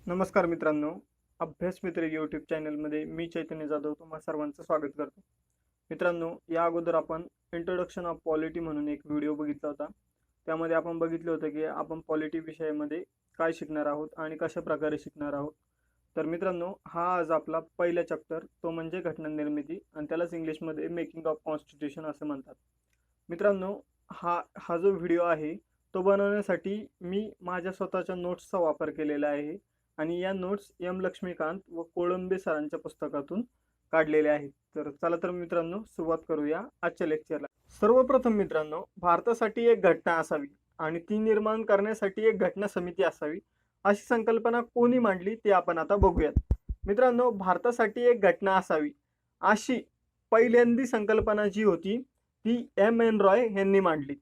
नमस्कार मित्रांनो, अभ्यास मित्र यूट्यूब चॅनलमध्ये मी चैतन्य जाधव तुम्हा सर्वांचं स्वागत करतो. मित्रांनो, या अगोदर आपण इंट्रोडक्शन ऑफ पॉलिटी म्हणून एक व्हिडिओ बघितला होता. त्यामध्ये आपण बघितलं होतं की आपण पॉलिटी विषयामध्ये काय शिकणार आहोत आणि कशा प्रकारे शिकणार आहोत. तर मित्रांनो, हा आज आपला पहिला चॅप्टर तो म्हणजे घटना निर्मिती आणि त्यालाच इंग्लिशमध्ये मेकिंग ऑफ कॉन्स्टिट्यूशन असं म्हणतात. मित्रांनो, हा हा जो व्हिडिओ आहे तो बनवण्यासाठी मी माझ्या स्वतःच्या नोट्सचा वापर केलेला आहे आणि या नोट्स एम लक्ष्मीकांत व कोळंबे सरांच्या पुस्तकातून काढलेल्या आहेत. तर चला तर मित्रांनो, सुरुवात करूया आजच्या लेक्चरला. सर्वप्रथम मित्रांनो, भारतासाठी एक घटना असावी आणि ती निर्माण करण्यासाठी एक घटना समिती असावी अशी संकल्पना कोणी मांडली ते आपण आता बघूयात. मित्रांनो, भारतासाठी एक घटना असावी अशी पहिल्यांदी संकल्पना जी होती ती एम एन रॉय यांनी मांडली.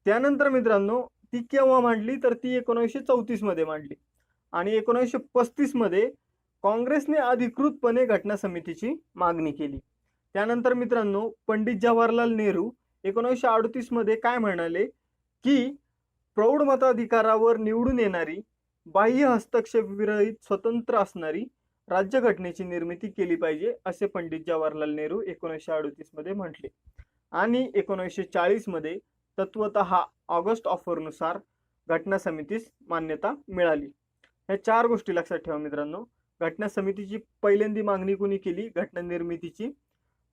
त्यानंतर मित्रांनो, ती केव्हा मांडली तर ती 1934 मध्ये मांडली आणि 1935 मध्ये काँग्रेसने अधिकृतपणे घटना समितीची मागणी केली. त्यानंतर मित्रांनो, पंडित जवाहरलाल नेहरू 1938 मध्ये काय म्हणाले की प्रौढ मताधिकारावर निवडून येणारी, बाह्य हस्तक्षेप विरहित स्वतंत्र असणारी राज्यघटनेची निर्मिती केली पाहिजे असे पंडित जवाहरलाल नेहरू 1938 मध्ये म्हटले. आणि 1940 मध्ये तत्वतः ऑगस्ट ऑफरनुसार घटना समितीस मान्यता मिळाली. ह्या चार गोष्टी लक्षात ठेवा मित्रांनो. घटना समितीची पहिल्यांदी मागणी कोणी केली घटना निर्मितीची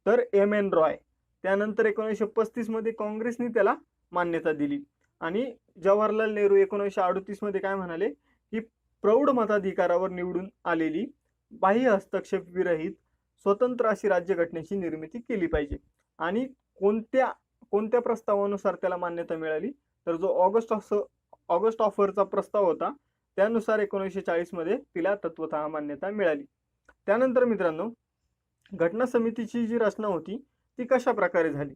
तर एम एन रॉय. त्यानंतर 1935 मध्ये काँग्रेसने त्याला मान्यता दिली आणि जवाहरलाल नेहरू 1938 मध्ये काय म्हणाले की प्रौढ मताधिकारावर निवडून आलेली, बाह्य हस्तक्षेप विरहित स्वतंत्र अशी राज्यघटनेची निर्मिती केली पाहिजे. आणि कोणत्या कोणत्या प्रस्तावानुसार त्याला मान्यता मिळाली तर जो ऑगस्ट ऑफरचा प्रस्ताव होता त्यानुसार 1940 मध्ये तिला तत्वतः मान्यता मिळाली. त्यानंतर मित्रांनो, घटना समितीची जी रचना होती ती कशा प्रकारे झाली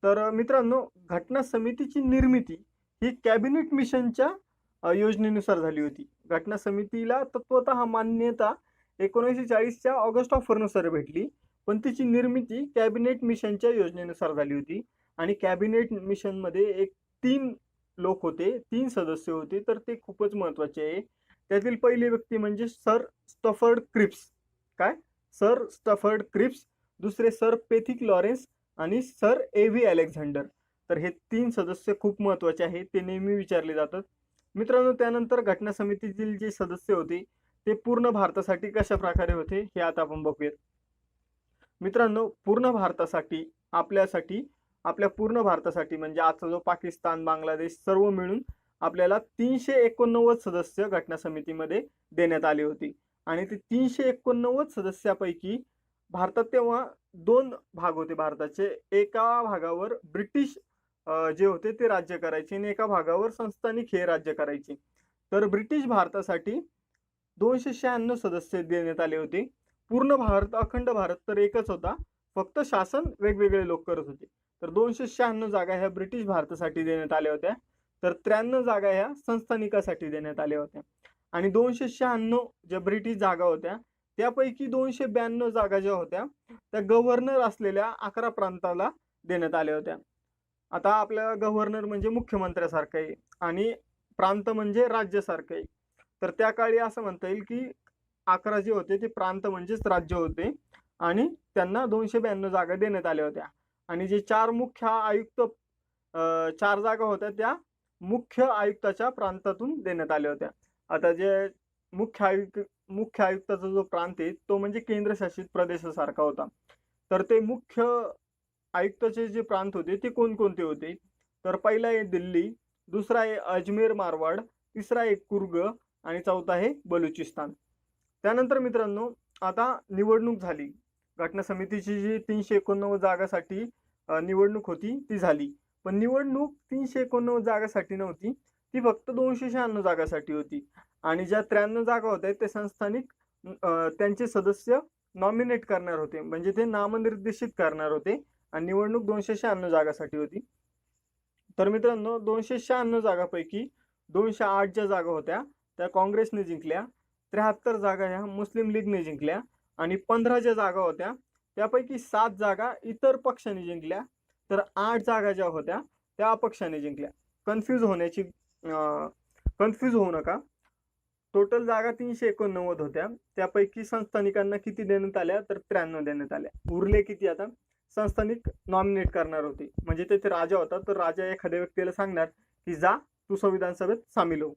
तर मित्रांनो, घटना समितीची निर्मिती ही कॅबिनेट मिशनच्या योजनेनुसार झाली होती. घटना समितीला तत्वतः मान्यता 1940च्या ऑगस्ट ऑफरनुसार भेटली, पण तिची निर्मिती कॅबिनेट मिशनच्या योजनेनुसार झाली होती. आणि कॅबिनेट मिशनमध्ये एक 3 लोक होते, 3 सदस्य होते, तर ते खूपच महत्त्वाचे आहे. त्यातील पहिली व्यक्ती म्हणजे सर स्टफर्ड क्रिप्स. काय? Sir Stafford Cripps. दुसरे सर पेथिक लॉरेन्स आणि सर ए व्ही अलेक्झांडर. तर हे 3 सदस्य खूप महत्त्वाचे आहेत, ते नेहमी विचारले जातात. मित्रांनो, त्यानंतर घटना समितीतील जे सदस्य होते ते पूर्ण भारतासाठी कशा प्रकारे होते हे आता आपण बघूयात. मित्रांनो, पूर्ण भारतासाठी आपल्या पूर्ण भारतासाठी म्हणजे आजचा जो पाकिस्तान, बांगलादेश सर्व मिळून आपल्याला 389 सदस्य घटना समितीमध्ये देण्यात आले होते. आणि ते 389 सदस्यापैकी भारतात तेव्हा 2 भाग होते भारताचे. एका भागावर ब्रिटिश जे होते ते राज्य करायचे आणि एका भागावर संस्थानिक हे राज्य करायचे. तर ब्रिटिश भारतासाठी 296 सदस्य देण्यात आले होते. पूर्ण भारत, अखंड भारत तर एकच होता, फक्त शासन वेगवेगळे लोक करत होते. तर 296 जागा ह्या ब्रिटिश भारतासाठी देण्यात आल्या होत्या. तर 93 जागा ह्या संस्थानिकासाठी देण्यात आल्या होत्या. आणि 296 ज्या ब्रिटिश जागा होत्या त्यापैकी 292 जागा ज्या होत्या त्या गव्हर्नर असलेल्या 11 प्रांताला देण्यात आल्या होत्या. आता आपल्या गव्हर्नर म्हणजे मुख्यमंत्र्यासारखं आहे आणि प्रांत म्हणजे राज्यासारखं आहे. तर त्या काळी असं म्हणता येईल की 11 जे होते ते प्रांत म्हणजेच राज्य होते आणि त्यांना 292 जागा देण्यात आल्या होत्या. आणि जे 4 मुख्य आयुक्त 4 जागा होत्या त्या मुख्य आयुक्ताच्या प्रांतातून देण्यात आल्या होत्या. आता जे मुख्य आयुक्ताचा जो प्रांत आहे तो म्हणजे केंद्रशासित प्रदेशासारखा होता. तर ते मुख्य आयुक्ताचे जे प्रांत होते ते कोणकोणते होते तर पहिला आहे दिल्ली, दुसरा आहे अजमेर मारवाड, तिसरा आहे कुर्ग आणि चौथा आहे बलुचिस्तान. त्यानंतर मित्रांनो, आता निवडणूक झाली. घटना समितीची जी 389 जागासाठी निवडणूक होती ती झाली. पण निवडणूक 389 जागासाठी नव्हती, ती फक्त 296 जागासाठी होती. आणि ज्या 93 जागा होत्या ते संस्थानिक त्यांचे सदस्य नॉमिनेट करणार होते, म्हणजे ते नामनिर्देशित करणार होते. आणि निवडणूक 296 जागासाठी होती. तर मित्रांनो, 296 जागापैकी 208 ज्या जागा होत्या त्या काँग्रेसने जिंकल्या, 73 जागा ह्या मुस्लिम लीगने जिंकल्या आणि 15 ज्या जागा होत्या त्यापैकी 7 जागा इतर पक्षाने जिंकल्या, तर 8 जागा ज्या होत्या त्या अपक्षाने जिंकल्या. कन्फ्यूज होऊ नका. टोटल जागा 389 होत्या. त्यापैकी संस्थानिकांना किती देण्यात आल्या तर 93 देण्यात आल्या. उरले किती आता संस्थानिक नॉमिनेट करणार होते. म्हणजे तेथे राजा होता तर राजा एखाद्या व्यक्तीला सांगणार की जा तू संविधान सभेत सामील हो.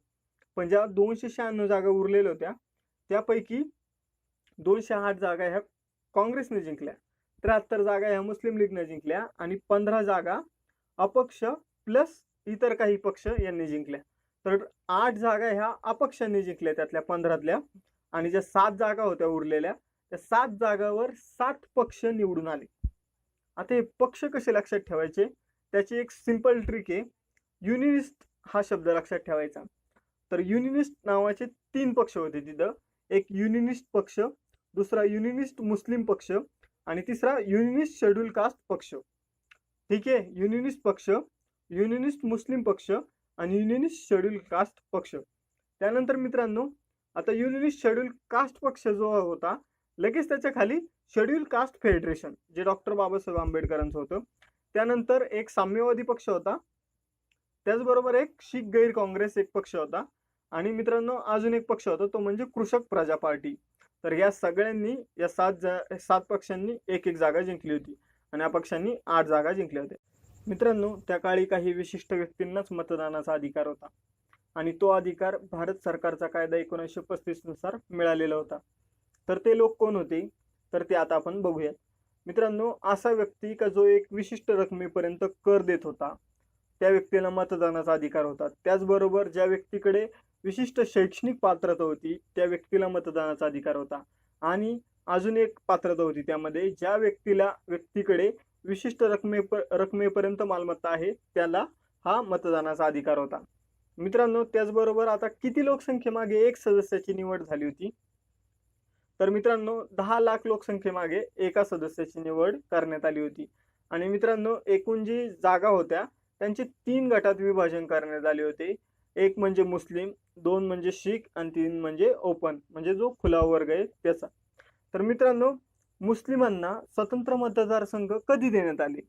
पण ज्या 296 जागा उरलेल्या होत्या त्यापैकी 208 जागा ह्या काँग्रेसने जिंकल्या, 73 जागा ह्या मुस्लिम लीगने जिंकल्या आणि 15 जागा अपक्ष प्लस इतर काही पक्ष यांनी जिंकल्या. तर 8 जागा ह्या अपक्षांनी जिंकल्या त्यातल्या 15तल्या आणि ज्या 7 जागा होत्या उरलेल्या त्या 7 जागावर 7 पक्ष निवडून आले. आता हे पक्ष कसे लक्षात ठेवायचे त्याची एक सिंपल ट्रिक आहे. युनिनिस्ट हा शब्द लक्षात ठेवायचा. तर युनिनिस्ट नावाचे 3 पक्ष होते तिथं. एक युनिनिस्ट पक्ष, दुसरा युनिनिस्ट मुस्लिम पक्ष आणि तिसरा युनिनिस्ट शेड्यूल कास्ट पक्ष. ठीक आहे, युनिनिस्ट पक्ष, युनिनिस्ट मुस्लिम पक्ष आणि युनिनिस्ट शेड्यूल कास्ट पक्ष. त्यानंतर मित्रांनो आता युनिनिस्ट शेड्यूल कास्ट पक्ष जो होता लगेच त्याच्या खाली शेड्यूल कास्ट फेडरेशन जे डॉक्टर बाबासाहेब आंबेडकरांचं होतं. त्यानंतर एक साम्यवादी पक्ष होता, त्याचबरोबर एक शीख गैर काँग्रेस एक पक्ष होता आणि मित्रांनो अजून एक पक्ष होता तो म्हणजे कृषक प्रजा पार्टी. तर या सगळ्यांनी या 7 पक्षांनी एक जागा जिंकली होती आणि या पक्षांनी 8 जागा जिंकल्या होत्या. मित्रांनो त्या काळी काही विशिष्ट व्यक्तींनाच मतदानाचा अधिकार होता आणि तो अधिकार भारत सरकारचा कायदा 1935 नुसार मिळालेला होता. तर ते लोक कोण होते तर ते आता आपण बघूयात. मित्रांनो असा व्यक्ती का जो एक विशिष्ट रकमेपर्यंत कर देत होता त्या व्यक्तीला मतदानाचा अधिकार होता. त्याचबरोबर ज्या व्यक्तीकडे विशिष्ट शैक्षणिक पात्रता होती त्या व्यक्तीला मतदानाचा अधिकार होता. आणि अजून एक पात्रता होती त्यामध्ये ज्या व्यक्तीकडे विशिष्ट रकमेपर्यंत मालमत्ता आहे त्याला हा मतदानाचा अधिकार होता. मित्रांनो त्याचबरोबर आता किती लोकसंख्येमागे एक सदस्याची निवड झाली होती तर मित्रांनो 10 लाख लोकसंख्येमागे एका सदस्याची निवड करण्यात आली होती. आणि मित्रांनो एकूण जी जागा होत्या त्यांचे 3 गटात विभाजन करण्यात आले होते. एक म्हणजे मुस्लिम, 2 म्हणजे शीख आणि 3 म्हणजे ओपन म्हणजे जो खुला वर्ग आहे त्याचा. तर मित्रांनो मुस्लिमांना स्वतंत्र मतदारसंघ कधी देण्यात आले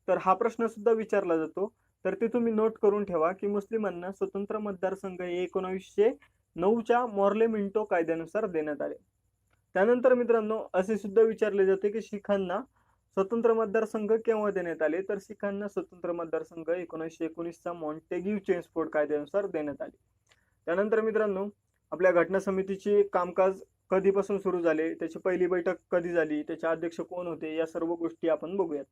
तर हा प्रश्न सुद्धा विचारला जातो. तर ते तुम्ही नोट करून ठेवा की मुस्लिमांना स्वतंत्र मतदारसंघ हे 1909च्या मॉर्ले मिंटो कायद्यानुसार देण्यात आले. त्यानंतर मित्रांनो असे सुद्धा विचारले जाते की शिखांना स्वतंत्र मतदारसंघ केव्हा देण्यात आले तर शिखांना स्वतंत्र मतदारसंघ 1919चा मॉन्टेग्यू चेम्सफोर्ड कायद्यानुसार देण्यात आले. त्यानंतर मित्रांनो आपल्या घटना समितीचे कामकाज कधीपासून सुरू झाले, त्याची पहिली बैठक कधी झाली, त्याचे अध्यक्ष कोण होते या सर्व गोष्टी आपण बघूयात.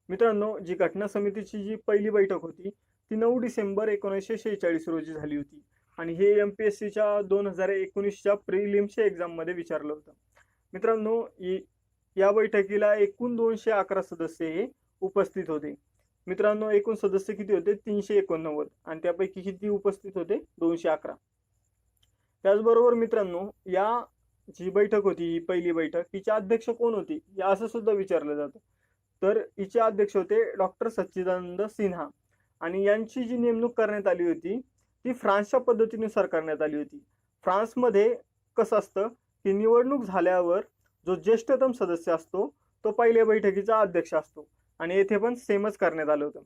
मित्रांनो जी घटना समितीची जी पहिली बैठक होती ती 9 डिसेंबर 1946 रोजी झाली होती आणि हे MPSCच्या 2019च्या प्रिलिम्सच्या एक्झाम मध्ये विचारलं होतं. मित्रांनो या बैठकीला एकूण 211 सदस्य हे उपस्थित होते. मित्रांनो एकूण सदस्य किती होते 389 आणि त्यापैकी किती उपस्थित होते 211. त्याचबरोबर मित्रांनो या जी बैठक होती ही पहिली बैठक हिचे अध्यक्ष कोण होते या असं सुद्धा विचारलं जातं. तर हिचे अध्यक्ष होते डॉक्टर सच्चिदानंद सिन्हा आणि यांची जी नेमणूक करण्यात आली होती ती फ्रान्सच्या पद्धतीनुसार करण्यात आली होती. फ्रान्समध्ये कसं असतं की निवडणूक झाल्यावर जो ज्येष्ठतम सदस्य असतो तो पहिल्या बैठकीचा अध्यक्ष असतो आणि येथे पण सेमच करण्यात आलं होतं.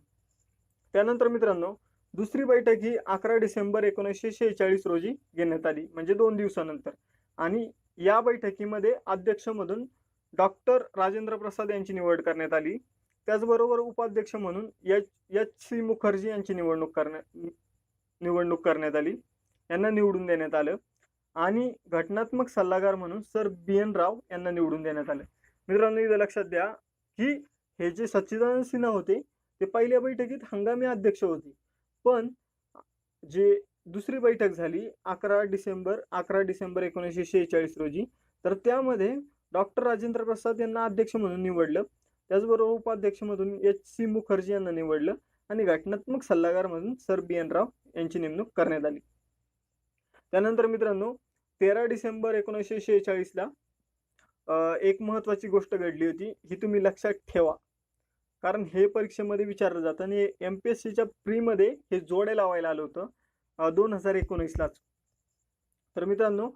त्यानंतर मित्रांनो दुसरी बैठक ही 11 डिसेंबर 1946 रोजी घेण्यात आली म्हणजे 2 दिवसानंतर आणि या बैठकीमध्ये अध्यक्ष म्हणून डॉक्टर राजेंद्र प्रसाद यांची निवड करण्यात आली. त्याचबरोबर उपाध्यक्ष म्हणून HC मुखर्जी यांची निवडणूक करण्यात आली, यांना निवडून देण्यात आलं आणि घटनात्मक सल्लागार म्हणून सर BN राव यांना निवडून देण्यात आलं. मित्रांनो इथं लक्षात द्या की हे जे सच्चिदानंद सिन्हा होते ते पहिल्या बैठकीत हंगामी अध्यक्ष होते, पण जे दुसरी बैठक झाली 11 डिसेंबर 1946 रोजी तर त्यामध्ये डॉक्टर राजेंद्र प्रसाद यांना अध्यक्ष म्हणून निवडलं, त्याचबरोबर उपाध्यक्ष म्हणून HC मुखर्जी यांना निवडलं आणि घटनात्मक सल्लागार म्हणून सर BN राव यांची नेमणूक करण्यात आली. त्यानंतर मित्रांनो 13 डिसेंबर 1946 ला एक महत्त्वाची गोष्ट घडली होती, ही तुम्ही लक्षात ठेवा कारण हे परीक्षेमध्ये विचारलं जातं आणि MPSCच्या प्रीमध्ये हे जोडे लावायला आलं होतं 2019 लाच. तर मित्रांनो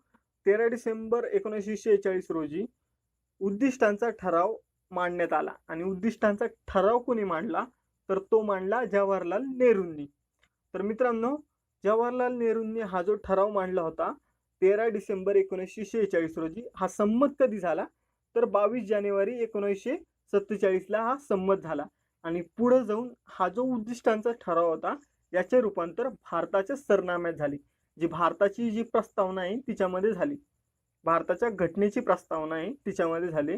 13 डिसेंबर 1946 रोजी उद्दिष्टांचा ठराव मांडण्यात आला आणि उद्दिष्टांचा ठराव कोणी मांडला तर तो मांडला जवाहरलाल नेहरूंनी. तर मित्रांनो जवाहरलाल नेहरूंनी हा जो ठराव मांडला होता 13 डिसेंबर 1946 रोजी, हा संमत कधी झाला तर 22 जानेवारी 1947 हा संमत झाला. आणि पुढे जाऊन हा जो उद्दिष्टांचा ठराव होता याचे रूपांतर भारताच्या सरनाम्यात झाले. जी भारताची जी प्रस्तावना आहे तिच्यामध्ये झाली. भारताच्या घटनेची प्रस्तावना आहे तिच्यामध्ये झाली.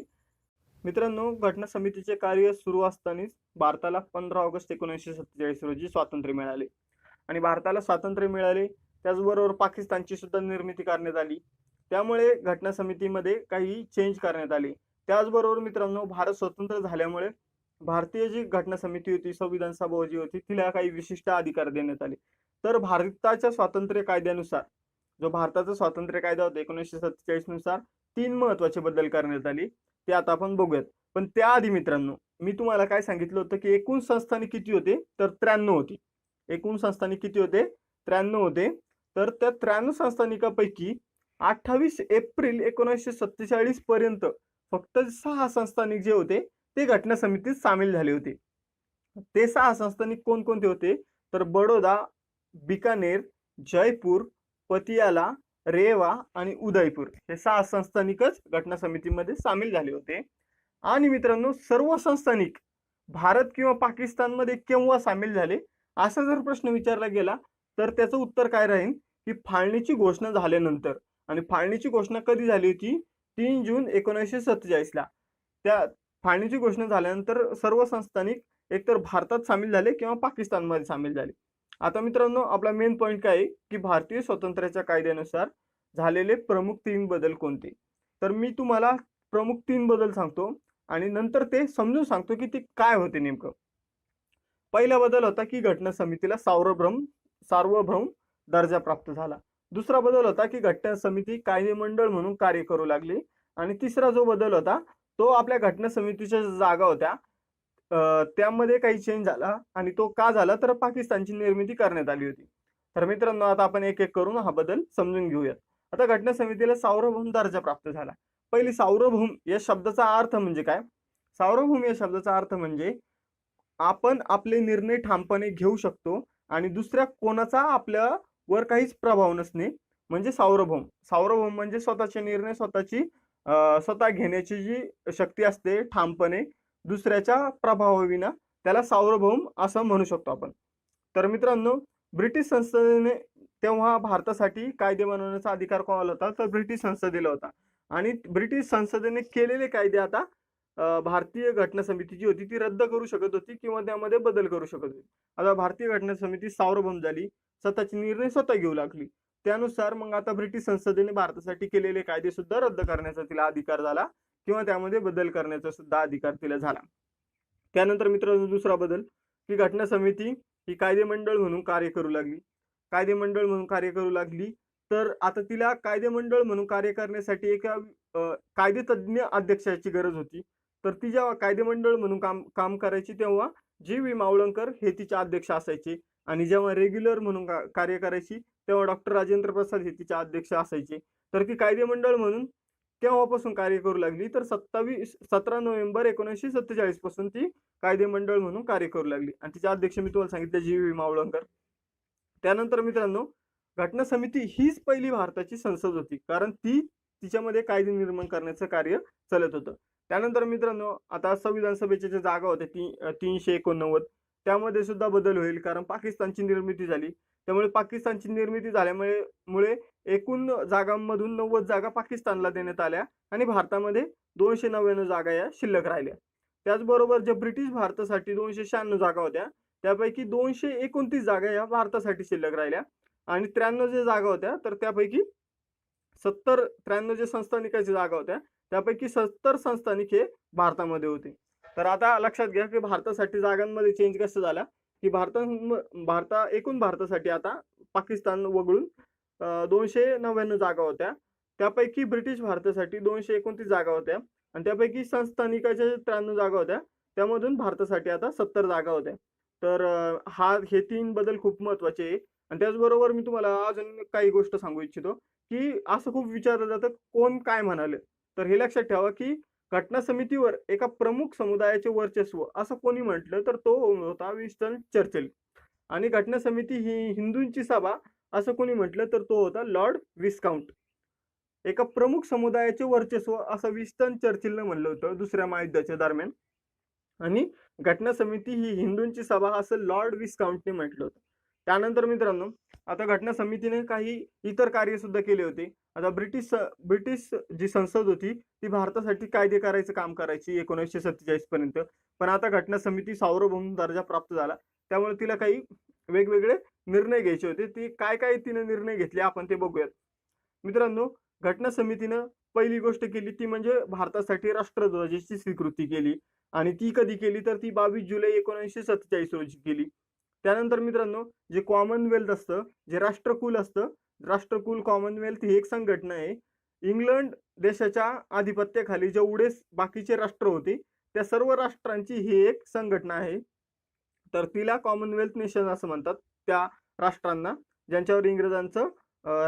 मित्रांनो, घटना समितीचे कार्य सुरू असतानाच भारताला 15 ऑगस्ट 1947 रोजी स्वातंत्र्य मिळाले. आणि भारताला स्वातंत्र्य मिळाले त्याचबरोबर पाकिस्तानची सुद्धा निर्मिती करण्यात आली. त्यामुळे घटना समितीमध्ये काही चेंज करण्यात आले. त्याचबरोबर मित्रांनो, भारत स्वतंत्र झाल्यामुळे भारतीय जी घटना समिती होती, संविधान सभा जी होती, तिला काही विशिष्ट अधिकार देण्यात आले. तर भारताच्या स्वातंत्र्य कायद्यानुसार, जो भारताचा स्वातंत्र्य कायदा होता 1947 नुसार 3 महत्वाचे बदल करण्यात आले. ते आता आपण बघूयात. पण त्याआधी मित्रांनो, मी तुम्हाला काय सांगितलं होतं की एकूण संस्थानिक किती होते तर 93 होती. एकूण संस्थानिक किती होते 93 होते. तर त्या 93 संस्थानिकापैकी 28 एप्रिल 1947 पर्यंत फक्त 6 संस्थानिक जे होते ते घटना समितीत सामील झाले होते. ते 6 संस्थानिक कोणकोणते होते तर बडोदा, बिकानेर, जयपूर, पतियाला, रेवा आणि उदयपूर हे 6 संस्थानिकच घटना समितीमध्ये सामील झाले होते. आणि मित्रांनो, सर्व संस्थानिक भारत किंवा पाकिस्तानमध्ये केव्हा सामील झाले असा जर प्रश्न विचारला गेला तर त्याचं उत्तर काय राहील की फाळणीची घोषणा झाल्यानंतर. आणि फाळणीची घोषणा कधी झाली होती 3 जून 1947 ला. त्या फाळणीची घोषणा झाल्यानंतर सर्व संस्थानिक एकतर भारतात सामील झाले किंवा पाकिस्तानमध्ये सामील झाले. आता मित्रांनो, आपला मेन पॉईंट काय आहे की भारतीय स्वातंत्र्याच्या कायद्यानुसार झालेले प्रमुख 3 बदल कोणते. तर मी तुम्हाला प्रमुख 3 बदल सांगतो आणि नंतर ते समजून सांगतो की ते काय होते नेमकं. पहिला बदल होता की घटना समितीला सार्वभौम दर्जा प्राप्त झाला. दुसरा बदल होता की घटना समिती कायदेमंडळ म्हणून कार्य करू लागली. आणि तिसरा जो बदल होता तो आपल्या घटना समितीच्या जागा होत्या त्यामध्ये काही चेंज झाला. आणि तो का झाला तर पाकिस्तानची निर्मिती करण्यात आली होती. तर मित्रांनो, आता आपण एक एक करून हा बदल समजून घेऊयात. आता घटना समितीला सार्वभौम दर्जा प्राप्त झाला. पहिली, सार्वभौम या शब्दाचा अर्थ म्हणजे काय. सार्वभौम या शब्दाचा अर्थ म्हणजे आपण आपले निर्णय ठामपणे घेऊ शकतो आणि दुसऱ्या कोणाचा आपल्यावर काहीच प्रभाव नसणे म्हणजे सार्वभौम. सार्वभौम म्हणजे स्वतःचे निर्णय स्वतः घेण्याची जी शक्ती असते ठामपणे दुसऱ्याच्या प्रभावाविना, त्याला सार्वभौम असं म्हणू शकतो आपण. तर मित्रांनो, ब्रिटिश संसदेने तेव्हा भारतासाठी कायदे बनवण्याचा अधिकार कोणाला होता तर ब्रिटिश संसदेला होता. आणि ब्रिटिश संसदेने केलेले कायदे आता भारतीय घटना समिती जी होती ती रद्द करू शकत होती किंवा त्यामध्ये बदल करू शकत होती. आता भारतीय घटना समिती सार्वभौम झाली, स्वतःचे निर्णय स्वतः घेऊ लागली. त्यानुसार मग आता ब्रिटिश संसदेने भारतासाठी केलेले कायदे सुद्धा रद्द करण्याचा तिला अधिकार झाला किंवा त्यामध्ये बदल करण्याचा सुद्धा अधिकार तिला झाला. त्यानंतर मित्रांनो, दुसरा बदल की घटना समिती ही कायदेमंडळ म्हणून कार्य करू लागली. कायदेमंडळ म्हणून कार्य करू लागली तर आता तिला कायदेमंडळ म्हणून कार्य करण्यासाठी एका कायदेतज्ञ अध्यक्षाची गरज होती. तर ती जेव्हा कायदेमंडळ म्हणून काम करायची तेव्हा जी.व्ही. मावळंकर हे तिचे अध्यक्ष असायचे. आणि जेव्हा रेग्युलर म्हणून कार्य करायची तेव्हा डॉक्टर राजेंद्र प्रसाद हे तिचे अध्यक्ष असायचे. तर ती कायदेमंडळ म्हणून केव्हापासून कार्य करू लागली तर 17 नोव्हेंबर 1947 पासून ती कायदेमंडळ म्हणून कार्य करू लागली. आणि तिचे अध्यक्ष मी तुम्हाला सांगितले जी.व्ही. मावळंकर. त्यानंतर मित्रांनो, घटना समिती हीच पहिली भारताची संसद होती कारण तिच्यामध्ये कायदे निर्माण करण्याचं कार्य चालत होतं. त्यानंतर मित्रांनो, आता संविधान सभेच्या ज्या जागा होत्या 389 त्यामध्ये सुद्धा बदल होईल कारण पाकिस्तानची निर्मिती झाली. त्यामुळे पाकिस्तानची निर्मिती झाल्यामुळे एकूण जागांमधून 90 जागा पाकिस्तानला देण्यात आल्या आणि भारतामध्ये 299 जागा या शिल्लक राहिल्या. त्याचबरोबर ज्या ब्रिटिश भारतासाठी 296 जागा होत्या त्यापैकी 229 जागा या भारतासाठी शिल्लक राहिल्या. आणि 93 जे जागा होत्या तर त्यापैकी 93 जे संस्थानिकाची जागा होत्या त्यापैकी 70 संस्थानिक हे भारतामध्ये होते. तर आता लक्षात घ्या की भारतासाठी जागांमध्ये चेंज कसं झाला की एकूण भारतासाठी आता पाकिस्तान वगळून 299 जागा होत्या. त्यापैकी ब्रिटिश भारतासाठी 229 जागा होत्या आणि त्यापैकी संस्थानिकाच्या 93 जागा होत्या त्यामधून भारतासाठी आता 70 जागा होत्या. तर हे 3 बदल खूप महत्वाचे आहे. आणि त्याचबरोबर मी तुम्हाला अजून काही गोष्ट सांगू इच्छितो की असं खूप विचारलं जातं कोण काय म्हणाले. तर हे लक्षात ठेवा की घटना समितीवर एका प्रमुख समुदायाचे वर्चस्व असं कोणी म्हटलं तर तो होता विन्स्टन चर्चिल. आणि घटना समिती ही हिंदूंची सभा असं कोणी म्हटलं तर तो होता लॉर्ड विस्काउंट. एका प्रमुख समुदायाचे वर्चस्व असं विन्स्टन चर्चिलनं म्हणलं होतं दुसऱ्या महायुद्धाच्या दरम्यान. आणि घटना समिती ही हिंदूंची सभा असं लॉर्ड विस्काउंटने म्हटलं होतं. त्यानंतर मित्रांनो, आता घटना समितीने काही इतर कार्य सुद्धा केले होते. आता ब्रिटिश जी संसद होती ती भारतासाठी कायदे करायचं काम करायची 1947 पर्यंत. पण आता घटना समिती सार्वभौम दर्जा प्राप्त झाला. त्यामुळे तिला काही वेगवेगळे निर्णय घ्यायचे होते. ते काय काय तिने निर्णय घेतले आपण ते बघूयात. मित्रांनो, घटना समितीनं पहिली गोष्ट केली ती म्हणजे भारतासाठी राष्ट्रध्वजाची स्वीकृती केली. आणि ती कधी केली तर ती 22 जुलै 1947 रोजी केली. त्यानंतर मित्रांनो, जे कॉमनवेल्थ असतं, जे राष्ट्रकुल असतं, राष्ट्रकुल कॉमनवेल्थ ही एक संघटना आहे. इंग्लंड देशाच्या आधिपत्याखाली जेवढे बाकीचे राष्ट्र होते त्या सर्व राष्ट्रांची ही एक संघटना आहे. तर तिला कॉमनवेल्थ नेशन असं म्हणतात त्या राष्ट्रांना, ज्यांच्यावर इंग्रजांचं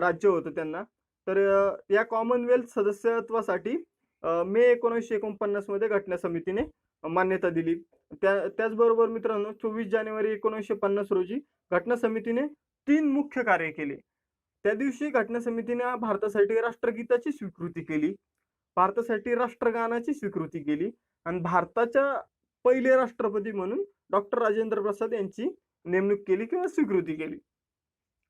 राज्य होतं त्यांना. तर या कॉमनवेल्थ सदस्यत्वासाठी मे 1949 मध्ये घटना समितीने मान्यता दिली. त्याचबरोबर मित्रांनो, 24 जानेवारी 1950 रोजी घटना समितीने 3 मुख्य कार्य केले. त्या दिवशी घटना समितीने भारतासाठी राष्ट्रगीताची स्वीकृती केली, भारतासाठी राष्ट्रगानाची स्वीकृती केली आणि भारताच्या पहिले राष्ट्रपती म्हणून डॉक्टर राजेंद्र प्रसाद यांची नेमणूक केली किंवा स्वीकृती केली.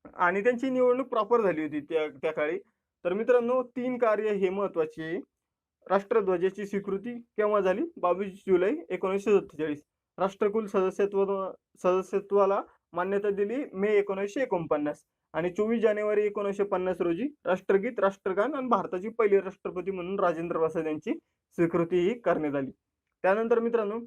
आणि त्यांची निवडणूक प्रॉपर झाली होती त्या काळी. तर मित्रांनो, 3 कार्य हे महत्वाची आहे. राष्ट्रध्वजाची स्वीकृती केव्हा झाली? 22 जुलै 1947. राष्ट्रकुल सदस्यत्वाला मान्यता दिली मे 1949 आणि 24 जानेवारी 1950 रोजी राष्ट्रगीत, राष्ट्रगान आणि भारताचे पहिले राष्ट्रपती म्हणून राजेंद्र प्रसाद यांची स्वीकृती ही करण्यात आली. त्यानंतर मित्रांनो,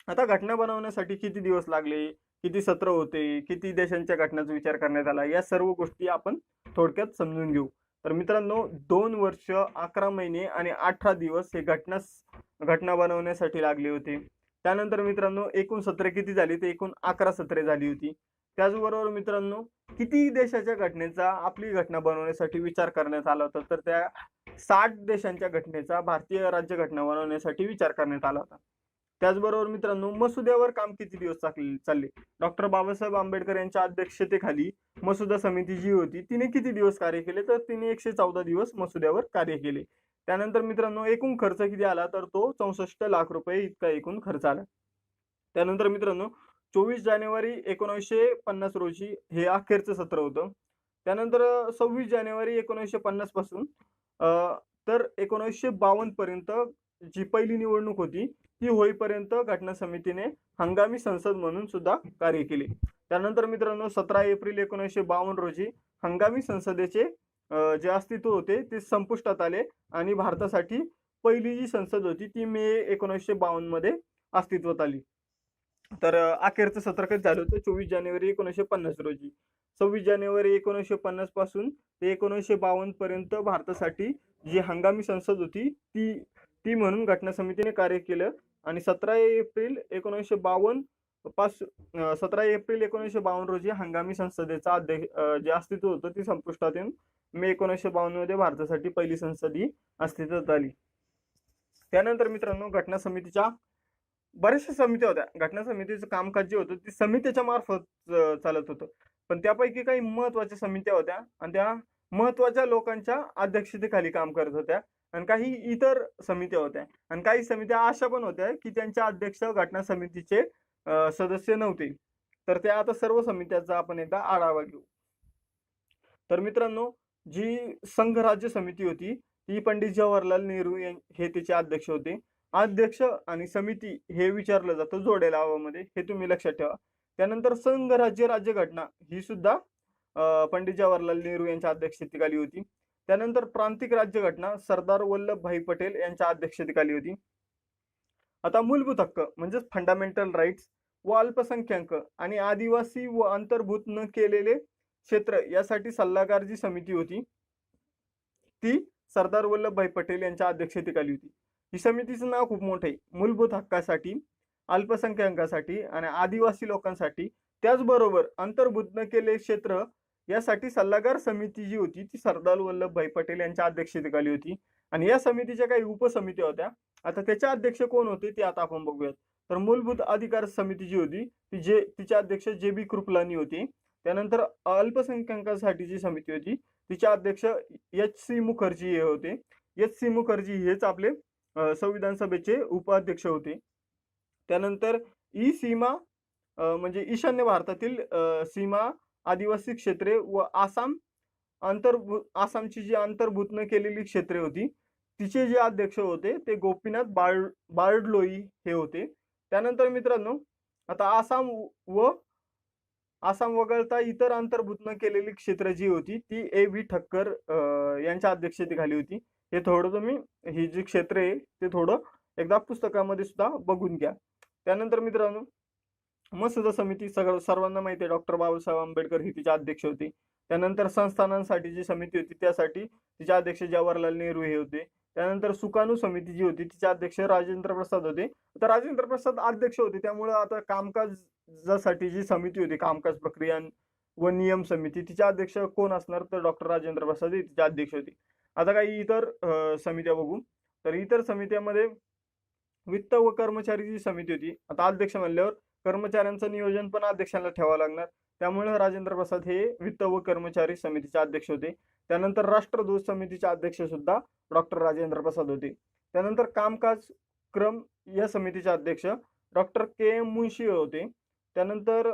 आता घटना बनवण्यासाठी किती दिवस लागले, किती सत्र होते, किती देशांच्या घटनांचा विचार करण्यात आला, या सर्व गोष्टी आपण थोडक्यात समजून घेऊ. तर मित्रांनो, 2 वर्ष 11 महिने आणि 18 दिवस हे घटना बनवण्यासाठी लागले होते. त्यानंतर मित्रांनो, एकूण सत्रे किती झाली? तर एकूण 11 सत्रे झाली होती. त्याचबरोबर मित्रांनो, किती देशाच्या घटनेचा आपली घटना बनवण्यासाठी विचार करण्यात आला होता? तर त्या 60 देशांच्या घटनेचा भारतीय राज्यघटना बनवण्यासाठी विचार करण्यात आला होता. त्याचबरोबर मित्रांनो, मसुद्यावर काम किती दिवस चालले? डॉक्टर बाबासाहेब आंबेडकर यांच्या अध्यक्षतेखाली मसुदा समिती जी होती तिने किती दिवस कार्य केले? तर तिने 114 दिवस मसुद्यावर कार्य केले. त्यानंतर मित्रांनो, एकूण खर्च किती आला? तर तो 64 लाख रुपये इतका एकूण खर्च आला. त्यानंतर मित्रांनो, 24 जानेवारी 1950 रोजी हे अखेरचं सत्र होतं. त्यानंतर 26 जानेवारी 1950 पासून तर 1952 पर्यंत जी पहिली निवडणूक होती ती होईपर्यंत घटना समितीने हंगामी संसद म्हणून सुद्धा कार्य केले. त्यानंतर मित्रांनो, 17 एप्रिल 1952 रोजी हंगामी संसदेचे जे अस्तित्व होते ते संपुष्टात आले आणि भारतासाठी पहिली जी संसद होती ती मे 1952 मध्ये अस्तित्वात आली. तर अखेरचं सत्र कधी झालं होतं? 24 जानेवारी 1950 रोजी. 26 जानेवारी 1950 पासून ते 1952 पर्यंत भारतासाठी जी हंगामी संसद होती ती म्हणून घटना समितीने कार्य केलं आणि 17 एप्रिल 1952 रोजी हंगामी संसदेचा जे अस्तित्व होतं ते संपुष्टात येऊन मे 1952 मध्ये भारतासाठी पहिली संसद ही अस्तित्वात आली. त्यानंतर मित्रांनो, घटना समितीच्या बऱ्याचशा समित्या होत्या. घटना समितीचं कामकाज जे होतं ते समितीच्या मार्फत चालत होतं. पण त्यापैकी काही महत्वाच्या समित्या होत्या आणि त्या महत्वाच्या लोकांच्या अध्यक्षतेखाली काम करत होत्या आणि काही इतर समित्या होत्या आणि काही समित्या अशा पण होत्या की त्यांच्या अध्यक्ष घटना समितीचे सदस्य नव्हते. तर त्या आता सर्व समित्यांचा आपण एकदा आढावा घेऊ. तर मित्रांनो, जी संघ राज्य समिती होती ती पंडित जवाहरलाल नेहरू हे त्याचे अध्यक्ष होते. अध्यक्ष आणि समिती हे विचारलं जातं जोड्या लावामध्ये, हे तुम्ही लक्षात ठेवा. त्यानंतर संघ राज्य राज्यघटना ही सुद्धा पंडित जवाहरलाल नेहरू यांच्या अध्यक्षतेखाली होती. त्यानंतर प्रांतिक राज्यघटना सरदार वल्लभभाई पटेल यांच्या अध्यक्षतेखाली होती. आता मूलभूत हक्क म्हणजेच फंडामेंटल राईट्स व अल्पसंख्याक आणि आदिवासी व अंतर्भूत न केलेले क्षेत्र यासाठी सल्लागार जी समिती होती ती सरदार वल्लभभाई पटेल यांच्या अध्यक्षतेखाली होती. ही समितीचं नाव खूप मोठं आहे. मूलभूत हक्कासाठी, अल्पसंख्याकांसाठी आणि आदिवासी लोकांसाठी, त्याचबरोबर अंतर्भूत न केलेले क्षेत्र यासाठी सल्लागार समिती जी होती ती सरदार वल्लभभाई पटेल यांच्या अध्यक्षतेखाली होती. आणि या समितीच्या काही उपसमित्या होत्या. आता त्याचे अध्यक्ष कोण होते ते आता आपण बघूयात. तर मूलभूत अधिकार समिती जी होती तिचे अध्यक्ष JB कृपलानी होते. त्यानंतर अल्पसंख्याकांसाठीची समिती होती, तिचे अध्यक्ष HC मुखर्जी हे होते. HC मुखर्जी हेच आपले संविधान सभेचे उपाध्यक्ष होते. त्यानंतर सीमा म्हणजे ईशान्य भारतातील सीमा, आदिवासी क्षेत्रे व आसामची जी अंतर्भूत न केलेली क्षेत्रे होती, तिचे जे अध्यक्ष होते ते गोपीनाथ बारडलोई हे होते. त्यानंतर मित्रांनो, आता आसाम वगळता इतर अंतर्भूत न केलेली क्षेत्र जी होती ती A.V. ठक्कर यांच्या अध्यक्षतेखाली होती. हे थोडं तुम्ही ही जी क्षेत्र आहे ते थोडं एकदा पुस्तकामध्ये सुद्धा बघून घ्या. त्यानंतर मित्रांनो, मसुदा समिती सर्वांना माहिती आहे, डॉक्टर बाबासाहेब आंबेडकर ही तिचे अध्यक्ष होते. त्यानंतर संस्थानांसाठी जी समिती होती त्यासाठी तिचे अध्यक्ष जवाहरलाल नेहरू हे होते. त्यानंतर सुकाणू समिती जी होती तिचे अध्यक्ष राजेंद्र प्रसाद होते. आता राजेंद्र प्रसाद अध्यक्ष होते, त्यामुळे आता कामकाजासाठी जी समिती होती, कामकाज प्रक्रिया व नियम समिती, तिचे अध्यक्ष कोण असणार, तर डॉक्टर राजेंद्र प्रसाद हे तिचे अध्यक्ष होते. आता काही इतर समित्या बघू. तर इतर समित्यामध्ये वित्त व कर्मचारी समिती होती. आता अध्यक्ष म्हणल्यावर कर्मचाऱ्यांचं नियोजन पण अध्यक्षांना ठेवावं लागणार, त्यामुळे राजेंद्र प्रसाद हे वित्त व कर्मचारी समितीचे अध्यक्ष होते. त्यानंतर राष्ट्रध्वज समितीचे अध्यक्ष सुद्धा डॉक्टर राजेंद्र प्रसाद होते. त्यानंतर कामकाज क्रम या समितीचे अध्यक्ष डॉक्टर KM मुन्शी होते. त्यानंतर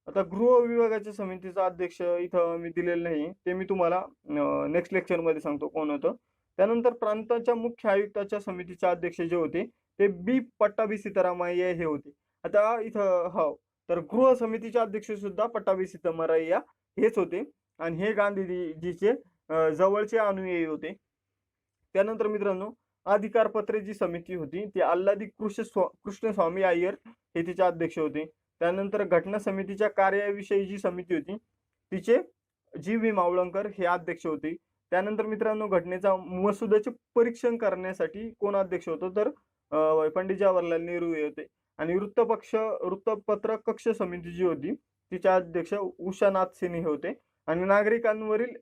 आता गृह विभागाच्या समितीचा अध्यक्ष इथं मी दिलेलं नाही, ते मी तुम्हाला नेक्स्ट लेक्चरमध्ये सांगतो कोण होतं. त्यानंतर प्रांताच्या मुख्य आयुक्ताच्या समितीचे अध्यक्ष जे होते ते B. पट्टाभी सीतारामय्या हे होते. आता इथं हो, तर गृह समितीचे अध्यक्ष सुद्धा पट्टाभी सीतारामय्या हेच होते आणि हे गांधीजीचे जवळचे अनुयायी होते. त्यानंतर मित्रांनो, अधिकारपत्रे जी समिती होती ती आल्हादी कृष्णस्वामी अय्यर हे तिचे अध्यक्ष होते. त्यानंतर घटना समितीच्या कार्याविषयी जी समिती होती तिचे GV मावळंकर हे अध्यक्ष होते. त्यानंतर मित्रांनो, घटनेचा मसुद्याचे परीक्षण करण्यासाठी कोण अध्यक्ष होतं, तर पंडित जवाहरलाल नेहरू हे होते. आणि वृत्तपत्र कक्ष समिती जी होती तिचे अध्यक्ष उषानाथ सिन्हा हे होते. आणि नागरिकांवरील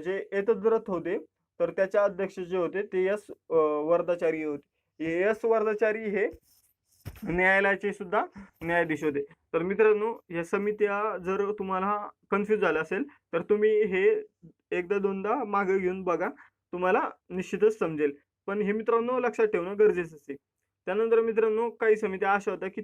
जे एतद्रत होते तर त्याचे अध्यक्ष जे होते ते S. वरदाचारी होते. S. वरदाचारी हे न्यायालयाचे सुद्धा न्यायाधीश होते. तर मित्रांनो, या समित्या जर तुम्हाला कन्फ्यूज झालं असेल तर तुम्ही हे एकदा दोनदा मागे घेऊन बघा, तुम्हाला निश्चितच समजेल. पण हे मित्रांनो लक्षात ठेवणं गरजेचं आहे. त्यानंतर मित्रांनो, काही समित्या अशा होत्या की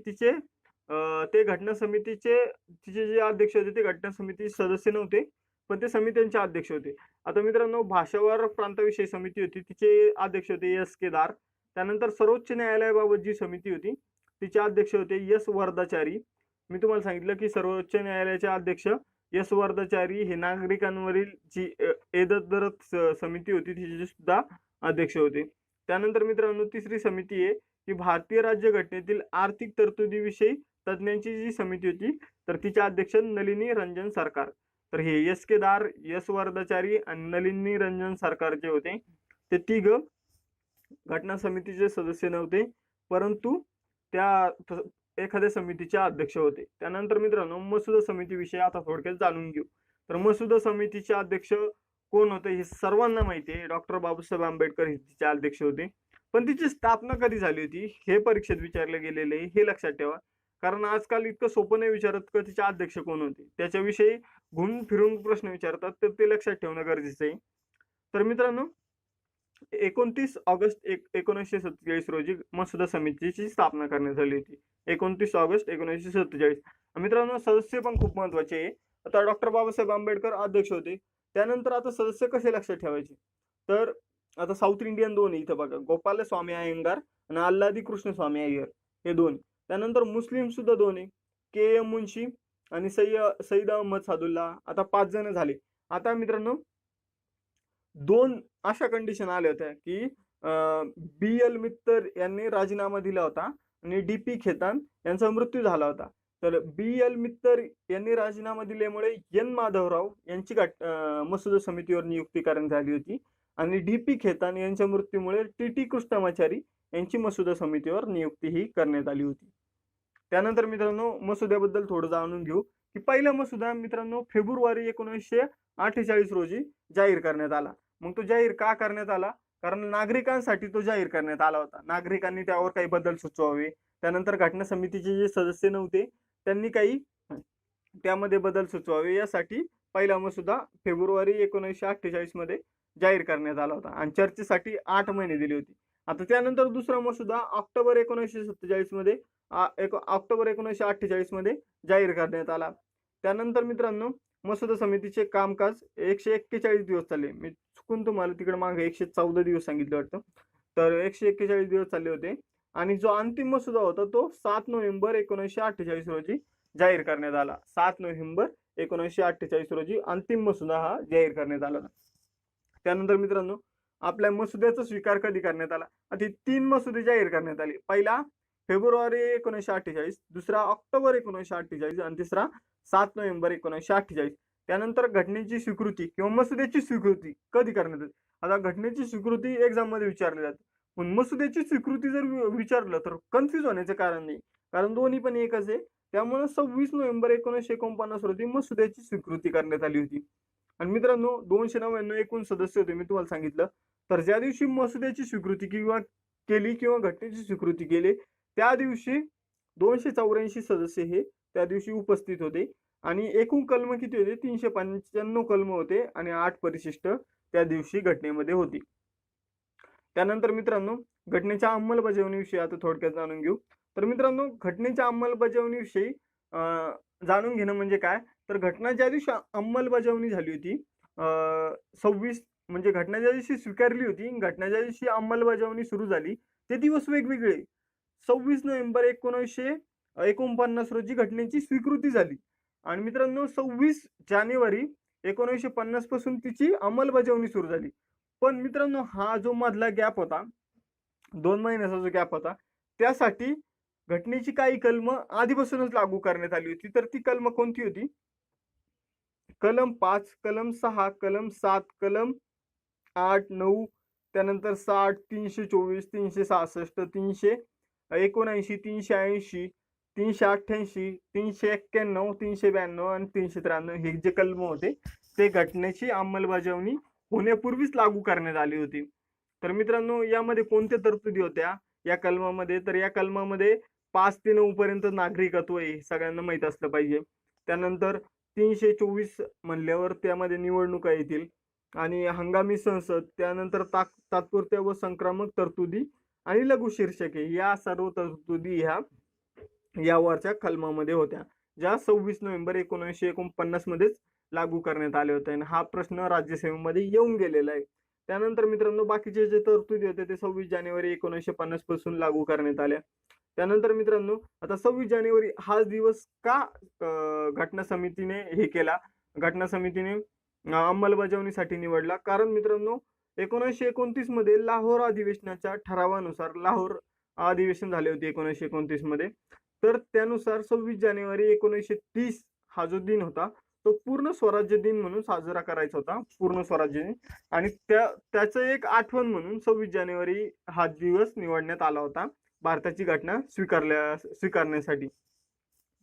ते घटना समितीचे तिचे जे अध्यक्ष होते ते घटना समिती सदस्य नव्हते, पण ते समित्यांचे अध्यक्ष होते. आता मित्रांनो, भाषावार प्रांताविषयी समिती होती तिचे अध्यक्ष होते S.K. दार. त्यानंतर सर्वोच्च न्यायालयाबाबत जी समिती होती तिचे अध्यक्ष होते S. वरदाचारी. मी तुम्हाला सांगितलं की सर्वोच्च न्यायालयाचे अध्यक्ष S. वरदाचारी हे नागरिकांवरील जी एतद्रत समिती होती तिचे सुद्धा अध्यक्ष होते. त्यानंतर मित्रांनो, तिसरी समिती आहे की भारतीय राज्यघटनेतील आर्थिक तरतुदीविषयी तज्ञांची जी समिती होती तर तिचे अध्यक्ष नलिनी रंजन सरकार. तर हे S.K. दार, S. वरदाचारी आणि नलिनी रंजन सरकार जे होते ते तिघ घटना समितीचे सदस्य नव्हते, परंतु त्या एखाद्या समितीचे अध्यक्ष होते. त्यानंतर मित्रांनो, मसुदा समितीविषयी आता थोडक्यात जाणून घेऊ. तर मसुदा समितीचे अध्यक्ष कोण होते हे सर्वांना माहिती आहे, डॉक्टर बाबासाहेब आंबेडकर हे तिचे अध्यक्ष होते. पण तिची स्थापना कधी झाली होती हे परीक्षेत विचारले गेलेले आहे, हे लक्षात ठेवा. कारण आजकाल इतकं सोपं नाही विचारत की तिचे अध्यक्ष कोण होते, त्याच्याविषयी घुमून फिरून प्रश्न विचारतात, तर ते लक्षात ठेवणं गरजेचं आहे. तर मित्रांनो, 29 ऑगस्ट 1947 रोजी मसुदा समितीची स्थापना करण्यात आली होती. 29 ऑगस्ट 1947. मित्रांनो, सदस्य पण खूप महत्वाचे आहे. आता डॉक्टर बाबासाहेब आंबेडकर अध्यक्ष होते. त्यानंतर आता सदस्य कसे लक्षात ठेवायचे, तर आता साऊथ इंडियन दोन इथं बघा, गोपालस्वामी अय्यंगार आणि आल्हादी कृष्णस्वामी अय्यर हे दोन. त्यानंतर मुस्लिम सुद्धा दोन आहे, KM मुन्शी आणि सईद अहमद सादुल्ला. आता 5 जण झाले. आता मित्रांनो, 2 अशा कंडिशन आल्या होत्या की BL मित्तर यांनी राजीनामा दिला होता आणि DP खेतान यांचा मृत्यू झाला होता. तर BL मित्तर यांनी राजीनामा दिल्यामुळे N. माधवराव यांची मसुदा समितीवर नियुक्ती करण्यात आली होती आणि DP खेतान यांच्या मृत्यूमुळे TT कृष्णमाचारी यांची मसुदा समितीवर नियुक्ती ही करण्यात आली होती. त्यानंतर मित्रांनो, मसुद्याबद्दल थोडं जाणून घेऊ की पहिला मसुदा मित्रांनो फेब्रुवारी 1948 रोजी जाहीर करण्यात आला. मग तो जाहीर का करण्यात आला, कारण नागरिकांसाठी तो जाहीर करण्यात आला होता. नागरिकांनी त्यावर काही बदल सुचवावे. त्यानंतर घटना समितीचे जे सदस्य नव्हते त्यांनी काही त्यामध्ये बदल सुचवावे यासाठी पहिला मसुदा फेब्रुवारी 1948 मध्ये जाहीर करण्यात आला होता आणि चर्चेसाठी 8 महिने दिले होते. आता त्यानंतर दुसरा मसुदा ऑक्टोबर 1947 मध्ये ऑक्टोबर 1948 मध्ये जाहीर करण्यात आला. त्यानंतर मित्रांनो मसुदा समितीचे कामकाज 141 दिवस चालले. मी चुकून तुम्हाला तिकडे मागे 114 दिवस सांगितले वाटतं. तर 141 दिवस चालले होते आणि जो अंतिम मसुदा होता तो 7 नोव्हेंबर 1948 रोजी जाहीर करण्यात आला. 7 नोव्हेंबर 1948 रोजी अंतिम मसुदा हा जाहीर करण्यात आला. त्यानंतर मित्रांनो आपल्या मसुद्याचा स्वीकार कधी करण्यात आला? आता 3 मसुदे जाहीर करण्यात आले. पहिला फेब्रुवारी 1948, दुसरा ऑक्टोबर 1948 आणि तिसरा 7 नोव्हेंबर 1948. त्यानंतर घटनेची स्वीकृती किंवा मसुद्याची स्वीकृती कधी करण्यात आली? आता घटनेची स्वीकृती एक्झाम मध्ये विचारली जाते. पण मसुद्याची स्वीकृती जर विचारलं तर कन्फ्युज होण्याचं कारण नाही, कारण दोन्ही पण एकच आहे. त्यामुळे 26 नोव्हेंबर 1949 रोजी मसुद्याची स्वीकृती करण्यात आली होती. आणि मित्रांनो 299 एकूण सदस्य होते मी तुम्हाला सांगितलं. तर ज्या दिवशी मसुद्याची स्वीकृती किंवा घटनेची स्वीकृती केली त्या दिवशी 284 सदस्य हे त्या दिवशी उपस्थित होते आणि एकूण कलम किती होते? 395 कलम होते आणि 8 परिशिष्ट त्या दिवशी घटनेमध्ये होती. त्यानंतर मित्रांनो घटनेच्या अंमलबजावणीविषयी आता थोडक्यात जाणून घेऊ. तर मित्रांनो घटनेच्या अंमलबजावणीविषयी जाणून घेणं म्हणजे काय? तर घटना ज्या दिवशी अंमलबजावणी झाली होती 26 म्हणजे घटना ज्या दिवशी स्वीकारली होती, घटना ज्या दिवशी अंमलबजावणी सुरू झाली ते दिवस वेगवेगळे. 26 नोव्हेंबर 1949 रोजी घटनेची स्वीकृती झाली आणि मित्रांनो 26 जानेवारी 1950 पासून तिची अंमलबजावणी सुरू झाली. पण मित्रांनो हा जो मधला गॅप होता 2 महिन्याचा जो गॅप होता त्यासाठी घटनेची काही कलम आधीपासूनच लागू करण्यात आली होती. तर ती कलम कोणती होती? कलम 5, कलम 6, कलम 7, कलम 8, 9 त्यानंतर 60, 324, 366, 379, 380, 388, 391, 392 आणि 393 हे जे कलम होते ते घटनेची अंमलबजावणी होण्यापूर्वीच लागू करण्यात आली होती. तर मित्रांनो यामध्ये कोणत्या तरतुदी होत्या या कलमामध्ये? तर या कलमामध्ये 5 ते 9 पर्यंत नागरिकत्व हे सगळ्यांना माहित असलं पाहिजे. त्यानंतर 324 म्हणल्यावर त्यामध्ये निवडणुका येतील आणि हंगामी संसद, त्यानंतर तात्पुरत्या व संक्रमक तरतुदी आणि लघु शीर्षके या सर्व तरतुदी ह्या यावरच्या कलमामध्ये होत्या, ज्या 26 नोव्हेंबर 1949 मध्येच लागू करण्यात आले होते आणि हा प्रश्न राज्यसभेमध्ये येऊन गेलेला आहे. त्यानंतर मित्रांनो बाकीचे जे तरतुदी होते ते 26 जानेवारी 1950 पासून लागू करण्यात आल्या. त्यानंतर मित्रांनो आता 26 जानेवारी हा दिवस का घटना समितीने हे केला? घटना समितीने अंमलबजावणीसाठी निवडला कारण मित्रांनो 1929 मध्ये लाहोर अधिवेशनाच्या ठरावानुसार लाहोर अधिवेशन झाले होते 1929 मध्ये. तर त्यानुसार 26 जानेवारी 1930 हा जो दिन होता तो पूर्ण स्वराज्य दिन म्हणून साजरा करायचा होता, पूर्ण स्वराज्य दिन. आणि त्याचं एक आठवण म्हणून 26 जानेवारी हा दिवस निवडण्यात आला होता भारताची घटना स्वीकारण्यासाठी.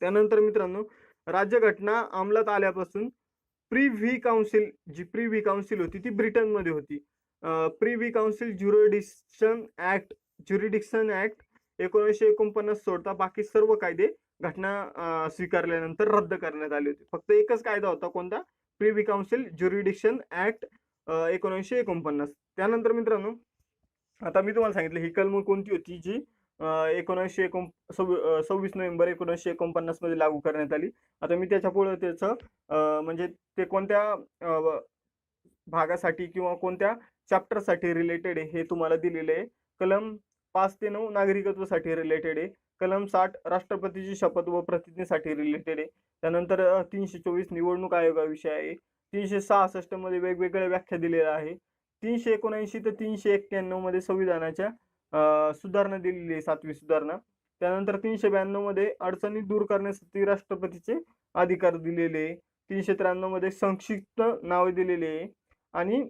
त्यानंतर मित्रांनो राज्यघटना अंमलात आल्यापासून प्रिव्ही काउन्सिल होती ती ब्रिटनमध्ये होती. प्रिव्ही काउन्सिल ज्युरिडिक्शन ऍक्ट 1949 सोडता बाकी सर्व कायदे घटना स्वीकारल्यानंतर रद्द करण्यात आले होते. फक्त एकच कायदा होता कोणता? Privy council jurisdiction act 1949. त्यानंतर मित्रांनो आता मी तुम्हाला सांगितलं ही कलम कोणती होती जी 26 नोव्हेंबर 1949 मध्ये लागू करण्यात आली. आता मी त्याच्या पुढे त्याचं म्हणजे ते कोणत्या भागासाठी किंवा कोणत्या चॅप्टरसाठी रिलेटेड आहे हे तुम्हाला दिलेले आहे. कलम 5 ते 9 नागरिकत्वासाठी रिलेटेड आहे. कलम 60 राष्ट्रपतीची शपथ व प्रतिज्ञेसाठी रिलेटेड आहे. त्यानंतर 324 निवडणूक आयोगाविषयी आहे. 366 मध्ये वेगवेगळ्या व्याख्या दिलेल्या आहे. 379 ते 391 मध्ये संविधानाच्या सुधारणा दिलेली आहे, 7वी सुधारणा. त्यानंतर 392 मध्ये अडचणी दूर करण्यासाठी राष्ट्रपतीचे अधिकार दिलेले आहे. 393 मध्ये संक्षिप्त नावे दिलेले आहे आणि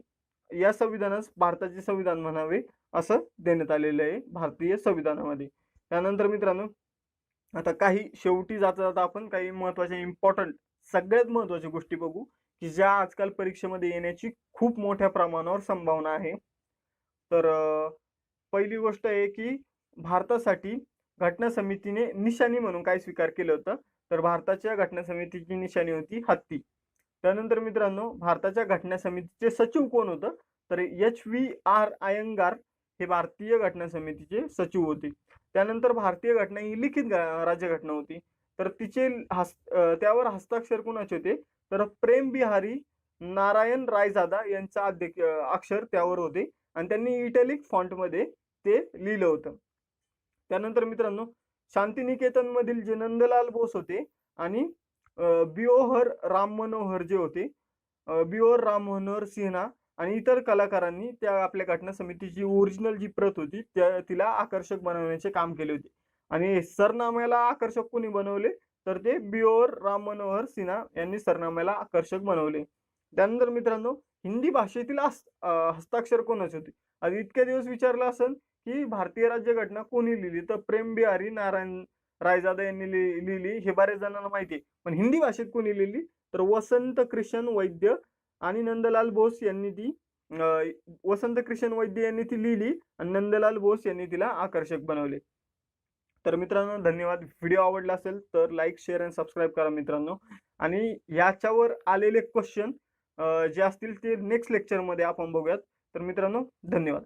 या संविधानास भारताचे संविधान म्हणावे असं देण्यात आलेलं आहे भारतीय संविधानामध्ये. त्यानंतर मित्रांनो आता काही शेवटी जाता आपण काही महत्त्वाच्या इम्पॉर्टंट सगळ्यात महत्त्वाच्या गोष्टी बघू की ज्या आजकाल परीक्षेमध्ये येण्याची खूप मोठ्या प्रमाणावर संभावना आहे. तर पहिली गोष्ट आहे की भारतासाठी घटना समितीने निशाणी म्हणून काय स्वीकार केलं होतं, तर भारताच्या घटना समितीची निशाणी होती हत्ती. त्यानंतर मित्रांनो, भारताच्या घटना समितीचे सचिव कोण होतं, तर HVR अय्यंगार हे भारतीय घटना समितीचे सचिव होते. त्यानंतर भारतीय घटना ही लिखित राज्यघटना होती. तर त्यावर हस्ताक्षर कोणाचे होते, तर प्रेम बिहारी नारायण रायजादा यांचा अक्षर त्यावर होते आणि त्यांनी इटॅलिक फॉन्टमध्ये ते लिहिलं होतं. त्यानंतर मित्रांनो, शांतिनिकेतन मधील जे नंदलाल बोस होते आणि बिओहर राम मनोहर जे होते, बिओहर राम मनोहर सिन्हा आणि इतर कलाकारांनी त्या आपल्या घटना समितीची ओरिजिनल जी प्रत होती तिला आकर्षक बनवण्याचे काम केले होते. आणि सरनाम्याला आकर्षक कोणी बनवले, तर ते बिओहर राम मनोहर सिन्हा यांनी सरनाम्याला आकर्षक बनवले. त्यानंतर मित्रांनो, हिंदी भाषेतील हस्ताक्षर कोणाचे होते. आता इतके दिवस विचारलं असेल की भारतीय राज्यघटना कोणी लिहिली, तर प्रेम बिहारी नारायण रायजादा यांनी लिहिली, हे बऱ्याच जणांना माहिती आहे. पण हिंदी भाषेत कोणी लिहिली, तर वसंत कृष्ण वैद्य आणि नंदलाल बोस यांनी ती वसंत कृष्ण वैद्य यांनी ती लिहिली आणि नंदलाल बोस यांनी तिला आकर्षक बनवले. तर मित्रांनो, धन्यवाद. व्हिडिओ आवडला असेल तर लाईक, शेअर आणि सबस्क्राईब करा मित्रांनो. आणि याच्यावर आलेले क्वेश्चन जे असतील ते नेक्स्ट लेक्चरमध्ये आपण बघूयात. तर मित्रांनो, धन्यवाद.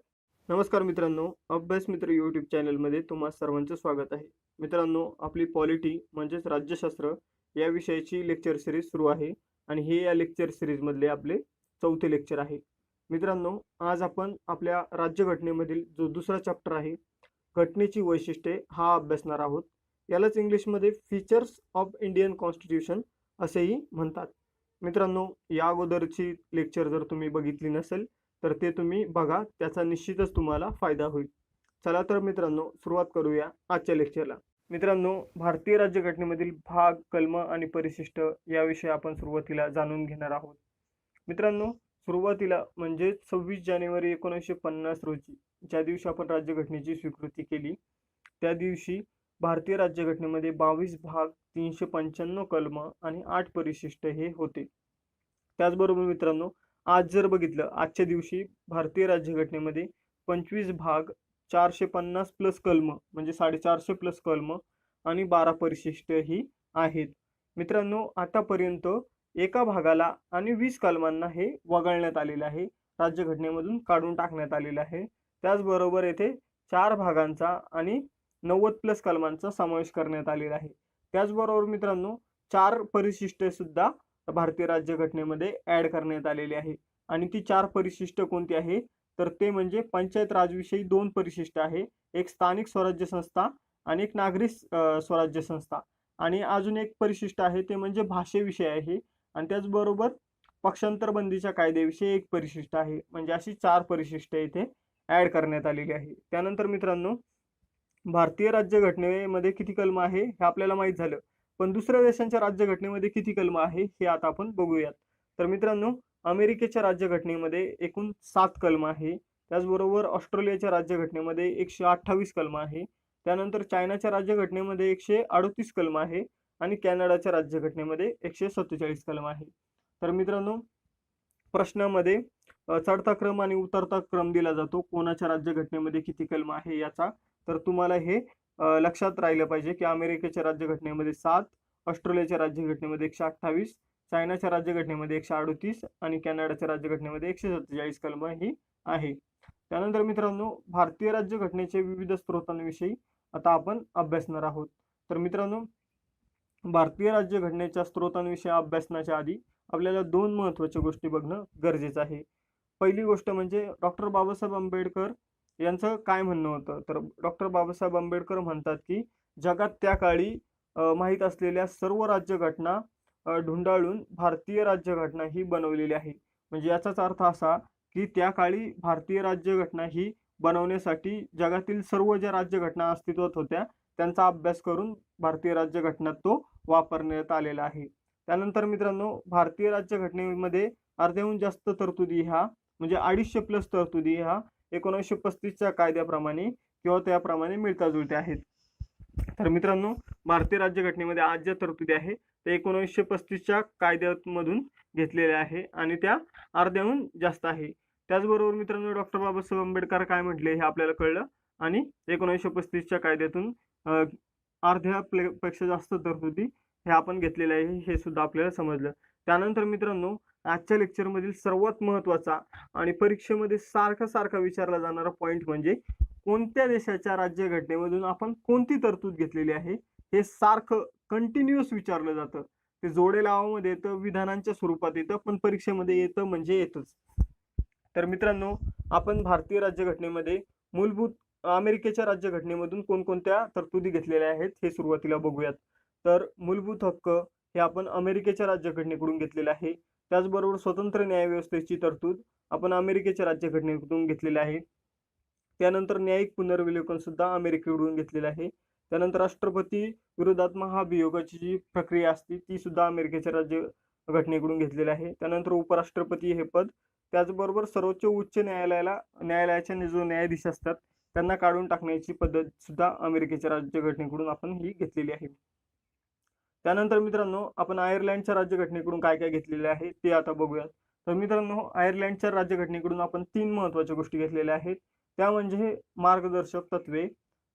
नमस्कार मित्रांनो, अभ्यास मित्र यूट्यूब चॅनलमध्ये तुम्हा सर्वांचं स्वागत आहे. मित्रांनो, आपली पॉलिटी म्हणजेच राज्यशास्त्र या विषयाची लेक्चर सिरीज सुरू आहे आणि हे या लेक्चर सिरीजमधले आपले 4थे लेक्चर आहे. मित्रांनो, आज आपण आपल्या राज्यघटनेमधील जो दुसरा चॅप्टर आहे, घटनेची वैशिष्ट्ये, हा अभ्यासणार आहोत. यालाच इंग्लिशमध्ये फीचर्स ऑफ इंडियन कॉन्स्टिट्यूशन असेही म्हणतात. मित्रांनो, या अगोदरची लेक्चर जर तुम्ही बघितली नसेल तर ते तुम्ही बघा, त्याचा निश्चितच तुम्हाला फायदा होईल. चला तर मित्रांनो, सुरुवात करूया आजच्या लेक्चरला. मित्रांनो, भारतीय राज्यघटनेमधील भाग, कलम आणि परिशिष्ट याविषयी आपण सुरुवातीला जाणून घेणार आहोत. मित्रांनो, सुरुवातीला म्हणजे 26 जानेवारी 1950 रोजी ज्या दिवशी आपण राज्यघटनेची स्वीकृती केली, त्या दिवशी भारतीय राज्यघटनेमध्ये 22 भाग, 395 कलम आणि 8 परिशिष्ट हे होते. त्याचबरोबर मित्रांनो, आज जर बघितलं, आजच्या दिवशी भारतीय राज्यघटनेमध्ये 25 भाग, 450 प्लस कलम म्हणजे 450 प्लस कलम आणि 12 परिशिष्ट ही आहेत. मित्रांनो, आतापर्यंत एका भागाला आणि 20 कलमांना हे वगळण्यात आलेलं आहे, राज्यघटनेमधून काढून टाकण्यात आलेलं आहे. त्याचबरोबर येथे 4 भागांचा आणि 90 प्लस कलमांचा समावेश करण्यात आलेला आहे. त्याचबरोबर मित्रांनो, 4 परिशिष्ट सुद्धा भारतीय राज्यघटनेमध्ये ऍड करण्यात आलेली आहे. आणि ती 4 परिशिष्ट कोणती आहे, तर ते म्हणजे पंचायत राजविषयी 2 परिशिष्ट आहे, एक स्थानिक स्वराज्य संस्था आणि एक नागरी स्वराज्य संस्था. आणि अजून एक परिशिष्ट आहे ते म्हणजे भाषेविषयी आहे. आणि त्याचबरोबर पक्षांतर बंदीच्या कायद्याविषयी एक परिशिष्ट आहे. म्हणजे अशी 4 परिशिष्ट इथे ऍड करण्यात आलेली आहे. त्यानंतर मित्रांनो, भारतीय राज्यघटनेमध्ये किती कलम आहे हे आपल्याला माहित झालं, पण दुसऱ्या देशांच्या राज्यघटनेमध्ये किती कलम आहे हे आता आपण बघूयात. तर मित्रांनो, अमेरिकेच्या राज्यघटनेमध्ये एकूण 7 कलम आहे. त्याचबरोबर ऑस्ट्रेलियाच्या राज्यघटनेमध्ये 128 कलम आहे. त्यानंतर चायनाच्या राज्यघटनेमध्ये 138 कलम आहे आणि कॅनडाच्या राज्यघटनेमध्ये 147 कलम आहे. तर मित्रांनो, प्रश्नामध्ये चढता क्रम आणि उतरता क्रम दिला जातो कोणाच्या राज्यघटनेमध्ये किती कलम आहे याचा. तर तुम्हाला हे लक्षात राहिलं पाहिजे की अमेरिकेच्या राज्यघटनेमध्ये 7, ऑस्ट्रेलियाच्या राज्यघटनेमध्ये 128, चायनाच्या राज्यघटनेमध्ये 138 आणि कॅनडाच्या राज्यघटनेमध्ये 147 कलम ही आहे. त्यानंतर मित्रांनो, भारतीय राज्यघटनेचे विविध स्त्रोतांविषयी आता आपण अभ्यासणार आहोत. तर मित्रांनो, भारतीय राज्यघटनेच्या स्त्रोतांविषयी अभ्यासण्याच्या आधी आपल्याला 2 महत्त्वाच्या गोष्टी बघणं गरजेचं आहे. पहिली गोष्ट म्हणजे डॉक्टर बाबासाहेब आंबेडकर यांचं काय म्हणणं होतं. तर डॉक्टर बाबासाहेब आंबेडकर म्हणतात की जगात त्या काळी माहीत असलेल्या सर्व राज्यघटना ढुंडाळून भारतीय राज्यघटना ही बनवलेली आहे. म्हणजे याचाच अर्थ असा की त्या काळी भारतीय राज्यघटना ही बनवण्यासाठी जगातील सर्व ज्या राज्यघटना अस्तित्वात होत्या त्यांचा अभ्यास करून भारतीय राज्यघटनेत तो वापरण्यात आलेला आहे. त्यानंतर मित्रांनो, भारतीय राज्यघटनेमध्ये अर्ध्याहून जास्त तरतुदी ह्या म्हणजे 250 प्लस तरतुदी ह्या 1935च्या कायद्याप्रमाणे किंवा त्याप्रमाणे मिळता जुळत्या आहेत. तर मित्रांनो, भारतीय राज्यघटनेमध्ये आज ज्या तरतुदी आहे ते 1935च्या कायद्यामधून घेतलेल्या आहे आणि त्या अर्ध्याहून जास्त आहे. त्याचबरोबर मित्रांनो डॉक्टर बाबासाहेब आंबेडकर काय म्हटले हे आपल्याला कळलं आणि 1935च्या कायद्यातून अर्ध्या पेक्षा जास्त तरतुदी हे आपण घेतलेले आहे हे सुद्धा आपल्याला समजलं. त्यानंतर मित्रांनो आजच्या लेक्चरमधील सर्वात महत्त्वाचा आणि परीक्षेमध्ये सारखा विचारला जाणारा पॉईंट म्हणजे कोणत्या देशाच्या राज्यघटनेमधून आपण कोणती तरतूद घेतलेली आहे हे सारखं कंटिन्युअस विचारलं जातं. ते जोडे लावामध्ये येतं, विधानांच्या स्वरूपात येतं, पण परीक्षेमध्ये येतं म्हणजे येतच. तर मित्रांनो आपण भारतीय राज्यघटनेमध्ये मूलभूत अमेरिकेच्या राज्यघटनेमधून कोणकोणत्या तरतुदी घेतलेल्या आहेत हे सुरुवातीला बघूयात. तर मूलभूत हक्क हे आपण अमेरिकेच्या राज्यघटनेकडून घेतलेले आहे. त्याचबरोबर स्वतंत्र न्यायव्यवस्थेची तरतूद आपण अमेरिकेच्या राज्यघटनेकडून घेतलेली आहे. त्यानंतर न्यायिक पुनर्विलोकन सुद्धा अमेरिकेकडून घेतलेलं आहे. त्यानंतर राष्ट्रपती विरोधात महाभियोगाची जी प्रक्रिया असते ती सुद्धा अमेरिकेच्या राज्यघटनेकडून घेतलेली आहे. त्यानंतर उपराष्ट्रपती हे पद, त्याचबरोबर सर्वोच्च उच्च न्यायालयाचे जो न्यायाधीश असतात त्यांना काढून टाकण्याची पद्धत सुद्धा अमेरिकेच्या राज्यघटनेकडून आपण ही घेतलेली आहे. त्यानंतर मित्रांनो आपण आयर्लंडच्या राज्यघटनेकडून काय काय घेतलेले आहे ते आता बघूयात. तर मित्रांनो आयर्लंडच्या राज्यघटनेकडून आपण 3 महत्त्वाच्या गोष्टी घेतलेल्या आहेत. त्या म्हणजे मार्गदर्शक तत्वे,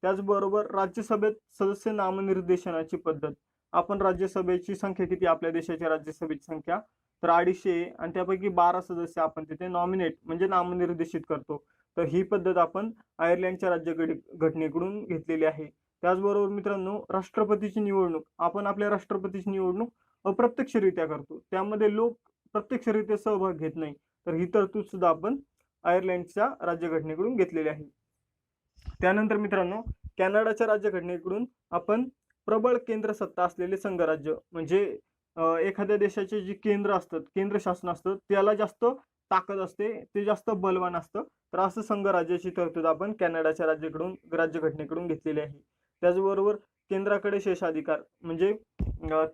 त्याचबरोबर राज्यसभेत सदस्य नामनिर्देशनाची पद्धत. आपण राज्यसभेची संख्या किती, आपल्या देशाच्या राज्यसभेची संख्या तर 250 आणि त्यापैकी 12 सदस्य आपण तिथे नॉमिनेट म्हणजे नामनिर्देशित करतो. तर ही पद्धत आपण आयर्लंडच्या राज्यघटनेकडून घेतलेली आहे. त्याचबरोबर मित्रांनो राष्ट्रपतीची निवडणूक, आपण आपल्या राष्ट्रपतीची निवडणूक अप्रत्यक्षरित्या करतो, त्यामध्ये लोक प्रत्यक्षरित्या सहभाग घेत नाही. तर ही तरतूद सुद्धा आपण आयर्लंडच्या राज्यघटनेकडून घेतलेली आहे. त्यानंतर मित्रांनो कॅनडाच्या राज्यघटनेकडून आपण प्रबळ केंद्र सत्ता असलेले संघराज्य म्हणजे एखाद्या देशाचे जे केंद्र असतात, केंद्र शासन असतं त्याला जास्त ताकद असते, ते जास्त बलवान असतं. तर असं संघराज्याची तरतूद आपण कॅनडाच्या राज्यघटनेकडून घेतलेली आहे. त्याचबरोबर केंद्राकडे शेषाधिकार म्हणजे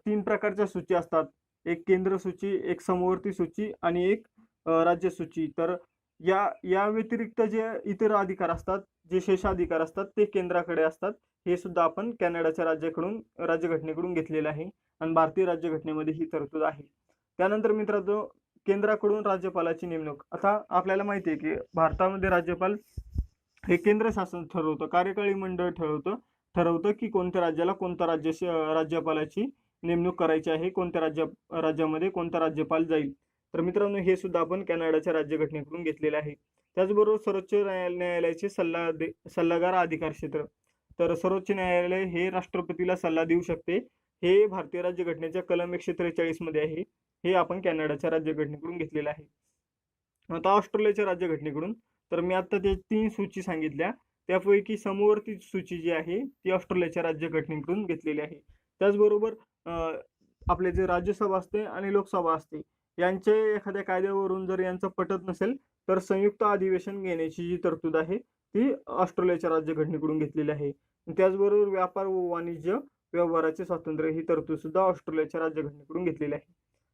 3 प्रकारच्या सूची असतात, एक केंद्र सूची, एक समवर्ती सूची आणि एक राज्य सूची. तर या व्यतिरिक्त जे इतर अधिकार असतात, जे शेषाधिकार असतात ते केंद्राकडे असतात. हे सुद्धा आपण कॅनडाच्या राज्यघटनेकडून घेतलेलं आहे आणि भारतीय राज्यघटनेमध्ये ही तरतूद आहे. त्यानंतर मित्रांनो केंद्राकडून राज्यपालाची नेमणूक. आता आपल्याला माहिती आहे की भारतामध्ये राज्यपाल हे केंद्र शासन ठरवतं, कार्यकारी मंडळ ठरवतं की कोणत्या राज्याला कोणत्या राज्यपालाची नेमणूक करायची आहे, कोणत्या राज्यामध्ये कोणता राज्यपाल जाईल. तर मित्रांनो हे सुद्धा आपण कॅनडाच्या राज्यघटनेकडून घेतलेले आहे. त्याचबरोबर सर्वोच्च न्यायालयाचे सल्लागार अधिकार क्षेत्र. तर सर्वोच्च न्यायालय हे राष्ट्रपतीला सल्ला देऊ शकते. हे भारतीय राज्यघटनेच्या कलम 143 मध्ये आहे. हे आपण कॅनडाच्या राज्यघटनेकडून घेतलेलं आहे. आता ऑस्ट्रेलियाच्या राज्यघटनेकडून तर मी आता ते 3 सूची सांगितल्या, त्यापैकी समवर्ती सूची जी आहे ती ऑस्ट्रेलियाच्या राज्यघटनेकडून घेतलेली आहे. त्याचबरोबर आपले जे राज्यसभा असते आणि लोकसभा असते यांचे एखाद्या कायद्यावरून जर यांचं पटत नसेल तर संयुक्त अधिवेशन घेण्याची जी तरतूद आहे ती ऑस्ट्रेलियाच्या राज्यघटनेकडून घेतलेली आहे. त्याचबरोबर व्यापार व वाणिज्य व्यवहाराचे स्वातंत्र्य ही तरतूद सुद्धा ऑस्ट्रेलियाच्या राज्यघटनेकडून घेतलेली आहे.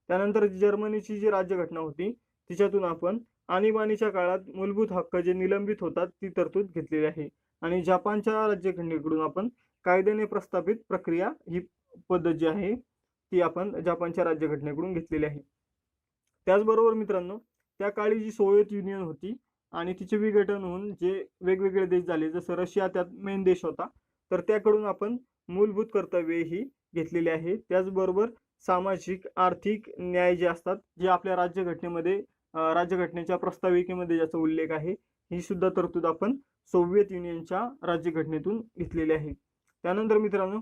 त्यानंतर जर्मनीची जी राज्यघटना होती तिच्यातून आपण आणीबाणीच्या काळात मूलभूत हक्क जे निलंबित होतात ती तरतूद घेतलेली आहे. आणि जपानच्या राज्यघटनेकडून आपण कायद्याने प्रस्थापित प्रक्रिया ही पद्धत जी आहे ती आपण जपानच्या राज्यघटनेकडून घेतलेली आहे. त्याचबरोबर मित्रांनो त्या काळी जी सोव्हिएत युनियन होती आणि तिचे विघटन होऊन जे वेगवेगळे देश झाले, जसं रशिया त्यात मेन देश होता, तर त्याकडून आपण मूलभूत कर्तव्ये ही घेतलेली आहे. त्याचबरोबर सामाजिक आर्थिक न्याय जे असतात जे आपल्या राज्यघटनेच्या प्रस्ताविकेमध्ये ज्याचा उल्लेख आहे ही सुद्धा तरतूद आपण सोव्हिएत युनियनच्या राज्यघटनेतून घेतलेली आहे. त्यानंतर मित्रांनो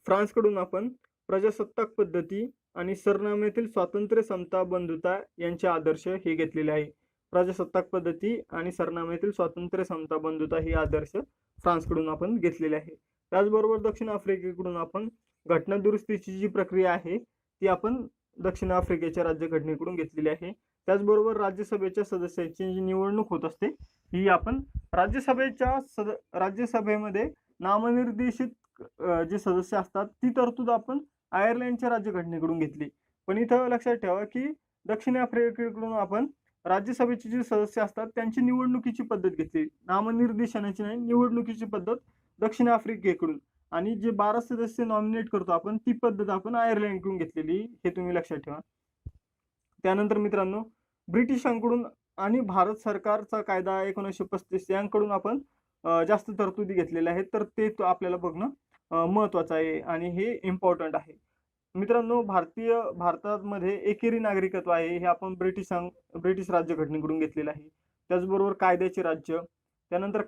फ्रान्सकडून आपण प्रजासत्ताक पद्धती आणि सरनाम्यातील स्वातंत्र्य, समता, बंधुता यांचे आदर्श हे घेतलेले आहे. प्रजासत्ताक पद्धती आणि सरनाम्यातील स्वातंत्र्य, समता, बंधुता हे आदर्श फ्रान्सकडून आपण घेतलेले आहे. त्याचबरोबर दक्षिण आफ्रिकेकडून आपण घटना दुरुस्तीची जी प्रक्रिया आहे ती आपण दक्षिण आफ्रिकेच्या राज्यघटनेकडून घेतलेली आहे. त्याचबरोबर राज्यसभेच्या सदस्यांची जी निवडणूक होत असते ही आपण राज्यसभेमध्ये नामनिर्देशित जे सदस्य असतात ती तरतूद आपण आयर्लंडच्या राज्यघटनेकडून घेतली. पण इथं लक्षात ठेवा की दक्षिण आफ्रिकेकडून आपण राज्यसभेचे जे सदस्य असतात त्यांची निवडणुकीची पद्धत घेतली, नामनिर्देशनाची नाही, निवडणुकीची पद्धत दक्षिण आफ्रिकेकडून. आणि जे 12 सदस्य नॉमिनेट करतो आपण ती पद्धत आपण आयर्लंडकडून घेतलेली, हे तुम्ही लक्षात ठेवा. त्यानंतर मित्रांनो ब्रिटिशांकडून आणि भारत सरकारचा कायदा 1935 यांकडून आपण जास्त तरतुदी घेतलेल्या आहेत. तर ते आपल्याला बघणं महत्त्वाचं आहे आणि हे इम्पॉर्टंट आहे. मित्रांनो, भारतामध्ये एकेरी नागरिकत्व आहे हे आपण ब्रिटिश राज्यघटनेकडून घेतलेलं आहे. त्याचबरोबर कायद्याचे राज्य, त्यानंतर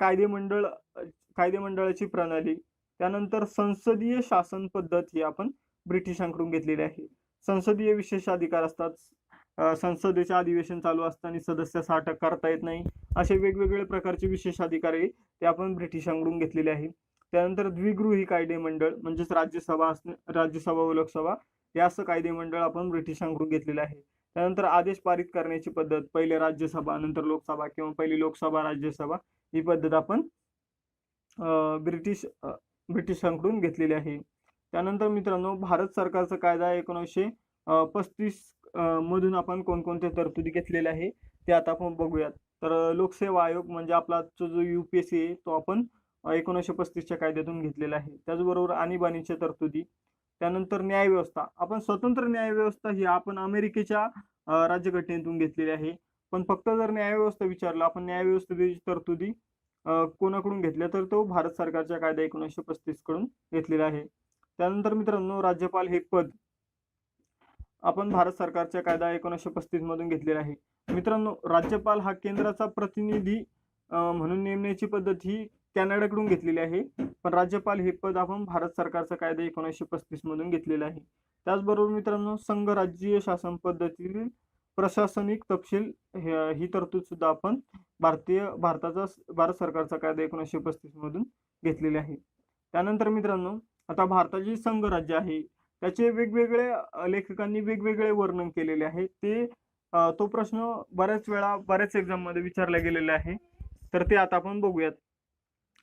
कायदेमंडळाची प्रणाली, त्यानंतर संसदीय शासन पद्धत ही आपण ब्रिटिशांकडून घेतलेली आहे. संसदीय विशेषाधिकार असतात. संसदेचे अधिवेशन चालू असताना सदस्यास अटक करता येत नाही. असे वेगवेगळे प्रकारचे विशेषाधिकार आहे ते आपण ब्रिटिशांकडून घेतलेले आहे. त्यानंतर द्विगृही कायदेमंडळ म्हणजेच राज्यसभा व लोकसभा हे असं कायदेमंडळ आपण ब्रिटिशांकडून घेतलेलं आहे. त्यानंतर आदेश पारित करण्याची पद्धत, पहिले राज्यसभा नंतर लोकसभा किंवा पहिली लोकसभा राज्यसभा ही पद्धत आपण ब्रिटिशांकडून घेतलेली आहे. त्यानंतर मित्रांनो, भारत सरकारचा कायदा 1935 मधून आपण कोणकोणत्या तरतुदी घेतलेल्या आहे ते आता आपण बघूयात. तर लोकसेवा आयोग म्हणजे आपला जो UPSC आहे तो आपण 1935च्या कायद्यातून घेतलेला आहे. त्याचबरोबर आणीबाणीच्या तरतुदी, त्यानंतर न्यायव्यवस्था, आपण स्वतंत्र न्यायव्यवस्था ही आपण अमेरिकेच्या राज्यघटनेतून घेतलेली आहे. पण फक्त जर न्यायव्यवस्था विचारलं आपण न्यायव्यवस्थेची तरतुदी कोणाकडून घेतल्या तर तो भारत सरकारच्या कायदा 1935 कडून घेतलेला आहे. त्यानंतर मित्रांनो, राज्यपाल हे पद आपण भारत सरकारच्या कायदा 1935 मधून घेतलेला आहे. मित्रांनो, राज्यपाल हा केंद्राचा प्रतिनिधी म्हणून नेमण्याची पद्धत ही कॅनडाकडून घेतलेली आहे. पण राज्यपाल हे पद आपण भारत सरकारचा कायदा 1935 मधून घेतलेला आहे. त्याचबरोबर मित्रांनो, संघराज्यीय शासन पद्धतीतील प्रशासनिक तपशील ही तरतूद सुद्धा आपण भारत सरकारचा कायदा 1935 मधून घेतलेली आहे. त्यानंतर मित्रांनो, आता भारताची संघराज्य आहे त्याचे वेगवेगळे लेखकांनी वेगवेगळे वर्णन केलेले आहे. तो प्रश्न बऱ्याच एक्झाम मध्ये विचारला गेलेला आहे. तर ते आता आपण बघूयात.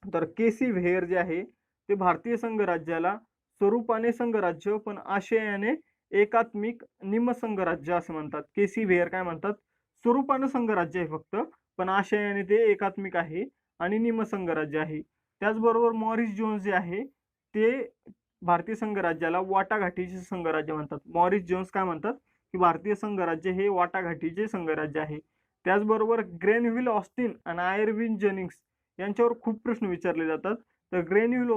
तर KC व्हेयर जे आहे ते भारतीय संघराज्याला स्वरूपाने संघराज्य पण आशयाने एकात्मिक निमसंघराज्य असं म्हणतात. KC व्हेयर काय म्हणतात, स्वरूपाने संघराज्य आहे फक्त, पण आशयाने ते एकात्मिक आहे आणि निमसंघराज्य आहे. त्याचबरोबर मॉरिस जोन्स जे आहे ते भारतीय संघराज्याला वाटाघाटीचे संघराज्य म्हणतात. मॉरिस जोन्स काय म्हणतात की भारतीय संघराज्य हे वाटाघाटीचे संघराज्य आहे. त्याचबरोबर ग्रेनव्हिल ऑस्टिन आणि आयर्विन जेनिंग्स यांच्यावर खूप प्रश्न विचारले जातात. तर ग्रेनव्हिल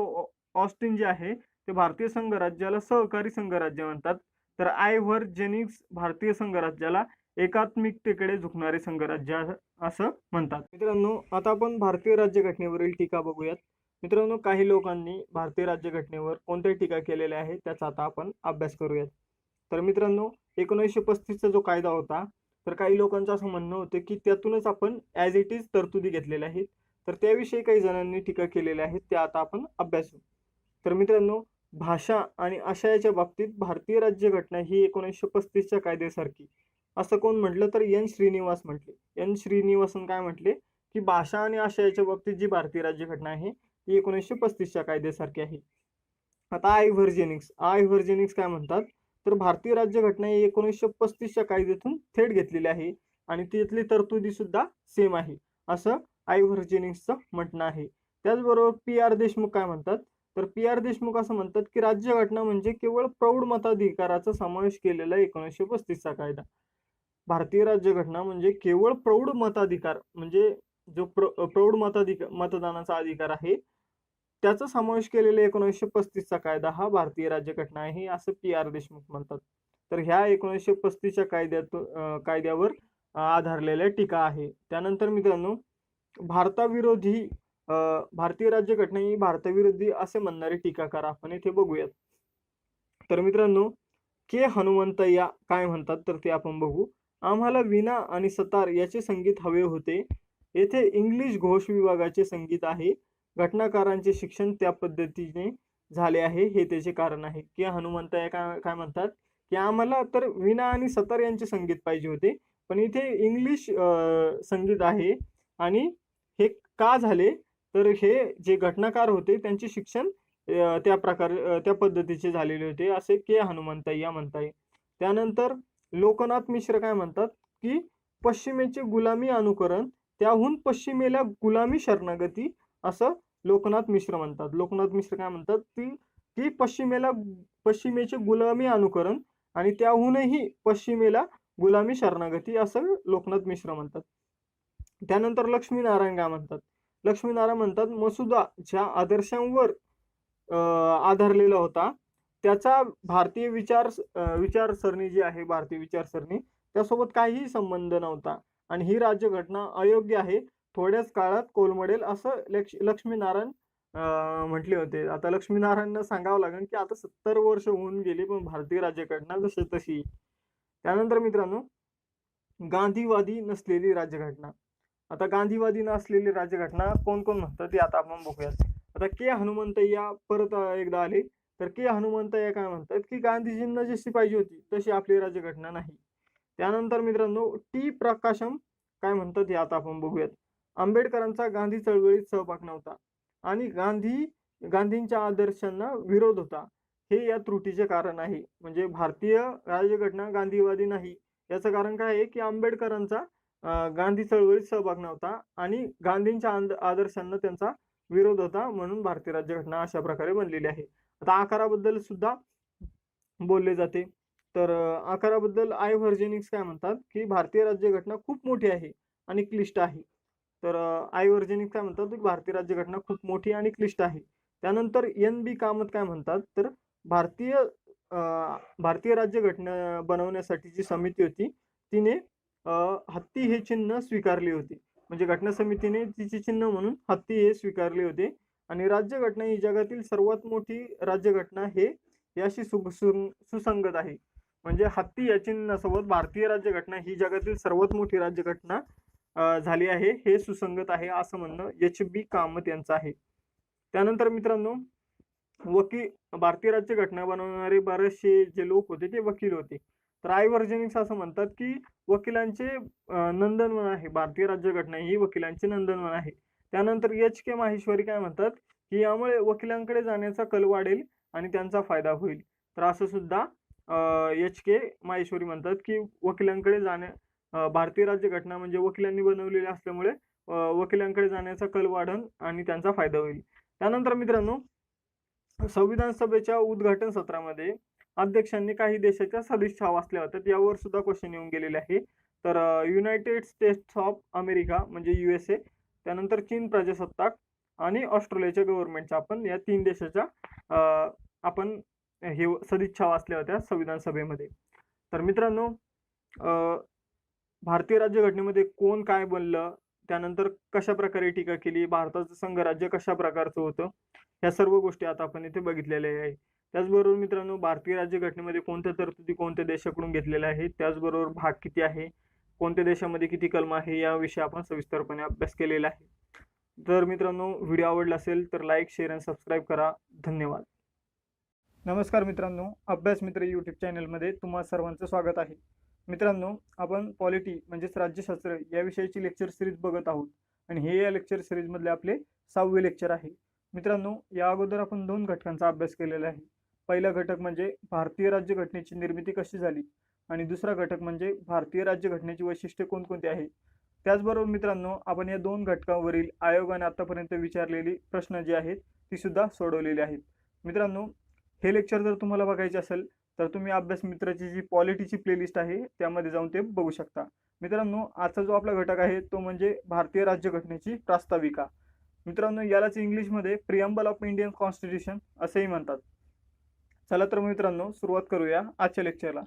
ऑस्टिन जे आहे ते भारतीय संघराज्याला सहकारी संघराज्य म्हणतात. तर आयव्हर जेनिंग्स भारतीय संघराज्याला एकात्मिकतेकडे झुकणारे संघराज्य असं म्हणतात. मित्रांनो, आता आपण भारतीय राज्यघटनेवरील टीका बघूयात. मित्रांनो, काही लोकांनी भारतीय राज्यघटनेवर कोणत्या टीका केलेल्या आहेत त्याचा आता आपण अभ्यास करूयात. तर मित्रांनो, 1935चा जो कायदा होता तर काही लोकांचं असं म्हणणं होतं की त्यातूनच आपण ॲज इट इज तरतुदी घेतलेल्या आहेत. तर त्याविषयी काही जणांनी टीका केलेल्या आहेत त्या आता आपण अभ्यासू. तर मित्रांनो, भाषा आणि आशयाच्या बाबतीत भारतीय राज्यघटना ही 1935च्या कायद्यासारखी असं कोण म्हटलं तर N. श्रीनिवास म्हटले. N. श्रीनिवासन काय म्हटले की भाषा आणि आशयाच्या बाबतीत जी भारतीय राज्यघटना आहे ती 1935च्या कायद्यासारखी आहे. आता आयव्हर जेनिंग्स काय म्हणतात तर भारतीय राज्यघटना ही 1935च्या कायद्यातून थेट घेतलेली आहे आणि तिथली तरतुदी सुद्धा सेम आहे असं आयव्हर जेनिंग्सचं म्हणणं आहे. त्याचबरोबर PR देशमुख काय म्हणतात तर PR देशमुख असं म्हणतात की राज्यघटना म्हणजे केवळ प्रौढ मताधिकाराचा समावेश केलेला 1935चा कायदा. भारतीय राज्यघटना म्हणजे केवळ प्रौढ मताधिकार म्हणजे जो प्रौढ मतदानाचा अधिकार आहे त्याचा समावेश केलेला 1935चा कायदा हा भारतीय राज्यघटना आहे असं PR देशमुख म्हणतात. तर ह्या 1935च्या कायद्यावर आधारलेल्या टीका आहे. त्यानंतर मित्रांनो, भारतीय राज्यघटना ही भारताविरोधी असे म्हणणारे टीकाकार आपण इथे बघूयात. तर मित्रांनो, हनुमंतय्या काय म्हणतात तर ते आपण बघू. आम्हाला वीणा आणि सतार याचे संगीत हवे होते. येथे इंग्लिश घोष विभागाचे संगीत आहे. घटनाकारांचे शिक्षण त्या पद्धतीने झाले आहे हे त्याचे कारण आहे. हनुमंतय्या काय म्हणतात की आम्हाला तर वीणा आणि सतार यांचे संगीत पाहिजे होते पण इथे इंग्लिश संगीत आहे आणि हे का झाले तर हे जे घटनाकार होते त्यांचे शिक्षण त्या पद्धतीचे झालेले होते असे हनुमंतय्या म्हणताय. त्यानंतर लोकनाथ मिश्र काय म्हणतात की पश्चिमेचे गुलामी अनुकरण त्याहून पश्चिमेला गुलामी शरणागती असं लोकनाथ मिश्र म्हणतात. लोकनाथ मिश्र काय म्हणतात की पश्चिमेचे गुलामी अनुकरण आणि त्याहूनही पश्चिमेला गुलामी शरणागती असं लोकनाथ मिश्र म्हणतात. त्यानंतर लक्ष्मीनारायण काय म्हणतात? लक्ष्मीनारायण म्हणतात मसुदा ज्या आदर्शांवर आधारलेला होता त्याचा भारतीय विचारसरणी जी आहे, भारतीय विचारसरणी त्यासोबत काहीही संबंध नव्हता आणि ही राज्यघटना अयोग्य आहे, थोड्याच काळात कोलमडेल असं लक्ष्मीनारायण म्हटले होते. आता लक्ष्मीनारायणला सांगावं लागेल की आता 70 वर्ष होऊन गेली पण भारतीय राज्यघटना जशी तशी. त्यानंतर मित्रांनो, गांधीवादी नसलेली राज्यघटना. आता गांधीवादी नसलेली राज्यघटना कोण कोण म्हणतात ते आता आपण बघूयात. आता के हनुमंतय्या परत एकदा आले, तर के हनुमंतय्या काय म्हणतात की गांधीजींना जशी पाहिजे होती तशी आपली राज्यघटना नाही. त्यानंतर मित्रांनो, टी प्रकाशम काय म्हणतात हे आता आपण बघूयात. आंबेडकरांचा गांधी चळवळीत सहभाग नव्हता आणि गांधींच्या आदर्शांना विरोध होता, हे या त्रुटीचे कारण आहे. म्हणजे भारतीय राज्यघटना गांधीवादी नाही याचं कारण काय आहे की आंबेडकरांचा गांधी चळवळीत सहभाग नव्हता आणि गांधींच्या आदर्शांना त्यांचा विरोध होता, म्हणून भारतीय राज्यघटना अशा प्रकारे बनलेली आहे. आता आकाराबद्दल सुद्धा बोलले जाते. तर आकाराबद्दल आयव्हर्जेनिक्स काय म्हणतात की भारतीय राज्यघटना खूप मोठी आहे आणि क्लिष्ट आहे. तर आयव्हर्जेनिक्स काय म्हणतात की भारतीय राज्यघटना खूप मोठी आणि क्लिष्ट आहे. त्यानंतर NB कामत काय म्हणतात, तर भारतीय राज्यघटना बनवण्यासाठी जी समिती होती तिने हत्ती हे चिन्ह स्वीकारले होते. म्हणजे घटना समितीने तिचे चिन्ह म्हणून हत्ती हे स्वीकारले होते आणि राज्यघटना ही जगातील सर्वात मोठी राज्यघटना हे याशी सुसंगत आहे. म्हणजे हत्ती या चिन्हासोबत भारतीय राज्यघटना ही जगातील सर्वात मोठी राज्यघटना झाली आहे, हे सुसंगत आहे असं म्हणणं HB कामत यांचं आहे. त्यानंतर मित्रांनो, भारतीय राज्यघटना बनवणारे बरेचसे जे लोक होते ते वकील होते. तर आयव्हर्जेनिक्स असं म्हणतात की वकिलांचे नंदनवन आहे, भारतीय राज्यघटना ही वकिलांचे नंदनवन आहे. त्यानंतर HK माहेश्वरी काय म्हणतात की यामुळे वकिलांकडे जाण्याचा कल वाढेल आणि त्यांचा फायदा होईल. तर असं सुद्धा HK माहेश्वरी म्हणतात की वकिलांकडे भारतीय राज्यघटना म्हणजे वकिलांनी बनवलेली असल्यामुळे वकिलांकडे जाण्याचा कल वाढेल आणि त्यांचा फायदा होईल. त्यानंतर मित्रांनो, संविधान सभेच्या उद्घाटन सत्रामध्ये अध्यक्षांनी काही देशाच्या सदिच्छा वाचल्या होत्या, यावर सुद्धा क्वेश्चन येऊन गेलेले आहे. तर युनायटेड स्टेट्स ऑफ अमेरिका म्हणजे USA, त्यानंतर चीन प्रजासत्ताक आणि ऑस्ट्रेलियाच्या गव्हर्नमेंटच्या आपण या 3 देशाच्या आपण हे सदिच्छा वाचल्या होत्या संविधान सभेमध्ये. तर मित्रांनो, भारतीय राज्यघटनेमध्ये कोण काय बनलं, त्यानंतर कशा प्रकारे टीका केली, भारताचं संघराज्य कशा प्रकारचं होतं, ह्या सर्व गोष्टी आता आपण इथे बघितलेल्या आहे. त्याचबरोबर मित्रांनो, भारतीय राज्यघटनेमध्ये कोणत्या तरतुदी कोणत्या देशाकडून घेतलेल्या आहेत, त्याचबरोबर भाग किती आहे, कोणत्या देशामध्ये किती कलम आहे, याविषयी आपण सविस्तरपणे अभ्यास केलेला आहे. जर मित्रांनो व्हिडिओ आवडला असेल तर लाईक, शेअर आणि सबस्क्राईब करा. धन्यवाद. नमस्कार मित्रांनो, अभ्यास मित्र यूट्यूब चॅनलमध्ये तुम्हा सर्वांचं स्वागत आहे. मित्रांनो, आपण पॉलिटी म्हणजेच राज्यशास्त्र या विषयाची लेक्चर सिरीज बघत आहोत आणि हे या लेक्चर सिरीजमधले आपले 6वे लेक्चर आहे. मित्रांनो, या अगोदर आपण 2 घटकांचा अभ्यास केलेला आहे. पहिला घटक म्हणजे भारतीय राज्यघटनेची निर्मिती कशी झाली आणि दुसरा घटक म्हणजे भारतीय राज्यघटनेची वैशिष्ट्ये कोणकोणती आहेत. त्याचबरोबर मित्रांनो, आपण या 2 घटकांवरील आयोगाने आतापर्यंत विचारलेली प्रश्न जे आहेत ती सुद्धा सोडवलेली आहेत. मित्रांनो, हे लेक्चर जर तुम्हाला बघायचे असेल तर तुम्ही अभ्यास मित्राची जी पॉलिटीची प्लेलिस्ट आहे त्यामध्ये जाऊन ते बघू शकता. मित्रांनो, आजचा जो आपला घटक आहे तो म्हणजे भारतीय राज्यघटनेची प्रास्ताविका. मित्रांनो, यालाच इंग्लिशमध्ये प्रिअम्बल ऑफ इंडियन कॉन्स्टिट्यूशन असेही म्हणतात. चला तर मित्रांनो, सुरुवात करूया आजच्या लेक्चरला.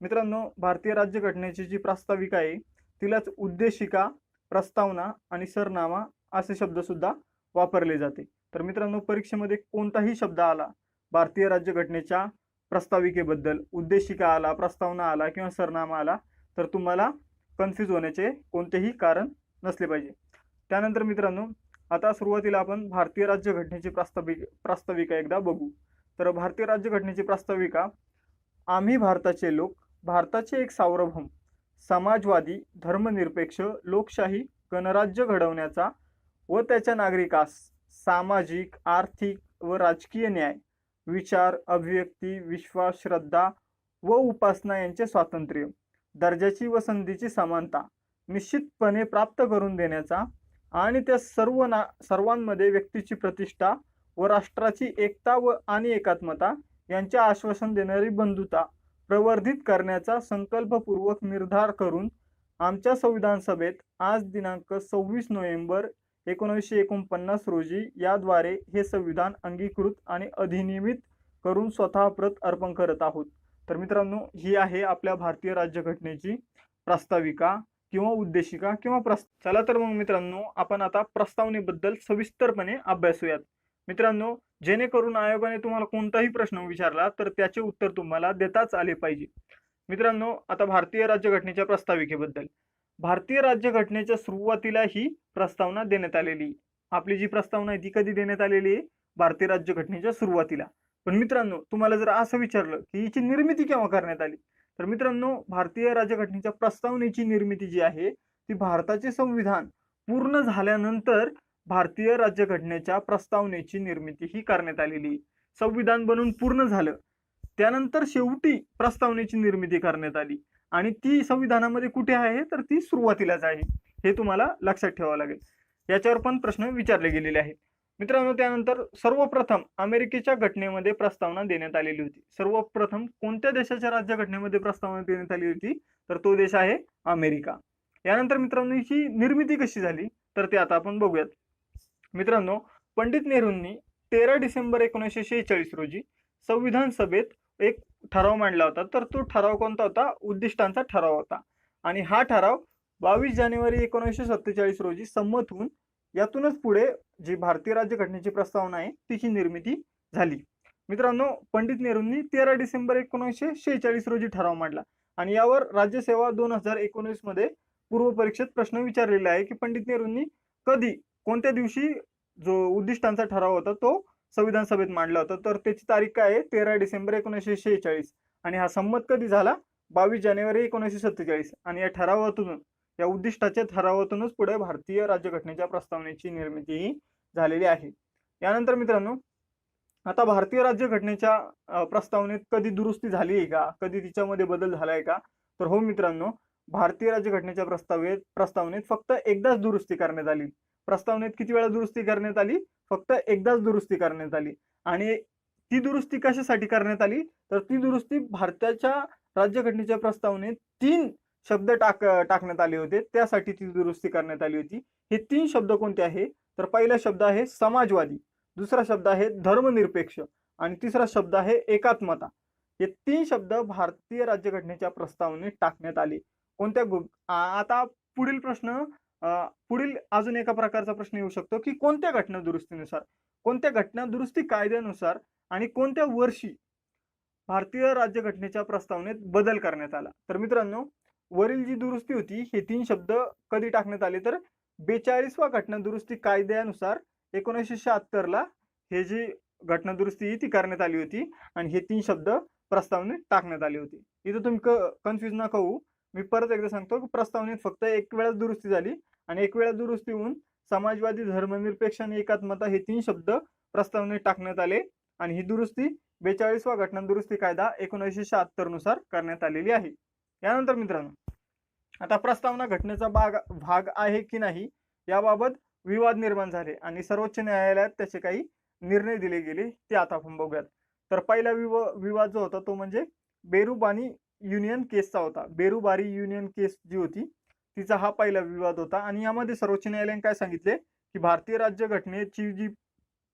मित्रांनो, भारतीय राज्यघटनेची जी प्रास्ताविका आहे तिलाच उद्देशिका, प्रस्तावना आणि सरनामा असे शब्द सुद्धा वापरले जाते. तर मित्रांनो, परीक्षेमध्ये कोणताही शब्द आला भारतीय राज्यघटनेच्या प्रस्ताविकेबद्दल, उद्देशिका आला, प्रस्तावना आला किंवा सरनामा आला तर तुम्हाला कन्फ्यूज होण्याचे कोणतेही कारण नसले पाहिजे. त्यानंतर मित्रांनो, आता सुरुवातीला आपण भारतीय राज्यघटनेची प्रास्ताविका एकदा बघू. तर भारतीय राज्यघटनेची प्रास्ताविका: आम्ही भारताचे लोक, भारताचे एक सार्वभौम, समाजवादी, धर्मनिरपेक्ष, लोकशाही गणराज्य घडवण्याचा व त्याच्या नागरिकास सामाजिक, आर्थिक व राजकीय न्याय, विचार, अभिव्यक्ती, विश्वास, श्रद्धा व उपासना यांचे स्वातंत्र्य, दर्जाची व संधीची समानता निश्चितपणे प्राप्त करून देण्याचा आणि त्या सर्वांमध्ये व्यक्तीची प्रतिष्ठा व राष्ट्राची एकता व आणि एकात्मता यांचे आश्वासन देणारी बंधुता प्रवर्धित करण्याचा संकल्पपूर्वक निर्धार करून आमच्या संविधान सभेत आज दिनांक 26 नोव्हेंबर 1949 रोजी याद्वारे हे संविधान अंगीकृत आणि अधिनियमित करून स्वतः प्रत अर्पण करत आहोत. तर मित्रांनो, ही आहे आपल्या भारतीय राज्यघटनेची प्रास्ताविका किंवा उद्देशिका किंवा चला तर मग मित्रांनो, आपण आता प्रस्तावनेबद्दल सविस्तरपणे अभ्यासूयात. मित्रांनो, जेणेकरून आयोगाने तुम्हाला कोणताही प्रश्न विचारला तर त्याचे उत्तर तुम्हाला देताच आले पाहिजे. मित्रांनो, आता भारतीय राज्यघटनेच्या प्रस्ताविकेबद्दल. भारतीय राज्यघटनेच्या सुरुवातीला ही प्रस्तावना देण्यात आलेली. आपली जी प्रस्तावना आहे ती कधी देण्यात आलेली आहे? भारतीय राज्यघटनेच्या सुरुवातीला. पण मित्रांनो, तुम्हाला जर असं विचारलं की हिची निर्मिती केव्हा करण्यात आली, तर मित्रांनो, भारतीय राज्यघटनेच्या प्रस्तावनेची निर्मिती जी आहे ती भारताचे संविधान पूर्ण झाल्यानंतर भारतीय राज्यघटनेच्या प्रस्तावनेची निर्मिती ही करण्यात आलेली. संविधान बनून पूर्ण झालं त्यानंतर शेवटी प्रस्तावनेची निर्मिती करण्यात आली आणि ती संविधानामध्ये कुठे आहे तर ती सुरुवातीलाच आहे. हे तुम्हाला लक्षात ठेवावं लागेल. याच्यावर पण प्रश्न विचारले गेलेले आहेत. मित्रांनो, त्यानंतर सर्वप्रथम अमेरिकेच्या घटनेमध्ये प्रस्तावना देण्यात आलेली होती. सर्वप्रथम कोणत्या देशाच्या राज्यघटनेमध्ये प्रस्तावना देण्यात आली होती तर तो देश आहे अमेरिका. यानंतर मित्रांनो, हिची निर्मिती कशी झाली तर ते आता आपण बघूयात. मित्रांनो, पंडित नेहरूंनी 13 डिसेंबर 1946 रोजी संविधान सभेत एक ठराव मांडला होता. तर तो ठराव कोणता होता? उद्दिष्टांचा ठराव होता. आणि हा ठराव 22 जानेवारी 1947 रोजी संमत होऊन यातूनच पुढे जी भारतीय राज्यघटनेची प्रस्तावना आहे तिची निर्मिती झाली. मित्रांनो, पंडित नेहरूंनी 13 डिसेंबर 1946 रोजी ठराव मांडला आणि यावर राज्यसेवा 2019 मध्ये पूर्व परीक्षेत प्रश्न विचारलेला आहे की पंडित नेहरूंनी कधी कोणत्या दिवशी जो उद्दिष्टांचा ठराव होता तो संविधान सभेत मांडला होता. तर त्याची तारीख काय आहे? 13 डिसेंबर 1946. आणि हा संमत कधी झाला? 22 जानेवारी 1947. आणि या ठरावातून, या उद्दिष्टाच्या ठरावातूनच पुढे भारतीय राज्यघटनेच्या प्रस्तावनेची निर्मिती ही झालेली आहे. यानंतर मित्रांनो, आता भारतीय राज्यघटनेच्या प्रस्तावनेत कधी दुरुस्ती झाली आहे का, कधी तिच्यामध्ये बदल झालाय का? तर हो मित्रांनो, भारतीय राज्यघटनेच्या प्रस्तावनेत फक्त एकदाच दुरुस्ती करण्यात आली. प्रस्तावनेत किती वेळा दुरुस्ती करण्यात आली? फक्त एकदाच दुरुस्ती करण्यात आली. आणि ती दुरुस्ती कशासाठी करण्यात आली तर ती दुरुस्ती भारताच्या राज्यघटनेच्या प्रस्तावनेत 3 शब्द टाकण्यात आले होते, त्यासाठी ती दुरुस्ती करण्यात आली होती. हे 3 शब्द कोणते आहे तर पहिला शब्द आहे समाजवादी, दुसरा शब्द आहे धर्मनिरपेक्ष आणि तिसरा शब्द आहे एकात्मता. हे 3 शब्द भारतीय राज्यघटनेच्या प्रस्तावनेत टाकण्यात आले. आता पुढील प्रश्न, पुढील अजून एका प्रकारचा प्रश्न येऊ शकतो की कोणत्या घटना दुरुस्तीनुसार, कोणत्या घटना दुरुस्ती कायद्यानुसार आणि कोणत्या वर्षी भारतीय राज्यघटनेच्या प्रस्तावनेत बदल करण्यात आला. तर मित्रांनो, वरील जी दुरुस्ती होती हे 3 शब्द कधी टाकण्यात आले तर 42वा घटना दुरुस्ती कायद्यानुसार 1976 ला हे जी घटना दुरुस्ती ती करण्यात आली होती आणि हे 3 शब्द प्रस्तावनेत टाकण्यात आले होते. इथं तुम्ही कन्फ्युज नका होऊ. मी परत एकदा सांगतो की प्रस्तावनेत फक्त एक वेळा दुरुस्ती झाली आणि एक वेळा दुरुस्ती होऊन समाजवादी, धर्मनिरपेक्ष आणि एकात्मता हे 3 शब्द प्रस्तावनेत टाकण्यात आले आणि ही दुरुस्ती 42वा घटना दुरुस्ती कायदा 1976 नुसार करण्यात आलेली आहे. यानंतर मित्रांनो, आता प्रस्तावना घटनेचा भाग आहे की नाही याबाबत विवाद निर्माण झाले आणि सर्वोच्च न्यायालयात त्याचे काही निर्णय दिले गेले, ते आता आपण बघूयात. तर पहिला विवाद जो होता तो म्हणजे बेरुबानी युनियन केसचा होता. बेरुबारी युनियन केस जी होती तिचा हा पहिला विवाद होता आणि यामध्ये सर्वोच्च न्यायालयाने काय सांगितले की भारतीय राज्यघटनेची जी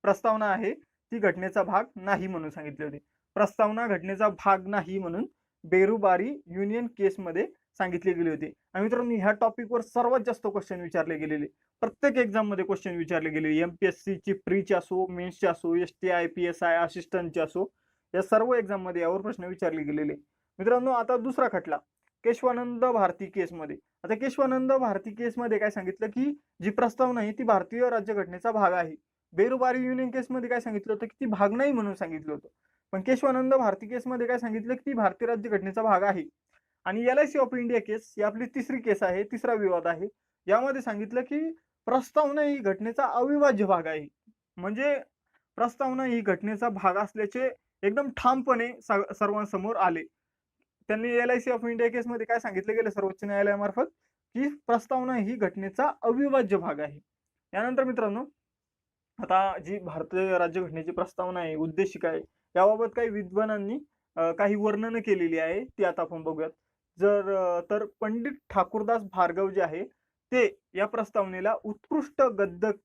प्रस्तावना आहे ती घटनेचा भाग नाही म्हणून सांगितले होते. प्रस्तावना घटनेचा भाग नाही म्हणून बेरुबारी युनियन केसमध्ये सांगितले गेले होते. आणि मित्रांनो, ह्या टॉपिकवर सर्वात जास्त क्वेश्चन विचारले गेलेले, प्रत्येक एक्झाम मध्ये क्वेश्चन विचारले गेलेले, MPSC ची प्रीची असो, मेन्सची असो, STI, PSI, असिस्टंटची असो, या सर्व एक्झाम मध्ये यावर प्रश्न विचारले गेलेले. मित्रांनो, आता दुसरा खटला केशवानंद भारती केसमध्ये. आता केशवानंद भारती केसमध्ये काय सांगितलं की जी प्रस्तावना आहे ती भारतीय राज्यघटनेचा भाग आहे. बेरुबारी युनियन केसमध्ये काय सांगितलं होतं की ती भाग नाही म्हणून सांगितलं होतं. पण केशवानंद भारती केसमध्ये काय सांगितलं की ती भारतीय राज्यघटनेचा भाग आहे. आणि LIC ऑफ इंडिया केस ही आपली तिसरी केस आहे, तिसरा विवाद आहे. यामध्ये सांगितलं की प्रस्तावना ही घटनेचा अविभाज्य भाग आहे. म्हणजे प्रस्तावना ही घटनेचा भाग असल्याचे एकदम ठामपणे सर्वांसमोर आले. त्यांनी LIC ऑफ इंडिया केसमध्ये काय सांगितलं गेलं सर्वोच्च न्यायालयामार्फत की प्रस्तावना ही घटनेचा अविभाज्य भाग आहे. यानंतर मित्रांनो, आता जी भारतीय राज्यघटनेची प्रस्तावना आहे, उद्देशिका आहे, याबाबत काही विद्वानांनी काही वर्णन केलेली आहे, ती आता आपण बघूयात. तर पंडित ठाकूरदास भार्गव जे आहे ते या प्रस्तावनेला उत्कृष्ट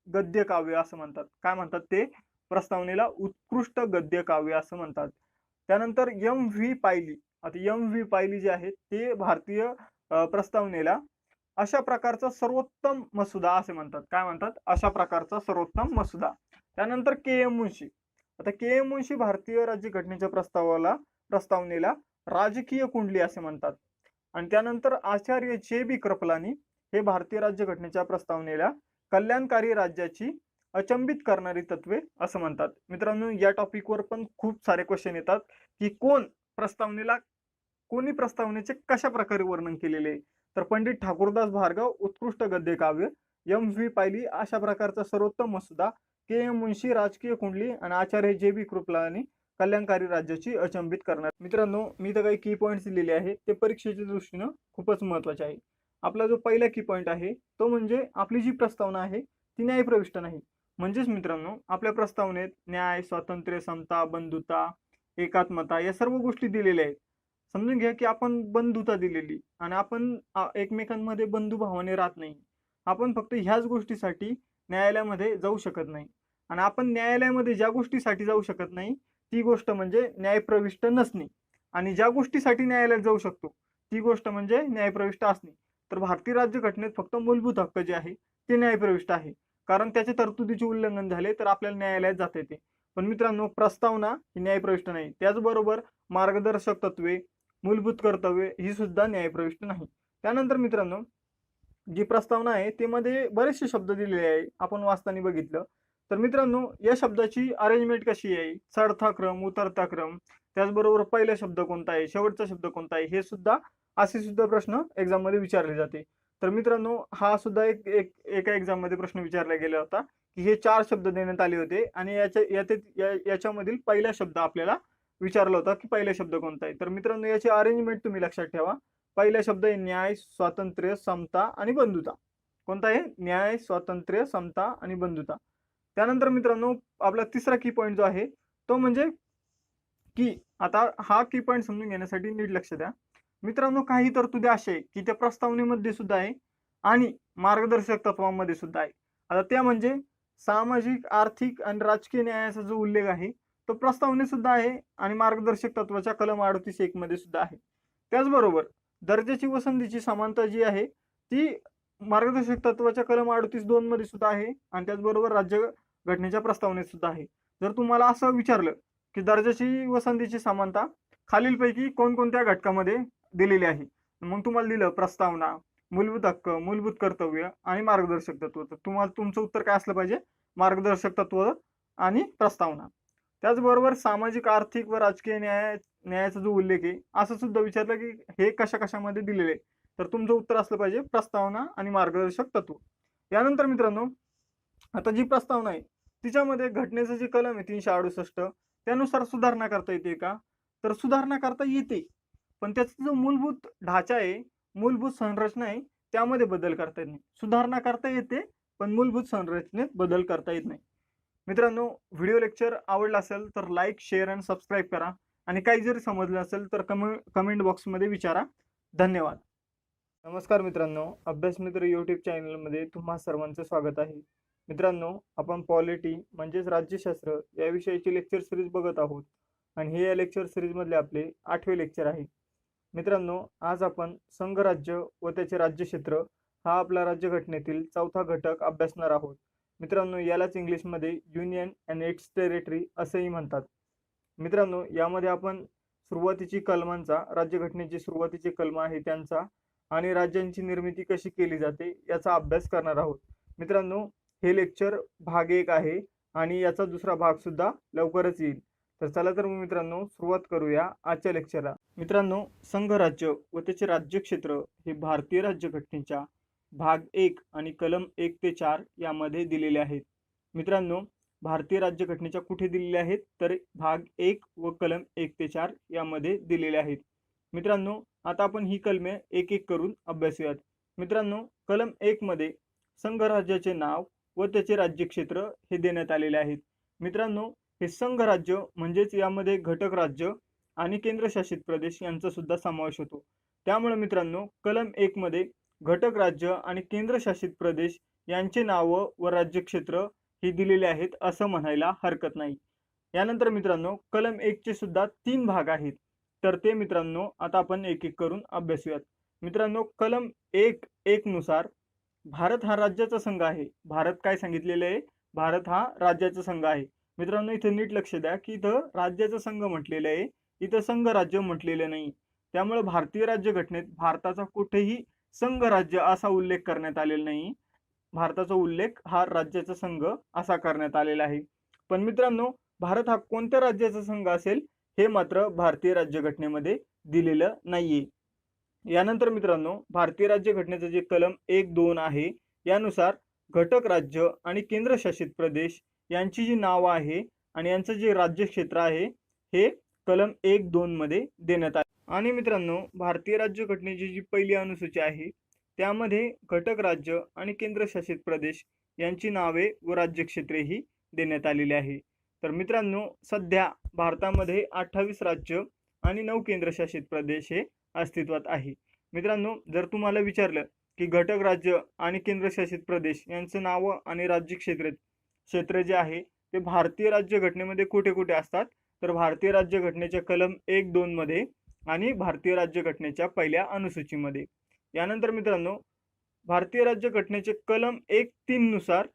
गद्य काव्य असं म्हणतात. काय म्हणतात ते? प्रस्तावनेला उत्कृष्ट गद्य काव्य असं म्हणतात. त्यानंतर एम व्ही पायली. आता एम व्ही पायली जे आहे ते भारतीय प्रस्तावनेला अशा प्रकारचा सर्वोत्तम मसुदा असे म्हणतात. काय म्हणतात? अशा प्रकारचा सर्वोत्तम मसुदा. त्यानंतर के एम मुन्शी. आता के एम मुन्शी भारतीय राज्यघटनेच्या प्रस्तावनेला राजकीय कुंडली असे म्हणतात. आणि त्यानंतर आचार्य जे बी कृपलानी हे भारतीय राज्यघटनेच्या प्रस्तावनेला कल्याणकारी राज्याची अचंबित करणारी तत्वे असं म्हणतात. मित्रांनो, या टॉपिकवर पण खूप सारे क्वेश्चन येतात की कोणी प्रस्तावनेचे कशा प्रकारे वर्णन केलेले. तर पंडित ठाकूरदास भार्गव उत्कृष्ट गद्य काव्य, एम व्ही पायली अशा प्रकारचा सर्वोत्तम मसुदा, के एम मुन्शी राजकीय कुंडली आणि आचार्य जे बी कृपलानी कल्याणकारी राज्याची अचंबित करणार. मित्रांनो, मी तर काही की पॉईंट्स दिलेले आहेत ते परीक्षेच्या दृष्टीनं खूपच महत्वाचे आहे. आपला जो पहिला की पॉईंट आहे तो म्हणजे आपली जी प्रस्तावना आहे ती न्यायप्रविष्ट नाही. म्हणजेच मित्रांनो, आपल्या प्रस्तावनेत न्याय, स्वातंत्र्य, समता, बंधुता, एकात्मता या सर्व गोष्टी दिलेल्या आहेत. समजून घ्या की आपण बंधुता दिलेली आणि आपण एकमेकांमध्ये बंधुभावाने राहत नाही. आपण फक्त ह्याच गोष्टीसाठी न्यायालयामध्ये जाऊ शकत नाही. आणि आपण न्यायालयामध्ये ज्या गोष्टीसाठी जाऊ शकत नाही ती गोष्ट म्हणजे न्यायप्रविष्ट नसणे. आणि ज्या गोष्टीसाठी न्यायालयात जाऊ शकतो ती गोष्ट म्हणजे न्यायप्रविष्ट असणे. तर भारतीय राज्यघटनेत फक्त मूलभूत हक्क जे आहे ते न्यायप्रविष्ट आहे. कारण त्याच्या तरतुदीचे उल्लंघन झाले तर आपल्याला न्यायालयात जाता येते. पण मित्रांनो, प्रस्तावना ही न्यायप्रविष्ट नाही. त्याचबरोबर मार्गदर्शक तत्वे, मूलभूत कर्तव्ये ही सुद्धा न्यायप्रविष्ट नाही. त्यानंतर मित्रांनो, जी प्रस्तावना आहे ते मध्ये बरेचसे शब्द दिलेले आहे. आपण वाचताना बघितलं तर मित्रांनो, या शब्दाची अरेंजमेंट कशी आहे, चढता क्रम, उतरता क्रम, त्याचबरोबर पहिला शब्द कोणता आहे, शेवटचा शब्द कोणता आहे, हे सुद्धा असे सुद्धा प्रश्न एक्झाम मध्ये विचारले जाते. तर मित्रांनो, हा सुद्धा एका एक्झाम मध्ये प्रश्न विचारला गेला होता की हे 4 शब्द देण्यात आले होते आणि याच्यामधील पहिला शब्द आपल्याला विचारला होता की पहिला शब्द कोणता आहे. तर मित्रांनो, याची अरेंजमेंट तुम्ही लक्षात ठेवा. पहिला शब्द आहे न्याय, स्वातंत्र्य, समता आणि बंधुता. कोणता आहे? न्याय, स्वातंत्र्य, समता आणि बंधुता. त्यानंतर मित्रांनो, आपला तिसरा की पॉईंट जो आहे तो म्हणजे की आता हा की पॉईंट समजून घेण्यासाठी नीट लक्ष द्या. मित्रांनो, काही तरतुदी अशा आहे की त्या प्रस्तावनेमध्ये सुद्धा आहे आणि मार्गदर्शक तत्वांमध्ये सुद्धा आहे. आता त्या म्हणजे सामाजिक, आर्थिक आणि राजकीय न्यायाचा जो उल्लेख आहे तो प्रस्तावनेत सुद्धा आहे आणि मार्गदर्शक तत्वाच्या कलम 38(1) मध्ये सुद्धा आहे. त्याचबरोबर दर्जाची व संधीची समानता जी आहे ती मार्गदर्शक तत्वाच्या कलम 38(2) मध्ये सुद्धा आहे आणि त्याचबरोबर राज्य घटनेच्या प्रस्तावनेत सुद्धा आहे. जर तुम्हाला असं विचारलं की दर्जाची व संधीची समानता खालीलपैकी कोणकोणत्या घटकामध्ये दिलेली आहे, मग तुम्हाला दिलं प्रस्तावना, मूलभूत हक्क, मूलभूत कर्तव्य आणि मार्गदर्शक तत्व, तर तुम्हाला तुमचं उत्तर काय असलं पाहिजे? मार्गदर्शक तत्व आणि प्रस्तावना. त्याचबरोबर सामाजिक, आर्थिक व राजकीय न्यायाचा जो उल्लेख आहे असं सुद्धा विचारलं की हे कशा कशामध्ये दिलेले, तर तुमचं उत्तर असलं पाहिजे प्रस्तावना आणि मार्गदर्शक तत्व. यानंतर मित्रांनो, आता जी प्रस्तावना आहे तिच्यामध्ये घटनेचं जे कलम आहे 368 त्यानुसार सुधारणा करता येते का? तर सुधारणा करता येते, पण त्याचा जो मूलभूत ढाचा आहे, मूलभूत संरचना आहे त्यामध्ये बदल करता येत नाही. सुधारणा करता येते पण मूलभूत संरचनेत बदल करता येत नाही. मित्रांनो, व्हिडिओ लेक्चर आवडला असेल तर लाईक, शेअर आणि सबस्क्राईब करा आणि काही जरी समजलं असेल तर कमेंट बॉक्समध्ये विचारा. धन्यवाद. नमस्कार मित्रांनो, अभ्यास मित्र यूट्यूब चॅनलमध्ये तुम्हा सर्वांचं स्वागत आहे. मित्रांनो, आपण पॉलिटी म्हणजेच राज्यशास्त्र या विषयाची लेक्चर सिरीज बघत आहोत आणि हे या लेक्चर सिरीजमधले आपले 8वे लेक्चर आहे. मित्रांनो, आज आपण संघराज्य व त्याचे राज्यक्षेत्र हा आपला राज्यघटनेतील 4था घटक अभ्यासणार आहोत. मित्रांनो, यालाच इंग्लिशमध्ये युनियन अँड इट्स टेरिटरी असेही म्हणतात. मित्रांनो, यामध्ये आपण सुरुवातीची कलमांचा, राज्यघटनेची सुरुवातीची कलम आहे त्यांचा आणि राज्यांची निर्मिती कशी केली जाते याचा अभ्यास करणार आहोत. मित्रांनो, हे लेक्चर भाग 1 आहे आणि याचा दुसरा भाग सुद्धा लवकरच येईल. तर चला तर मग मित्रांनो, सुरुवात करूया आजच्या लेक्चरला. मित्रांनो, संघराज्य व त्याचे राज्यक्षेत्र हे भारतीय राज्यघटनेच्या भाग 1 आणि कलम 1 ते 4 यामध्ये दिलेले आहेत. मित्रांनो, भारतीय राज्यघटनेच्या कुठे दिलेले आहेत? तर भाग 1 व कलम 1 ते 4 यामध्ये दिलेले आहेत. मित्रांनो, आता आपण ही कलमे एक एक करून अभ्यासूयात. मित्रांनो, कलम 1 मध्ये संघराज्याचे नाव व त्याचे राज्यक्षेत्र हे देण्यात आलेले आहेत. मित्रांनो, हे संघराज्य म्हणजेच यामध्ये घटक राज्य आणि केंद्रशासित प्रदेश यांचा सुद्धा समावेश होतो. त्यामुळे मित्रांनो कलम 1 मध्ये घटक राज्य आणि केंद्रशासित प्रदेश यांचे नावं व राज्यक्षेत्र ही दिलेले आहेत असं म्हणायला हरकत नाही. यानंतर मित्रांनो कलम 1 चे सुद्धा 3 भाग आहेत. तर ते मित्रांनो आता आपण एक एक करून अभ्यासूयात. मित्रांनो कलम 1:1 नुसार भारत हा राज्याचा संघ आहे. भारत काय सांगितलेलं आहे? भारत हा राज्याचा संघ आहे. मित्रांनो इथे नीट लक्ष द्या की इथं राज्याचा संघ म्हटलेलं आहे, इथं संघ राज्य म्हटलेलं नाही. त्यामुळे भारतीय राज्यघटनेत भारताचा कुठेही संघ राज्य असा उल्लेख करण्यात आलेला नाही. भारताचा उल्लेख हा राज्याचा संघ असा करण्यात आलेला आहे. पण मित्रांनो भारत हा कोणत्या राज्याचा संघ असेल हे मात्र भारतीय राज्यघटनेमध्ये दिलेलं नाहीये. यानंतर मित्रांनो भारतीय राज्यघटनेचं जे कलम 1:2 आहे यानुसार घटक राज्य आणि केंद्रशासित प्रदेश यांची जी नावं आहे आणि यांचं जे राज्यक्षेत्र आहे हे कलम 1:2 मध्ये देण्यात आले. आणि मित्रांनो भारतीय राज्यघटनेची जी पहिली अनुसूची आहे त्यामध्ये घटक राज्य आणि केंद्रशासित प्रदेश यांची नावे व राज्यक्षेत्रेही देण्यात आलेली आहे. तर मित्रांनो सध्या भारतामध्ये 28 राज्य आणि 9 केंद्रशासित प्रदेश हे अस्तित्वात आहे. मित्रांनो जर तुम्हाला विचारलं की घटक राज्य आणि केंद्रशासित प्रदेश यांचं नावं आणि राज्यक्षेत्र जे आहे ते भारतीय राज्यघटनेमध्ये कुठे कुठे असतात, तर भारतीय राज्यघटनेच्या कलम 1:2 मध्ये आणि भारतीय राज्यघटनेच्या पहिल्या अनुसूचीमध्ये. यानंतर मित्रांनो भारतीय राज्यघटनेचे कलम 1:3 नुसार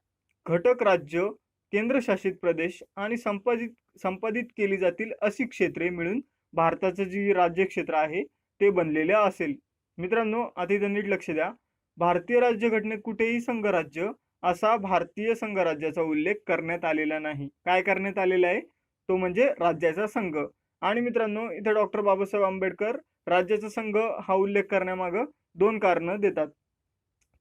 घटक राज्य, केंद्रशासित प्रदेश आणि संपादित केली जातील अशी क्षेत्रे मिळून भारताचं जे राज्यक्षेत्र आहे ते बनलेले असेल. मित्रांनो आता इथं नीट लक्ष द्या, भारतीय राज्यघटनेत कुठेही संघराज्य असा भारतीय संघराज्याचा उल्लेख करण्यात आलेला नाही. काय करण्यात आलेला आहे? तो म्हणजे राज्याचा संघ. आणि मित्रांनो इथे डॉक्टर बाबासाहेब आंबेडकर राज्याचा संघ हा उल्लेख करण्यामागं 2 कारणं देतात.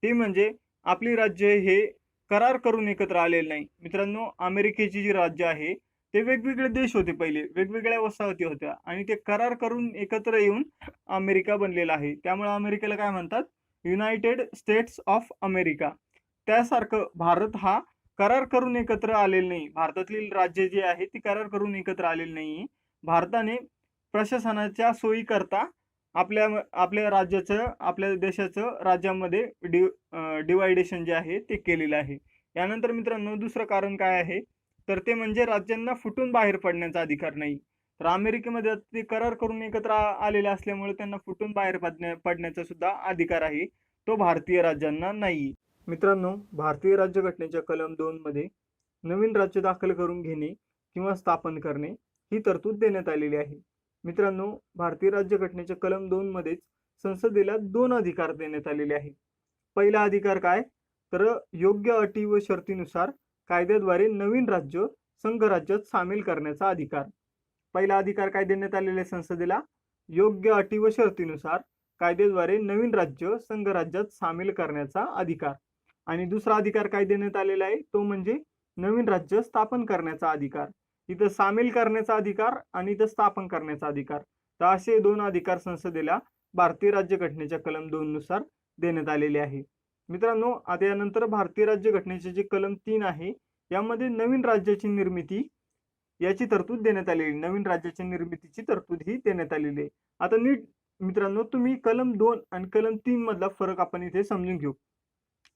ती म्हणजे आपली राज्य हे करार करून एकत्र आलेले नाही. मित्रांनो अमेरिकेची जी राज्य आहे ते वेगवेगळे देश होते, पहिले वेगवेगळ्या वसाहती होत्या आणि ते करार करून एकत्र येऊन अमेरिका बनलेला आहे. त्यामुळे अमेरिकेला काय म्हणतात? United states of America. त्यासारखं भारत हा करार करून एकत्र आलेला नाही. भारतातील राज्य जे आहे ती करार करून एकत्र आलेली नाही. भारताने प्रशासनाच्या सोयीकरता आपल्या राज्याचं, आपल्या देशाचं राज्यामध्ये डिवायडेशन जे आहे ते केलेलं आहे. यानंतर मित्रांनो दुसरं कारण काय आहे, तर ते म्हणजे राज्यांना फुटून बाहेर पडण्याचा अधिकार नाही. तर अमेरिकेमध्ये ते करार करून एकत्र आलेले असल्यामुळे त्यांना फुटून बाहेर पडण्याचा सुद्धा अधिकार आहे, तो भारतीय राज्यांना नाही. मित्रांनो भारतीय राज्यघटनेच्या कलम 2 मध्ये नवीन राज्य दाखल करून घेणे किंवा स्थापन करणे ही तरतूद देण्यात आलेली आहे. मित्रांनो भारतीय राज्यघटनेच्या कलम 2 मध्येच संसदेला 2 अधिकार देण्यात आलेले आहे. पहिला अधिकार काय, तर योग्य अटी व शर्तीनुसार कायद्याद्वारे नवीन राज्य संघराज्यात सामील करण्याचा अधिकार. पहिला अधिकार काय देण्यात आलेला आहे संसदेला? योग्य अटी व शर्तीनुसार कायद्याद्वारे नवीन राज्य संघराज्यात सामील करण्याचा अधिकार. आणि दुसरा अधिकार काय देण्यात आलेला आहे, तो म्हणजे नवीन राज्य स्थापन करण्याचा अधिकार. इथं सामील करण्याचा अधिकार आणि इथं स्थापन करण्याचा अधिकार, तर असे 2 अधिकार संसदेला भारतीय राज्यघटनेच्या कलम 2 नुसार देण्यात आलेले आहे. मित्रांनो आता यानंतर भारतीय राज्यघटनेचे जे कलम 3 आहे यामध्ये नवीन राज्याची निर्मिती याची तरतूद देण्यात आलेली, नवीन राज्याच्या निर्मितीची तरतूद ही देण्यात आलेली आहे. आता नीट मित्रांनो तुम्ही कलम 2 आणि कलम 3 मधला फरक आपण इथे समजून घेऊ.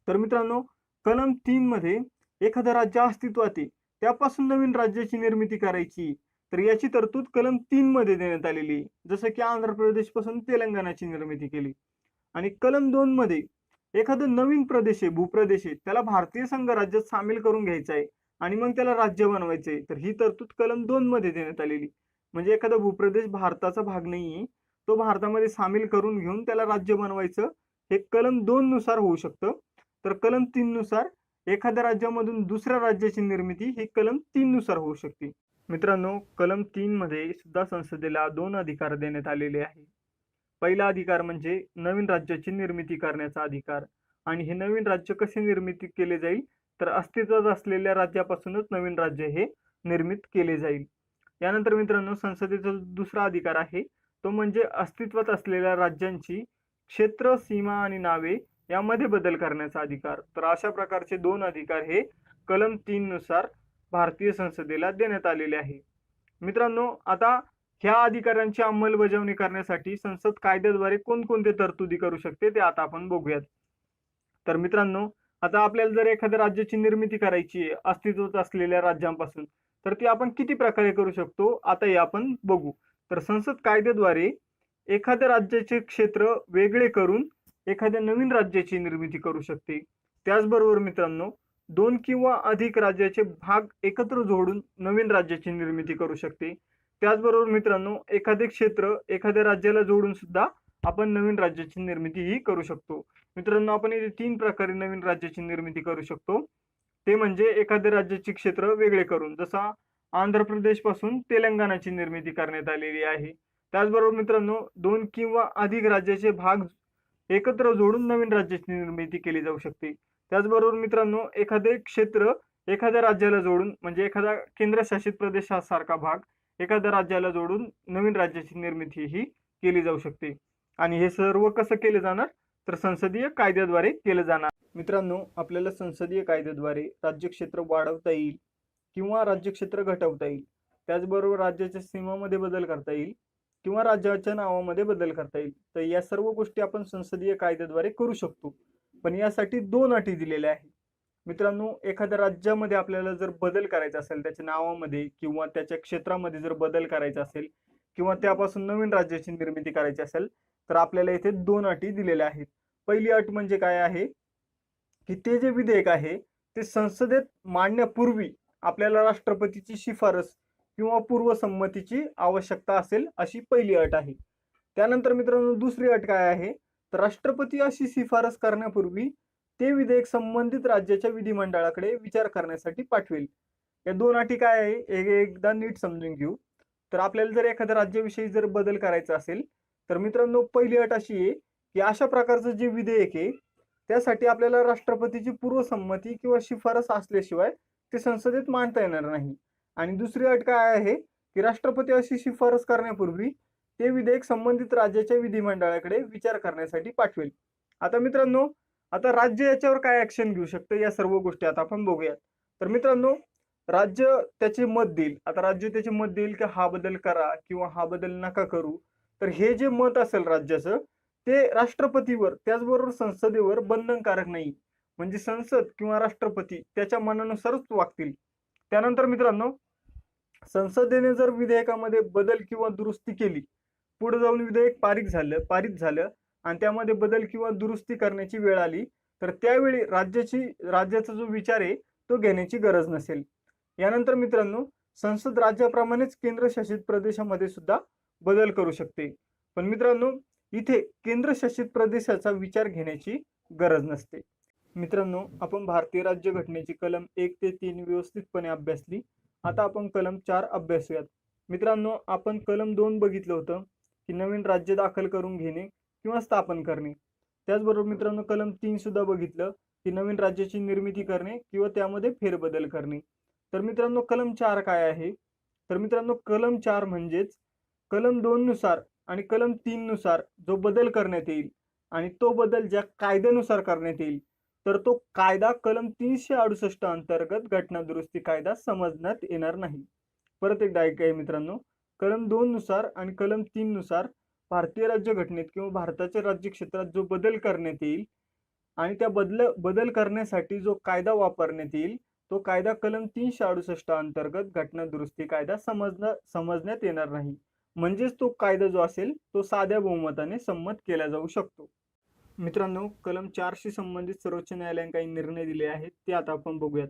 तर मित्रांनो कलम 3 मध्ये एखादं राज्य अस्तित्वात आहे त्यापासून नवीन राज्याची निर्मिती करायची, तर याची तरतूद कलम 3 मध्ये देण्यात आलेली आहे. जसं की आंध्र प्रदेश पासून तेलंगणाची निर्मिती केली. आणि कलम 2 मध्ये एखादं नवीन प्रदेश आहे, भूप्रदेश आहे, त्याला भारतीय संघ राज्यात सामील करून घ्यायचं आहे आणि मग त्याला राज्य बनवायचं आहे, तर ही तरतूद कलम 2 मध्ये देण्यात आलेली. म्हणजे एखादा भूप्रदेश भारताचा भाग नाहीये, तो भारतामध्ये सामील करून घेऊन त्याला राज्य बनवायचं, हे कलम 2 नुसार होऊ शकतं. तर कलम 3 नुसार एखाद्या राज्यामधून दुसऱ्या राज्याची निर्मिती ही कलम 3 नुसार होऊ शकते. मित्रांनो कलम 3 मध्ये सुद्धा संसदेला 2 अधिकार देण्यात आलेले आहे. पहिला अधिकार म्हणजे नवीन राज्याची निर्मिती करण्याचा अधिकार. आणि हे नवीन राज्य कसे निर्मिती केले जाईल, तर अस्तित्वात असलेल्या राज्यापासूनच नवीन राज्य हे निर्मित केले जाईल. यानंतर मित्रांनो संसदेचा दुसरा अधिकार आहे तो म्हणजे अस्तित्वात असलेल्या राज्यांची क्षेत्र, सीमा आणि नावे यामध्ये बदल करण्याचा अधिकार. तर अशा प्रकारचे 2 अधिकार हे कलम 3 नुसार भारतीय संसदेला देण्यात आलेले आहे. मित्रांनो आता ह्या अधिकारांची अंमलबजावणी करण्यासाठी संसद कायद्याद्वारे कोणकोणते तरतुदी करू शकते ते आता आपण बघूयात. तर मित्रांनो, आता आपल्याला जर एखाद्या राज्याची निर्मिती करायची आहे अस्तित्वात असलेल्या राज्यांपासून, तर ती आपण किती प्रकारे करू शकतो आता हे आपण बघू. तर संसद कायद्याद्वारे एखाद्या राज्याचे क्षेत्र वेगळे करून एखाद्या नवीन राज्याची निर्मिती करू शकते. त्याचबरोबर मित्रांनो, दोन किंवा अधिक राज्याचे भाग एकत्र जोडून नवीन राज्याची निर्मिती करू शकते. त्याचबरोबर मित्रांनो, एखादे क्षेत्र एखाद्या राज्याला जोडून सुद्धा आपण नवीन राज्याची निर्मिती ही करू शकतो. मित्रांनो, आपण इथे 3 प्रकारे नवीन राज्याची निर्मिती करू शकतो. ते म्हणजे एखाद्या राज्याचे क्षेत्र वेगळे करून, जसा आंध्र प्रदेश पासून तेलंगणाची निर्मिती करण्यात आलेली आहे. त्याचबरोबर मित्रांनो, 2 किंवा अधिक राज्याचे भाग एकत्र जोडून नवीन राज्याची निर्मिती केली जाऊ शकते. त्याचबरोबर मित्रांनो, एखादे क्षेत्र एखाद्या राज्याला जोडून, म्हणजे एखादा केंद्रशासित प्रदेशासारखा भाग एखाद्या राज्याला जोडून नवीन राज्याची निर्मिती ही केली जाऊ शकते. आणि हे सर्व कसं केलं जाणार, तर संसदीय कायद्याद्वारे केलं जाणार. मित्रांनो, आपल्याला संसदीय कायद्याद्वारे राज्यक्षेत्र वाढवता येईल किंवा राज्यक्षेत्र घटवता येईल. त्याचबरोबर राज्याच्या सीमामध्ये बदल करता येईल किंवा राज्याच्या नावामध्ये बदल करता येईल. तर या सर्व गोष्टी आपण संसदीय कायद्याद्वारे करू शकतो. पण यासाठी 2 अटी दिलेल्या आहेत. मित्रांनो, एखाद्या राज्यामध्ये आपल्याला जर बदल करायचा असेल, त्याच्या नावामध्ये किंवा त्याच्या क्षेत्रामध्ये जर बदल करायचा असेल किंवा त्यापासून नवीन राज्याची निर्मिती करायची असेल, तर आपल्याला इथे 2 अटी दिलेल्या आहेत. पहिली अट म्हणजे काय आहे, की ते जे विधेयक आहे ते संसदेत मांडण्यापूर्वी आपल्याला राष्ट्रपतीची शिफारस किंवा पूर्वसंमतीची आवश्यकता असेल, अशी पहिली अट आहे. त्यानंतर मित्रांनो, दुसरी अट काय आहे, तर राष्ट्रपती अशी शिफारस करण्यापूर्वी ते विधेयक संबंधित राज्याच्या विधिमंडळाकडे विचार करण्यासाठी पाठवेल. या 2 अटी काय आहे हे एकदा नीट समजून घेऊ. तर आपल्याला जर एखाद्या राज्याविषयी जर बदल करायचा असेल, तर मित्रांनो, पहिली अट अशी आहे की अशा प्रकारचं जे विधेयक आहे त्यासाठी आपल्याला राष्ट्रपतीची पूर्वसंमती किंवा शिफारस असल्याशिवाय ते संसदेत मांडता येणार नाही. आणि दुसरी अट काय आहे, की राष्ट्रपती अशी शिफारस करण्यापूर्वी ते विधेयक संबंधित राज्याच्या विधिमंडळाकडे विचार करण्यासाठी पाठवेल. आता मित्रांनो, आता राज्य याच्यावर काय ऍक्शन घेऊ शकतं, या सर्व गोष्टी आता आपण बघूयात. तर मित्रांनो, राज्य त्याचे मत देईल. आता राज्य त्याचे मत देईल की हा बदल करा किंवा हा बदल नका करू. तर हे जे मत असेल राज्याचं, ते राष्ट्रपतीवर त्याचबरोबर संसदेवर बंधनकारक नाही. म्हणजे संसद किंवा राष्ट्रपती त्याच्या मनानुसारच वागतील. त्यानंतर मित्रांनो, संसदेने जर विधेयकामध्ये बदल किंवा दुरुस्ती केली, पुढे जाऊन विधेयक पारित झालं आणि त्यामध्ये बदल किंवा दुरुस्ती करण्याची वेळ आली, तर त्यावेळी राज्याचा जो विचार आहे तो घेण्याची गरज नसेल. यानंतर मित्रांनो, संसद राज्याप्रमाणेच केंद्रशासित प्रदेशामध्ये सुद्धा बदल करू शकते. पण मित्रांनो, इथे केंद्रशासित प्रदेशाचा विचार घेण्याची गरज नसते. मित्रांनो, आपण भारतीय राज्यघटनेची कलम 1 ते 3 व्यवस्थितपणे अभ्यासली. आता आपण कलम 4 अभ्यासूयात. मित्रांनो, आपण कलम 2 बघितलं होतं की नवीन राज्य दाखल करून घेणे किंवा स्थापन करणे. त्याचबरोबर मित्रांनो, कलम 3 सुद्धा बघितलं की नवीन राज्याची निर्मिती करणे किंवा त्यामध्ये फेरबदल करणे. तर मित्रांनो, कलम 4 काय आहे, तर मित्रांनो, कलम 4 म्हणजेच कलम 2 नुसार आणि कलम 3 नुसार जो बदल करण्यात येईल आणि तो बदल ज्या कायद्यानुसार करण्यात येईल, तर तो कायदा कलम 368 अंतर्गत घटना दुरुस्ती कायदा समजण्यात येणार नाही. परत एकदा ऐका मित्रांनो, कलम 2 नुसार आणि कलम 3 नुसार भारतीय राज्यघटनेत किंवा भारताच्या राज्यक्षेत्रात जो बदल करण्यात येईल आणि त्या बदल करण्यासाठी जो कायदा वापरण्यात येईल, तो कायदा कलम 368 अंतर्गत घटना दुरुस्ती कायदा समजण्यात येणार नाही. म्हणजेच तो कायदा जो असेल तो साध्या बहुमताने संमत केला जाऊ शकतो. मित्रांनो, कलम 4 शी संबंधित सर्वोच्च न्यायालयाने काही निर्णय दिले आहेत, ते आता आपण बघूयात.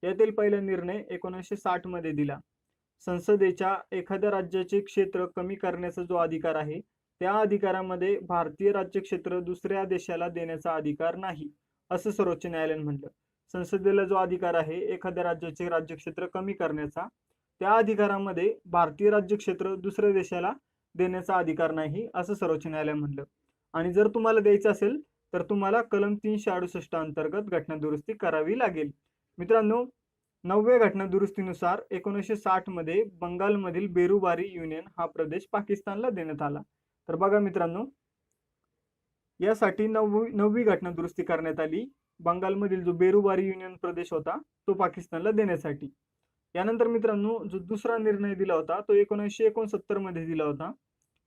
यातील पहिला निर्णय 1960 मध्ये दिला. संसदेच्या एखाद्या राज्याचे क्षेत्र कमी करण्याचा जो अधिकार आहे, त्या अधिकारामध्ये भारतीय राज्यक्षेत्र दुसऱ्या देशाला देण्याचा अधिकार नाही, असं सर्वोच्च न्यायालयाने म्हटलं. संसदेला जो अधिकार आहे एखाद्या राज्याचे राज्यक्षेत्र कमी करण्याचा, त्या अधिकारामध्ये भारतीय राज्यक्षेत्र दुसऱ्या देशाला देण्याचा अधिकार नाही, असं सर्वोच्च न्यायालय म्हटलं. आणि जर तुम्हाला द्यायचं असेल तर तुम्हाला कलम 368 अंतर्गत घटना दुरुस्ती करावी लागेल. मित्रांनो, 9व्या घटना दुरुस्तीनुसार 1960 मध्ये बंगालमधील बेरुबारी युनियन हा प्रदेश पाकिस्तानला देण्यात आला. तर बघा मित्रांनो, यासाठी 9वी घटना दुरुस्ती करण्यात आली. बंगालमधील जो बेरुबारी युनियन प्रदेश होता तो पाकिस्तानला देण्यासाठी. यानंतर मित्रांनो जो दुसरा निर्णय दिला होता तो 1969 मध्ये दिला होता.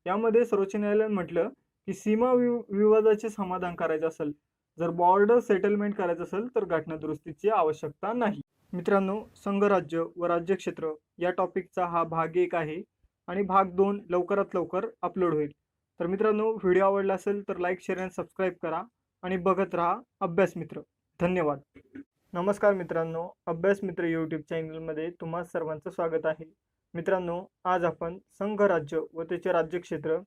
यामध्ये सर्वोच्च न्यायालयाने म्हटलं की सीमा विवादाचे समाधान करायचे असेल, जर बॉर्डर सेटलमेंट करायचं असेल तर घटना दुरुस्तीची आवश्यकता नाही. मित्रांनो, संघराज्य व राज्यक्षेत्र या टॉपिकचा हा भाग 1 आहे आणि भाग 2 लवकरात लवकर अपलोड होईल. तर मित्रांनो, व्हिडिओ आवडला असेल तर लाईक, शेअर आणि सबस्क्राईब करा आणि बघत राहा अभ्यास मित्र. धन्यवाद. नमस्कार मित्रांनो, अभ्यास मित्र यूट्यूब चॅनलमध्ये तुम्हा सर्वांचं स्वागत आहे. मित्रांनो, आज आपण संघराज्य व त्याचे राज्यक्षेत्र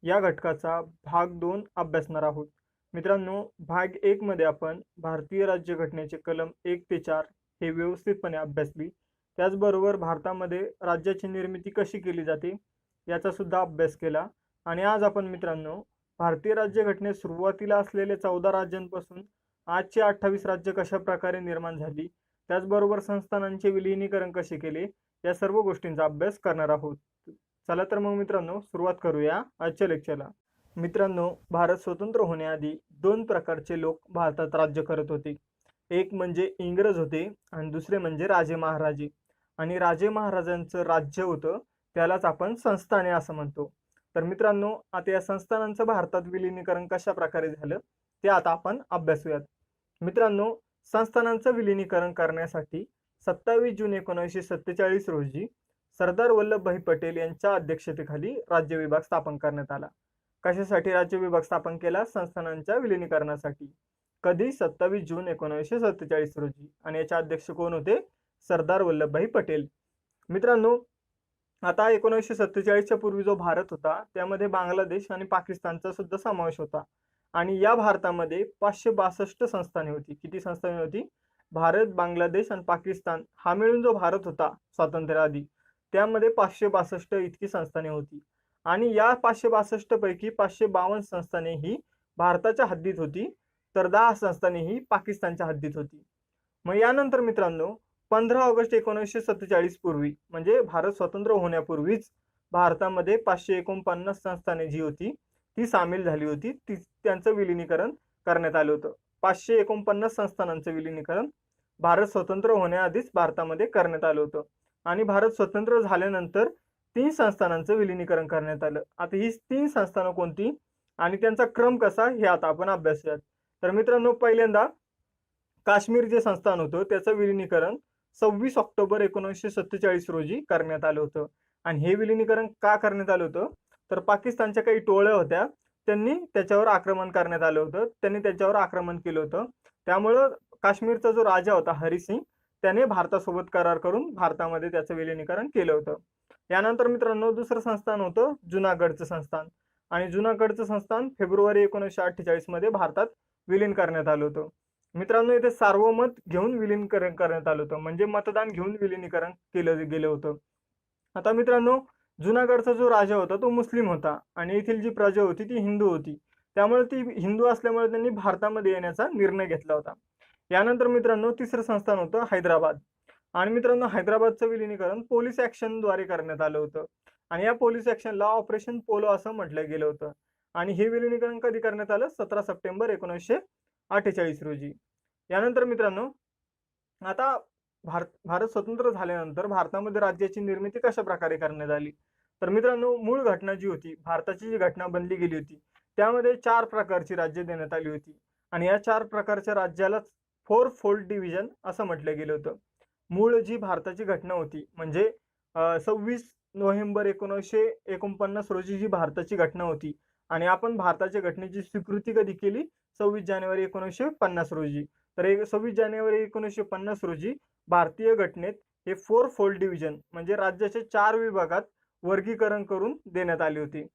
या घटकाचा भाग 2 अभ्यासणार आहोत. मित्रांनो, भाग 1 मध्ये आपण भारतीय राज्यघटनेचे कलम 1 ते 4 हे व्यवस्थितपणे अभ्यासली. त्याचबरोबर भारतामध्ये राज्याची निर्मिती कशी केली जाते याचा सुद्धा अभ्यास केला. आणि आज आपण मित्रांनो भारतीय राज्यघटनेत सुरुवातीला असलेले 14 राज्यांपासून आजचे 28 राज्य कशा प्रकारे निर्माण झाली, त्याचबरोबर संस्थानांचे विलीनीकरण कसे केले, या सर्व गोष्टींचा अभ्यास करणार आहोत. चला तर मग मित्रांनो सुरुवात करूया आजच्या लेक्चरला. मित्रांनो, भारत स्वतंत्र होण्याआधी 2 प्रकारचे लोक भारतात राज्य करत होते. एक म्हणजे इंग्रज होते आणि दुसरे म्हणजे राजे महाराजे. आणि राजे महाराजांचं राज्य होतं त्यालाच आपण संस्थाने असं म्हणतो. तर मित्रांनो, आता या संस्थानांचं भारतात विलीनीकरण कशा प्रकारे झालं ते आता आपण अभ्यासूयात. मित्रांनो, संस्थानांचं विलीनीकरण करण्यासाठी 27 जून 1947 रोजी सरदार वल्लभभाई पटेल यांच्या अध्यक्षतेखाली राज्य विभाग स्थापन करण्यात आला. कशासाठी राज्य विभाग स्थापन केला? संस्थानांच्या विलीनीकरणासाठी. कधी? 27 जून 1947 रोजी. आणि याचे अध्यक्ष कोण होते? सरदार वल्लभभाई पटेल. मित्रांनो, आता 1947च्या पूर्वी जो भारत होता त्यामध्ये बांगलादेश आणि पाकिस्तानचा सुद्धा समावेश होता. आणि या भारतामध्ये 562 संस्थाने होती. किती संस्थाने होती? भारत, बांगलादेश आणि पाकिस्तान हा मिळून जो भारत होता स्वातंत्र्याआधी त्यामध्ये 562 इतकी संस्थाने होती. आणि या 562 पैकी 552 संस्थाने ही भारताच्या हद्दीत होती, तर 10 संस्थाने ही पाकिस्तानच्या हद्दीत होती. मग यानंतर मित्रांनो 15 ऑगस्ट 1947 पूर्वी म्हणजे भारत स्वतंत्र होण्यापूर्वीच भारतामध्ये 549 संस्थाने जी होती ती सामील झाली होती. त्यांचं विलीनीकरण करण्यात आलं होतं. 549 संस्थानांचं विलीनीकरण भारत स्वतंत्र होण्याआधीच भारतामध्ये करण्यात आलं होतं. आणि भारत स्वतंत्र झाल्यानंतर 3 संस्थानांचं विलीनीकरण करण्यात आलं. आता ही 3 संस्थानं कोणती आणि त्यांचा क्रम कसा हे आता आपण अभ्यासूयात. तर मित्रांनो, पहिल्यांदा काश्मीर जे संस्थान होतं त्याचं विलीनीकरण 26 ऑक्टोबर 1947 रोजी करण्यात आलं होतं. आणि हे विलीनीकरण का करण्यात आलं होतं? तर पाकिस्तानच्या काही टोळ्या होत्या, त्यांनी त्याच्यावर आक्रमण करण्यात आलं होतं. त्यांनी त्याच्यावर आक्रमण केलं होतं. त्यामुळं काश्मीरचा जो राजा होता हरिसिंग त्याने भारतासोबत करार करून भारतामध्ये त्याचं विलीनीकरण केलं होतं. यानंतर मित्रांनो दुसरं संस्थान होतं जुनागडचं संस्थान. आणि जुनागडचं संस्थान फेब्रुवारी 1948 मध्ये भारतात विलीन करण्यात आलं होतं. मित्रांनो, इथे सार्वमत घेऊन विलीनीकरण करण्यात आलं होतं, म्हणजे मतदान घेऊन विलीनीकरण केलं गेलं होतं. आता मित्रांनो, जुनागडचा जो राजा होता तो मुस्लिम होता आणि येथील जी प्रजा होती ती हिंदू होती. त्यामुळे ती हिंदू असल्यामुळे त्यांनी भारतामध्ये येण्याचा निर्णय घेतला होता. यानंतर मित्रांनो तिसरं संस्थान होतं हैदराबाद. आणि मित्रांनो हैदराबादचं विलीनीकरण पोलीस ऍक्शनद्वारे करण्यात आलं होतं. आणि या पोलीस ऍक्शनला ऑपरेशन पोलो असं म्हटलं गेलं होतं. आणि हे विलीनीकरण कधी करण्यात आलं? 17 सप्टेंबर 1948 रोजी. यानंतर मित्रांनो आता भारत स्वतंत्र झाल्यानंतर भारतामध्ये राज्याची निर्मिती कशा प्रकारे करण्यात आली? तर मित्रांनो, मूळ घटना जी होती, भारताची जी घटना बनली गेली होती त्यामध्ये 4 प्रकारची राज्य देण्यात आली होती. आणि या 4 प्रकारच्या राज्याला 4 फोल्ड डिव्हिजन असं म्हटलं गेलं होतं. मूळ जी भारताची घटना होती म्हणजे 26 नोव्हेंबर 1949 रोजी जी भारताची घटना होती. आणि आपण भारताच्या घटनेची स्वीकृती कधी केली? 26 जानेवारी 1950 रोजी. तर 26 जानेवारी 1950 रोजी भारतीय घटनेत हे 4 फोल्ड डिव्हिजन म्हणजे राज्याच्या 4 विभागात वर्गीकरण करून देण्यात आले होते.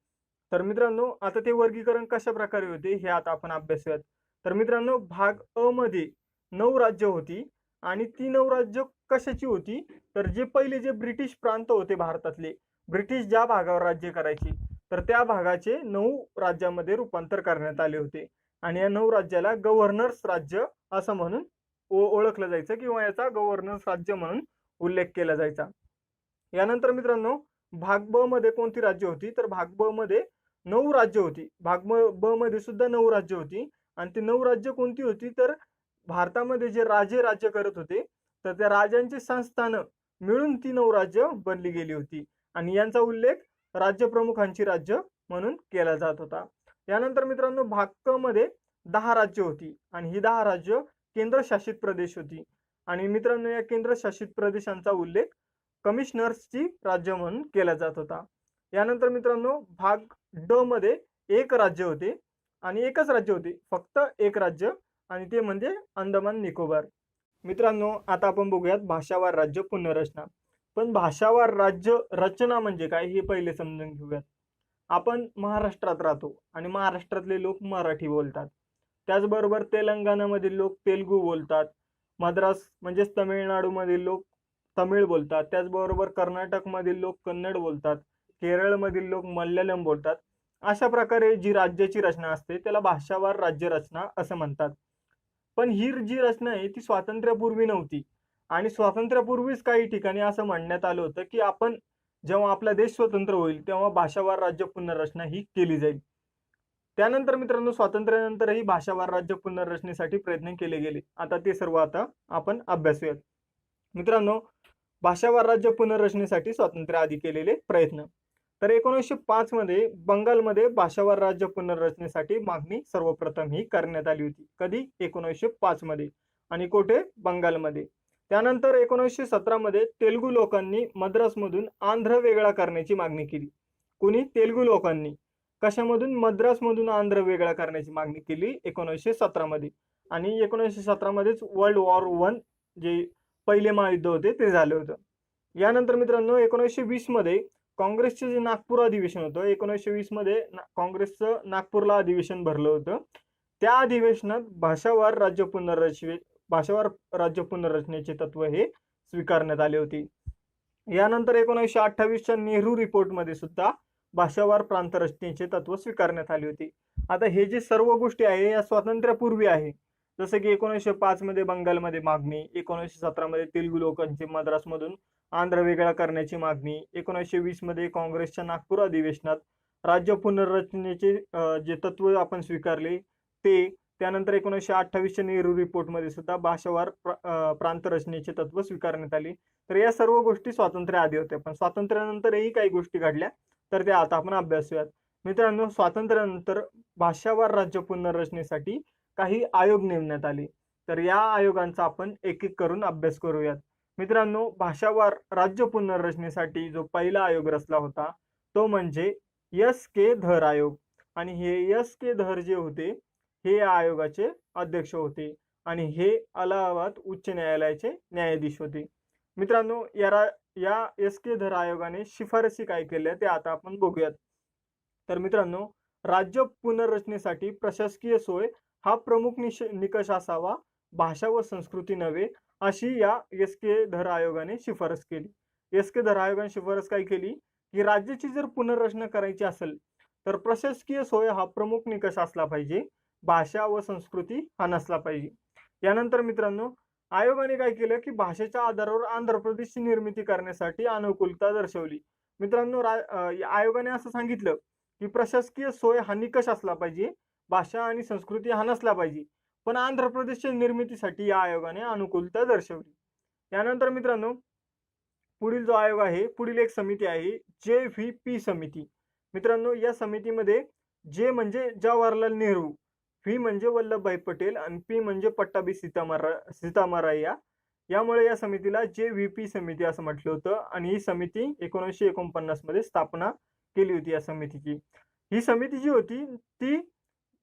तर मित्रांनो आता ते वर्गीकरण कशा प्रकारे होते हे आता आपण अभ्यासूयात. तर मित्रांनो भाग अ मध्ये 9 राज्य होती. आणि ती 9 राज्य कशाची होती? तर जे पहिले जे ब्रिटिश प्रांत होते भारतातले, ब्रिटिश ज्या भागावर राज्य करायची तर त्या भागाचे 9 राज्यामध्ये रूपांतर करण्यात आले होते. आणि या 9 राज्याला गव्हर्नर्स राज्य असं म्हणून ओळखलं जायचं किंवा याचा गव्हर्नर्स राज्य म्हणून उल्लेख केला जायचा. यानंतर मित्रांनो भाग ब मध्ये कोणती राज्य होती? तर भाग ब मध्ये 9 राज्य होती. भाग ब मध्ये सुद्धा 9 राज्य होती. आणि ती 9 राज्य कोणती होती? तर भारतामध्ये जे राजे राज्य करत होते तर त्या राजांची संस्थानं मिळून ती 9 राज्य बनली गेली होती आणि यांचा उल्लेख राज्यप्रमुखांची राज्य म्हणून केला जात होता. यानंतर मित्रांनो भाग क मध्ये 10 राज्य होती आणि ही 10 राज्य केंद्रशासित प्रदेश होती आणि मित्रांनो या केंद्रशासित प्रदेशांचा उल्लेख कमिशनर्सची राज्य म्हणून केला जात होता. यानंतर मित्रांनो भाग ड मध्ये एक राज्य होते आणि एकच राज्य होते, फक्त एक राज्य आणि ते म्हणजे अंदमान निकोबार. मित्रांनो आता आपण बघूयात भाषावार राज्य पुनर्रचना. पण भाषावार राज्य रचना म्हणजे काय हे पहिले समजून घेऊयात. आपण महाराष्ट्रात राहतो आणि महाराष्ट्रातले लोक मराठी बोलतात. त्याचबरोबर तेलंगणामधील लोक तेलुगू बोलतात. मद्रास म्हणजेच तमिळनाडूमधील लोक तमिळ बोलतात. त्याचबरोबर कर्नाटकमधील लोक कन्नड बोलतात. केरळमधील लोक मल्याळम बोलतात. अशा प्रकारे जी राज्याची रचना असते त्याला भाषावार राज्य रचना असं म्हणतात. पण ही जी रचना आहे ती स्वातंत्र्यापूर्वी नव्हती आणि स्वातंत्र्यापूर्वीच काही ठिकाणी असं म्हणण्यात आलं होतं की आपण जेव्हा आपला देश स्वतंत्र होईल तेव्हा भाषावार राज्य पुनर्रचना ही केली जाईल. त्यानंतर मित्रांनो स्वातंत्र्यानंतरही भाषावार राज्य पुनर्रचनेसाठी प्रयत्न केले गेले. आता ते सर्व आता आपण अभ्यासूयात. मित्रांनो भाषावार राज्य पुनर्रचनेसाठी स्वातंत्र्याआधी केलेले प्रयत्न. तर 1905 मध्ये बंगालमध्ये भाषावार राज्य पुनर्रचनेसाठी मागणी सर्वप्रथम ही करण्यात आली होती. कधी? 1905 मध्ये आणि कुठे? बंगालमध्ये. त्यानंतर 1917 मध्ये तेलुगू लोकांनी मद्रासमधून आंध्र वेगळा करण्याची मागणी केली. कोणी? तेलुगू लोकांनी. कशामधून? मद्रासमधून आंध्र वेगळा करण्याची मागणी केली 1917 मध्ये आणि 1917 मध्येच वर्ल्ड वॉर 1 जे पहिले महायुद्ध होते ते झाले होतं. यानंतर मित्रांनो 1920 मध्ये काँग्रेसचे जे नागपूर अधिवेशन होतं 1920 मध्ये काँग्रेसचं नागपूरला अधिवेशन भरलं होतं. त्या अधिवेशनात भाषावार राज्य पुनर्रचनेचे तत्व हे स्वीकारण्यात आले होते. यानंतर 1928च्या नेहरू रिपोर्टमध्ये सुद्धा भाषावार प्रांत रचनेचे तत्व स्वीकारण्यात आले होते. आता हे जे सर्व गोष्टी आहे या स्वातंत्र्यापूर्वी आहे. जसं की 1905 मध्ये बंगालमध्ये मागणी, 1917 मध्ये तेलुगू लोकांची मद्रासमधून आंध्र वेगळा करण्याची मागणी, 1920 मध्ये काँग्रेसच्या नागपूर अधिवेशनात राज्य पुनर्रचनेचे जे तत्व आपण स्वीकारले ते, त्यानंतर 1928च्या नेहरू रिपोर्टमध्ये सुद्धा भाषावार प्रांत रचनेचे तत्व स्वीकारण्यात आले. तर या सर्व गोष्टी स्वातंत्र्याआधी होत्या, पण स्वातंत्र्यानंतरही काही गोष्टी घडल्या तर त्या आता आपण अभ्यासूयात. मित्रांनो स्वातंत्र्यानंतर भाषावार राज्य पुनर्रचनेसाठी काही आयोग नेमण्यात आले. तर या आयोगांचा आपण एक एक करून अभ्यास करूयात. मित्रांनो भाषावार राज्य पुनर्रचनेसाठी जो पहिला आयोग रचला होता तो म्हणजे S.K. धर आयोग आणि हे S.K. धर जे होते हे या आयोगाचे अध्यक्ष होते आणि हे अलाहाबाद उच्च न्यायालयाचे न्यायाधीश होते. मित्रांनो या S.K. धर आयोगाने शिफारसी काय केल्या ते आता आपण बघूयात. तर मित्रांनो राज्य पुनर्रचनेसाठी प्रशासकीय सोय हा प्रमुख निकष असावा, भाषा व संस्कृती नव्हे, अशी या S.K. धर आयोगाने शिफारस केली. S.K. धर आयोगाने शिफारस काय केली की राज्याची जर पुनर्रचना करायची असेल तर प्रशासकीय सोय हा प्रमुख निकष असला पाहिजे, भाषा व संस्कृती हा नसला पाहिजे. यानंतर मित्रांनो आयोगाने काय केलं की भाषेच्या आधारावर आंध्र प्रदेशची निर्मिती करण्यासाठी अनुकूलता दर्शवली. मित्रांनो आयोगाने असं सांगितलं की प्रशासकीय सोय हा निकष असला पाहिजे, भाषा आणि संस्कृती हा नसला पाहिजे, पण आंध्र प्रदेशच्या निर्मितीसाठी या आयोगाने अनुकूलता दर्शवली. यानंतर मित्रांनो पुढील जो आयोग आहे, पुढील एक समिती आहे JVP समिती. मित्रांनो या समितीमध्ये जे म्हणजे जवाहरलाल नेहरू, व्ही म्हणजे वल्लभभाई पटेल आणि पी म्हणजे पट्टाभी सीतारामय्या. यामुळे या समितीला JVP समिती असं म्हटलं होतं आणि ही समिती 1949 मध्ये स्थापना केली होती या समितीची. ही समिती जी होती ती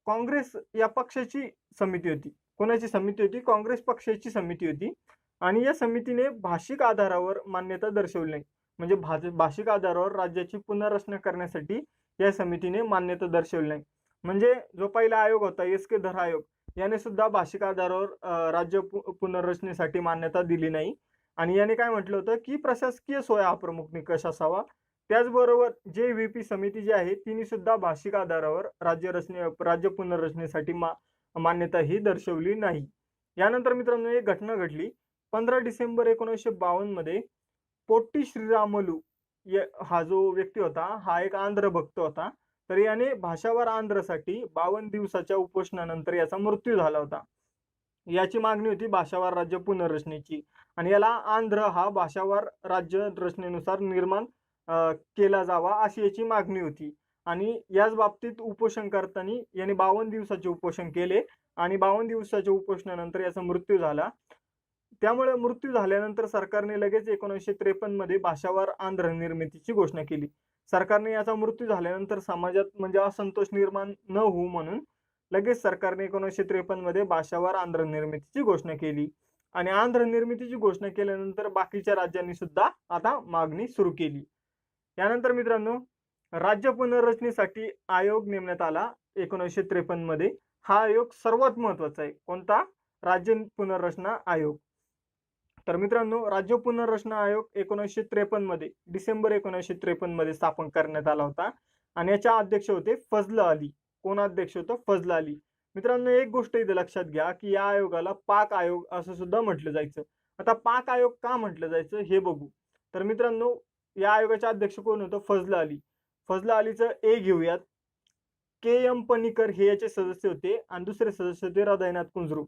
काँग्रेस या पक्षाची समिती होती. कोणाची समिती होती? काँग्रेस पक्षाची समिती होती आणि या समितीने भाषिक आधारावर मान्यता दर्शवली नाही. म्हणजे भाषिक आधारावर राज्याची पुनर्रचना करण्यासाठी या समितीने मान्यता दर्शवली नाही. म्हणजे जो पहिला आयोग होता S.K. धर आयोग याने सुद्धा भाषिक आधारावर राज्य पुनर्रचनेसाठी मान्यता दिली नाही आणि याने काय म्हटलं होतं की प्रशासकीय सोय हा प्रमुख निकष असावा. त्याचबरोबर JVP समिती जी आहे तिने सुद्धा भाषिक आधारावर राज्य पुनर्रचनेसाठी मान्यता ही दर्शवली नाही. यानंतर मित्रांनो एक घटना घडली 15 डिसेंबर 1952 मध्ये. पोट्टी श्रीरामुलू हा जो व्यक्ती होता हा एक आंध्र भक्त होता. तर याने भाषावार आंध्रसाठी 52 दिवसाच्या उपोषणानंतर याचा मृत्यू झाला होता. याची मागणी होती भाषावार राज्य पुनर्रचनेची आणि याला आंध्र हा भाषावार राज्य रचनेनुसार निर्माण केला जावा अशी याची मागणी होती. आणि याच बाबतीत उपोषण करताना याने 52 दिवसाचे उपोषण केले आणि 52 दिवसाच्या उपोषणानंतर याचा मृत्यू झाला. त्यामुळे मृत्यू झाल्यानंतर सरकारने लगेच 1953 मध्ये भाषावार आंध्र निर्मितीची घोषणा केली. सरकारने याचा मृत्यू झाल्यानंतर समाजात म्हणजे असंतोष निर्माण न होऊ म्हणून लगेच सरकारने 1953 मध्ये भाषावार आंध्र निर्मितीची घोषणा केली. आणि आंध्र निर्मितीची घोषणा केल्यानंतर बाकीच्या राज्यांनी सुद्धा आता मागणी सुरू केली. यानंतर मित्रांनो, राज्य पुनर्रचनेसाठी आयोग नेमण्यात आला 1953 मध्ये. हा आयोग सर्वात महत्वाचा आहे. कोणता? राज्य पुनर्रचना आयोग. तर मित्रांनो, राज्य पुनर्रचना आयोग 1953 मध्ये डिसेंबर 1953 मध्ये स्थापन करण्यात आला होता आणि याचे अध्यक्ष होते फजल अली. कोण अध्यक्ष होतं? फजल अली. मित्रांनो, एक गोष्ट इथे लक्षात घ्या की या आयोगाला पाक आयोग असं सुद्धा म्हटलं जायचं. आता पाक आयोग का म्हटलं जायचं हे बघू. तर मित्रांनो, या आयोगाचे अध्यक्ष कोण होतं? फजल अली. फजल अलीचं ए घेऊयात. के.एम. पणीकर हे याचे सदस्य होते आणि दुसरे सदस्य होते हृदयनाथ कुंजरू.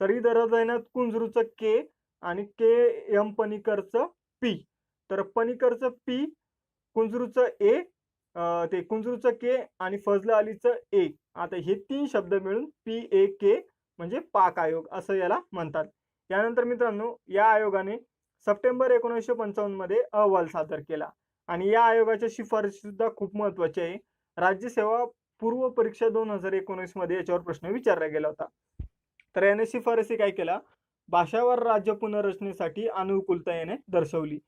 तर इथं हृदयनाथ कुंजरूचं के आणि के.एम. पणीकरचं पी. तर पणीकरचं पी, कुंजरूचं ए, ते कुंजरूचं के आणि फजल अलीचं ए. आता हे 3 शब्द मिळून PAK म्हणजे पाक आयोग असं याला म्हणतात. यानंतर मित्रांनो, या आयोगाने सप्टेंबर 1955 मध्ये अहवाल सादर केला आणि या आयोगाच्या शिफारशी सुद्धा खूप महत्वाच्या आहे. राज्यसेवा पूर्व परीक्षा 2019 मध्ये याच्यावर प्रश्न विचारला गेला होता. तर याने शिफारसी काय केला? भाषावार राज्य पुनर्रचनेसाठी अनुकूलता याने दर्शवली.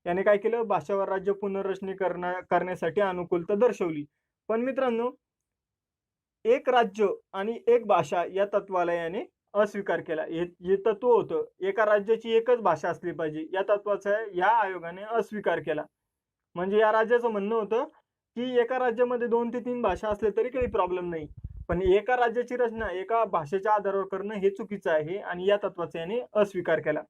याने काय केलं? भाषावार राज्य पुनर्रचने करण्यासाठी अनुकूलता दर्शवली. पण मित्रांनो, एक राज्य आणि एक भाषा या तत्वाला याने अस्वीकार केला. हे तत्व होतं एका राज्याची एकच भाषा असली पाहिजे, या तत्वाचा या आयोगाने अस्वीकार केला. म्हणजे या राज्याचं म्हणणं होतं की एका राज्यामध्ये 2 ते 3 भाषा असल्या तरी काही प्रॉब्लेम नाही, पण एका राज्याची रचना एका भाषेच्या आधारावर करणं हे चुकीचं आहे आणि या तत्वाचा याने अस्वीकार केला.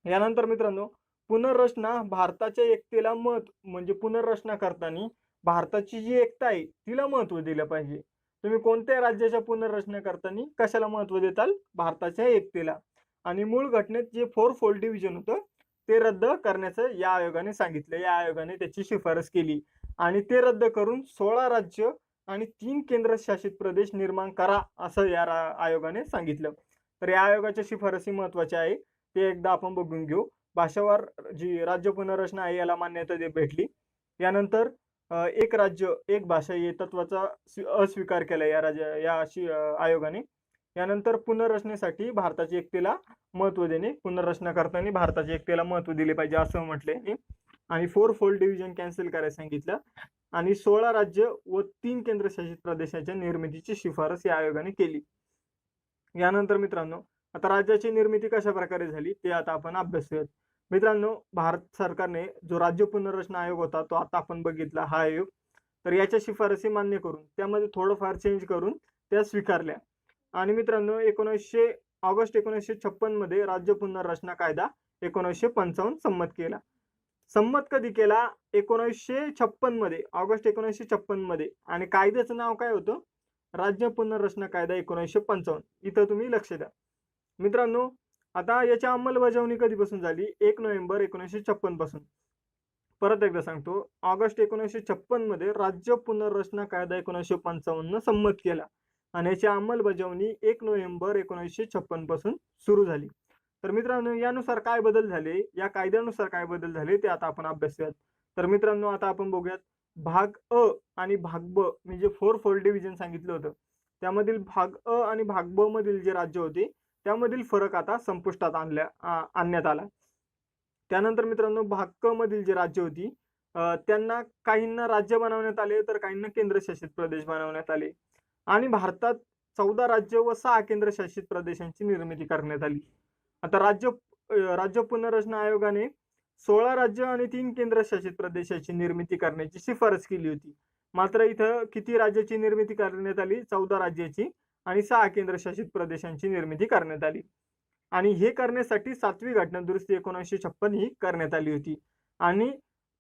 यानंतर मित्रांनो, पुनर्रचना भारताच्या एकतेला म्हणजे पुनर्रचना करताना भारताची जी एकता आहे तिला महत्त्व दिलं पाहिजे. तुम्ही कोणत्या राज्याच्या पुनर्रचना करताना कशाला महत्त्व देताल? भारताच्या एकतेला. आणि मूळ घटनेत जे 4-4 डिव्हिजन होतं ते रद्द करण्याचं या आयोगाने सांगितलं. या आयोगाने त्याची शिफारस केली आणि ते रद्द करून 16 राज्य आणि 3 केंद्रशासित प्रदेश निर्माण करा असं या आयोगाने सांगितलं. तर या आयोगाच्या शिफारसी महत्वाच्या आहे, ते एकदा आपण बघून घेऊ. भाषावार जी राज्य पुनर्रचना आहे याला मान्यता भेटली. यानंतर एक राज्य एक भाषा या तत्वाचा अस्वीकार केला या आयोगाने. यानंतर पुनर्रचनेसाठी भारताच्या एकतेला महत्त्व देणे, पुनर्रचना करताना भारताच्या एकतेला महत्त्व दिले पाहिजे असं म्हटले. आणि 4-4 डिव्हिजन कॅन्सल करायला सांगितलं आणि 16 राज्य व 3 केंद्रशासित प्रदेशाच्या निर्मितीची शिफारस या आयोगाने केली. यानंतर मित्रांनो, आता राज्याची निर्मिती कशा प्रकारे झाली ते आता आपण अभ्यासूयात. मित्रांनो, भारत सरकारने जो राज्य पुनर्रचना आयोग होता तो आता आपण बघितला हा आयोग. तर याच्या शिफारसी मान्य करून त्यामध्ये थोडंफार चेंज करून त्या स्वीकारल्या. आणि मित्रांनो, ऑगस्ट 1956 मध्ये राज्य पुनर्रचना कायदा 1955 संमत केला. संमत कधी केला? 1956 मध्ये, ऑगस्ट 1956 मध्ये. आणि कायद्याचं नाव काय होतं? राज्य पुनर्रचना कायदा 1955. इथं तुम्ही लक्ष द्या. मित्रांनो, आता याची अंमलबजावणी कधीपासून झाली? 1 नोव्हेंबर 1956 पासून. परत एकदा सांगतो, ऑगस्ट 1956 मध्ये राज्य पुनर्रचना कायदा 1955 संमत केला आणि याची अंमलबजावणी 1 नोव्हेंबर 1956 पासून सुरू झाली. तर मित्रांनो, यानुसार काय बदल झाले, या कायद्यानुसार काय बदल झाले ते आता आपण अभ्यासूयात. तर मित्रांनो, आता आपण बघूयात भाग अ आणि भाग ब म्हणजे 4-4 डिव्हिजन सांगितलं होतं. त्यामधील भाग अ आणि भाग ब मधील जे राज्य होते त्यामधील फरक आता संपुष्टात आणण्यात आला. त्यानंतर मित्रांनो, भाग क मधील जे राज्य होती त्यांना काहींना राज्य बनवण्यात आले तर काहींना केंद्रशासित प्रदेश बनवण्यात आले. आणि भारतात 14 राज्य व 6 केंद्रशासित प्रदेशांची निर्मिती करण्यात आली. आता राज्य पुनर्रचना आयोगाने 16 राज्य आणि 3 केंद्रशासित प्रदेशाची निर्मिती करण्याची शिफारस केली होती. मात्र इथं किती राज्याची निर्मिती करण्यात आली? 14 राज्याची आणि 6 केंद्रशासित प्रदेशांची निर्मिती करण्यात आली. आणि हे करण्यासाठी 7वी घटना दुरुस्ती 1956 ही करण्यात आली होती. आणि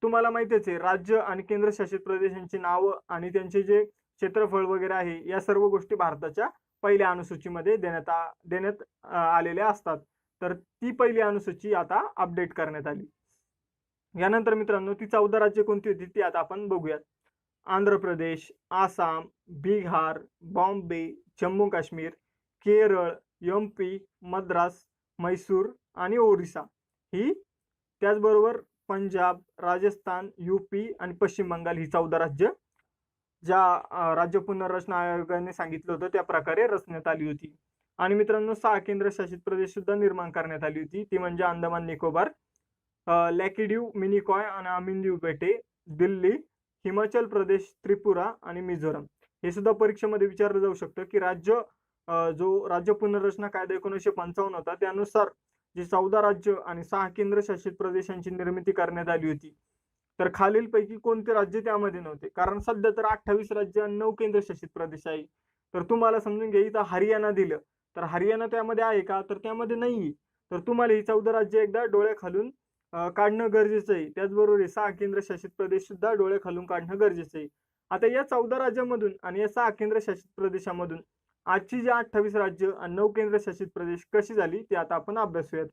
तुम्हाला माहितीच आहे, राज्य आणि केंद्रशासित प्रदेशांची नावं आणि त्यांचे जे क्षेत्रफळ वगैरे आहे या सर्व गोष्टी भारताच्या पहिल्या अनुसूचीमध्ये देण्यात आलेल्या असतात. तर ती पहिली अनुसूची आता अपडेट करण्यात आली. यानंतर मित्रांनो ती 14 राज्य कोणती होती ती आता आपण बघूयात. आंध्र प्रदेश, आसाम, बिहार, बॉम्बे, जम्मू काश्मीर, केरळ, MP, मद्रास, म्हैसूर आणि ओरिसा ही, त्याचबरोबर पंजाब, राजस्थान, UP आणि पश्चिम बंगाल ही 14 राज्य ज्या राज्य पुनर्रचना आयोगाने सांगितलं होतं त्या प्रकारे रचण्यात आली होती. आणि मित्रांनो 6 केंद्रशासित प्रदेश सुद्धा निर्माण करण्यात आली होती. ती म्हणजे अंदमान निकोबार, लॅकिडिव, मिनिकॉय आणि आमिनदीव बेटे, दिल्ली, हिमाचल प्रदेश, त्रिपुरा आणि मिझोरम. हे सुद्धा परीक्षेमध्ये विचारलं जाऊ शकतं की जो राज्य पुनर्रचना कायदा 1955 होता त्यानुसार जी 14 राज्य आणि 6 केंद्रशासित प्रदेशांची निर्मिती करण्यात आली होती. तर खालीलपैकी कोणते राज्य त्यामध्ये नव्हते? कारण सध्या तर 28 राज्य आणि 9 केंद्रशासित प्रदेश आहे. तर तुम्हाला समजून घ्या, इथं हरियाणा दिलं तर हरियाणा त्यामध्ये आहे का? तर त्यामध्ये नाही. तर तुम्हाला ही 14 राज्य एकदा डोळ्याखालून काढणं गरजेचं आहे. त्याचबरोबर 6 केंद्रशासित प्रदेश सुद्धा डोळ्याखालून काढणं गरजेचं आहे. आता या 14 राज्यांमधून आणि या 6 केंद्रशासित प्रदेशामधून आजची जी 28 राज्य आणि 9 केंद्रशासित प्रदेश कशी झाली ते आता आपण अभ्यासूयात.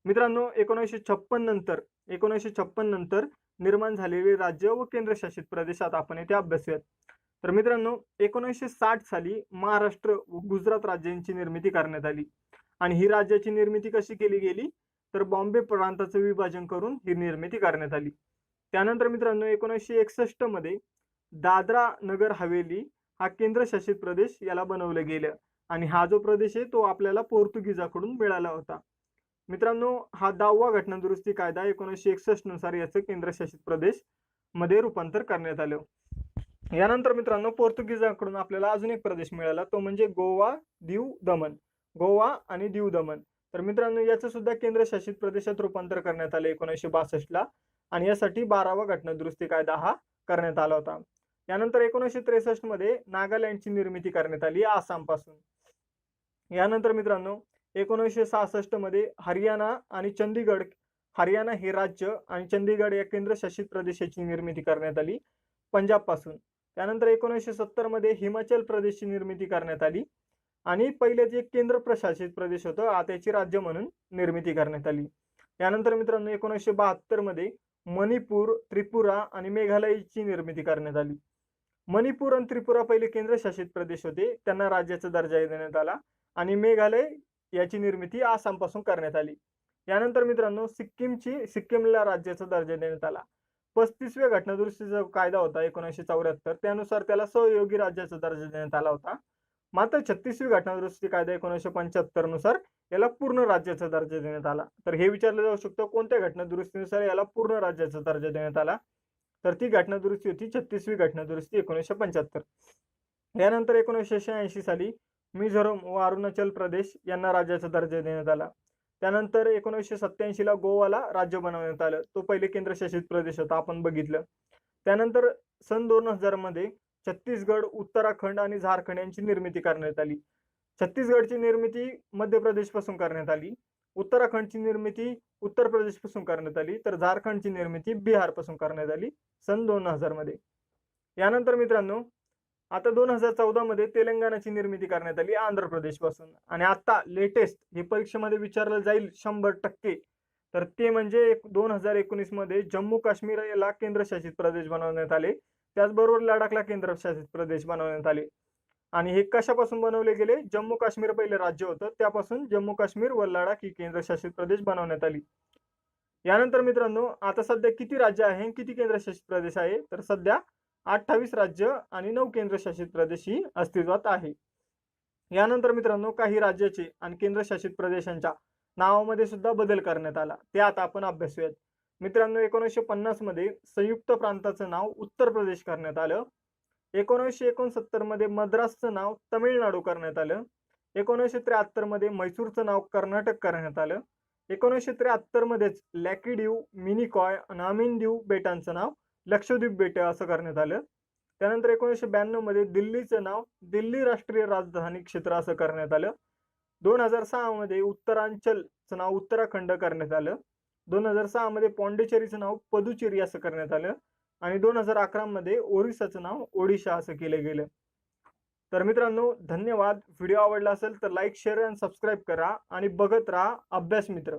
मित्रांनो 1956 नंतर निर्माण झालेले राज्य व केंद्रशासित प्रदेश आता आपण येथे अभ्यासूयात. तर मित्रांनो 1960 साली महाराष्ट्र व गुजरात राज्यांची निर्मिती करण्यात आली. आणि ही राज्याची निर्मिती कशी केली गेली? तर बॉम्बे प्रांताचं विभाजन करून ही निर्मिती करण्यात आली. त्यानंतर मित्रांनो 1961 मध्ये दादरा नगर हवेली हा केंद्रशासित प्रदेश याला बनवलं गेलं. आणि हा जो प्रदेश आहे तो आपल्याला पोर्तुगीजाकडून मिळाला होता. मित्रांनो हा 10वा घटना दुरुस्ती कायदा 1961 नुसार याचं केंद्रशासित प्रदेश मध्ये रूपांतर करण्यात आलं. यानंतर मित्रांनो पोर्तुगीजांकडून आपल्याला अजून एक प्रदेश मिळाला, तो म्हणजे गोवा, दीव, दमण. गोवा आणि दीव दमण. तर मित्रांनो याचं सुद्धा केंद्रशासित प्रदेशात रूपांतर करण्यात आले 1962 ला. आणि यासाठी 12वा घटना दुरुस्ती कायदा हा करण्यात आला होता. यानंतर 1963 मध्ये नागालँडची निर्मिती करण्यात आली आसाम पासून. यानंतर मित्रांनो 1966 मध्ये हरियाणा आणि चंदीगड, हरियाणा हे राज्य आणि चंदीगड या केंद्रशासित प्रदेशाची निर्मिती करण्यात आली पंजाब पासून. त्यानंतर 1970 मध्ये हिमाचल प्रदेशची निर्मिती करण्यात आली आणि पहिले जे केंद्र प्रशासित प्रदेश होतं आता याची राज्य म्हणून निर्मिती करण्यात आली. यानंतर मित्रांनो 1972 मध्ये मणिपूर, त्रिपुरा आणि मेघालयची निर्मिती करण्यात आली. मणिपूर आणि त्रिपुरा पहिले केंद्रशासित प्रदेश होते, त्यांना राज्याचा दर्जा देण्यात आला. आणि मेघालय याची निर्मिती आसाम पासून करण्यात आली. यानंतर मित्रांनो सिक्कीमला राज्याचा दर्जा देण्यात आला. 35व्या घटना दुरुस्तीचा कायदा होता 1974, त्यानुसार त्याला सहयोगी राज्याचा दर्जा देण्यात आला होता. मात्र 36वी घटना दुरुस्ती कायदा 1975 नुसार याला पूर्ण राज्याचा दर्जा देण्यात आला. तर हे विचारलं जाऊ शकतं कोणत्या घटना दुरुस्तीनुसार याला पूर्ण राज्याचा दर्जा देण्यात आला? तर ती घटना दुरुस्ती होती 36वी घटना दुरुस्ती 1975. यानंतर 1986 साली मिझोरम व अरुणाचल प्रदेश यांना राज्याचा दर्जा देण्यात आला. त्यानंतर 1987 ला गोवाला राज्य बनवण्यात आलं, तो पहिले केंद्रशासित प्रदेश होता आपण बघितलं. त्यानंतर सन 2000 मध्ये छत्तीसगड, उत्तराखंड आणि झारखंड यांची निर्मिती करण्यात आली. छत्तीसगडची निर्मिती मध्य प्रदेश पासून करण्यात आली, उत्तराखंडची निर्मिती उत्तर प्रदेश पासून करण्यात आली, तर झारखंडची निर्मिती बिहार पासून करण्यात आली सन 2000 मध्ये. यानंतर मित्रांनो आता 2014 मध्ये तेलंगणाची निर्मिती करण्यात आली आंध्र प्रदेश पासून. आणि आता लेटेस्ट हे परीक्षेमध्ये विचारलं जाईल 100%, तर ते म्हणजे 2019 मध्ये जम्मू काश्मीर याला केंद्रशासित प्रदेश बनवण्यात आले. त्याचबरोबर लडाखला केंद्रशासित प्रदेश बनवण्यात आले. आणि हे कशापासून बनवले गेले? जम्मू काश्मीर पहिले राज्य होतं, त्यापासून जम्मू काश्मीर व लडाख ही केंद्रशासित प्रदेश बनवण्यात आली. यानंतर मित्रांनो आता सध्या किती राज्य आहे, किती केंद्रशासित प्रदेश आहे? तर सध्या 28 राज्य आणि 9 केंद्रशासित प्रदेश ही अस्तित्वात आहे. यानंतर मित्रांनो काही राज्याचे आणि केंद्रशासित प्रदेशांच्या नावामध्ये सुद्धा बदल करण्यात आला, ते आता आपण अभ्यासूयात. मित्रांनो 1950 मध्ये संयुक्त प्रांताचं नाव उत्तर प्रदेश करण्यात आलं. 1969 मध्ये मद्रासचं नाव तमिळनाडू करण्यात आलं. 1973 मध्ये म्हैसूरचं नाव कर्नाटक करण्यात आलं. 1973 मध्येच लॅकिडिव, मिनिकॉय आणि आमिनदीव बेटांचं नाव लक्षद्वीप बेटे असं करण्यात आलं. त्यानंतर 1992 मध्ये दिल्लीचं नाव दिल्ली राष्ट्रीय राजधानी क्षेत्र असं करण्यात आलं. 2006 मध्ये उत्तरांचलचं नाव उत्तराखंड करण्यात आलं. 2006 मध्ये पॉंडिचेरीचं नाव पदुचेरी असं करण्यात आलं. आणि 2011 मध्ये ओरिसाचं नाव ओडिशा असं केलं गेलं. तर मित्रांनो धन्यवाद. व्हिडिओ आवडला असेल तर लाईक, शेअर आणि सबस्क्राईब करा आणि बघत राहा अभ्यास मित्र.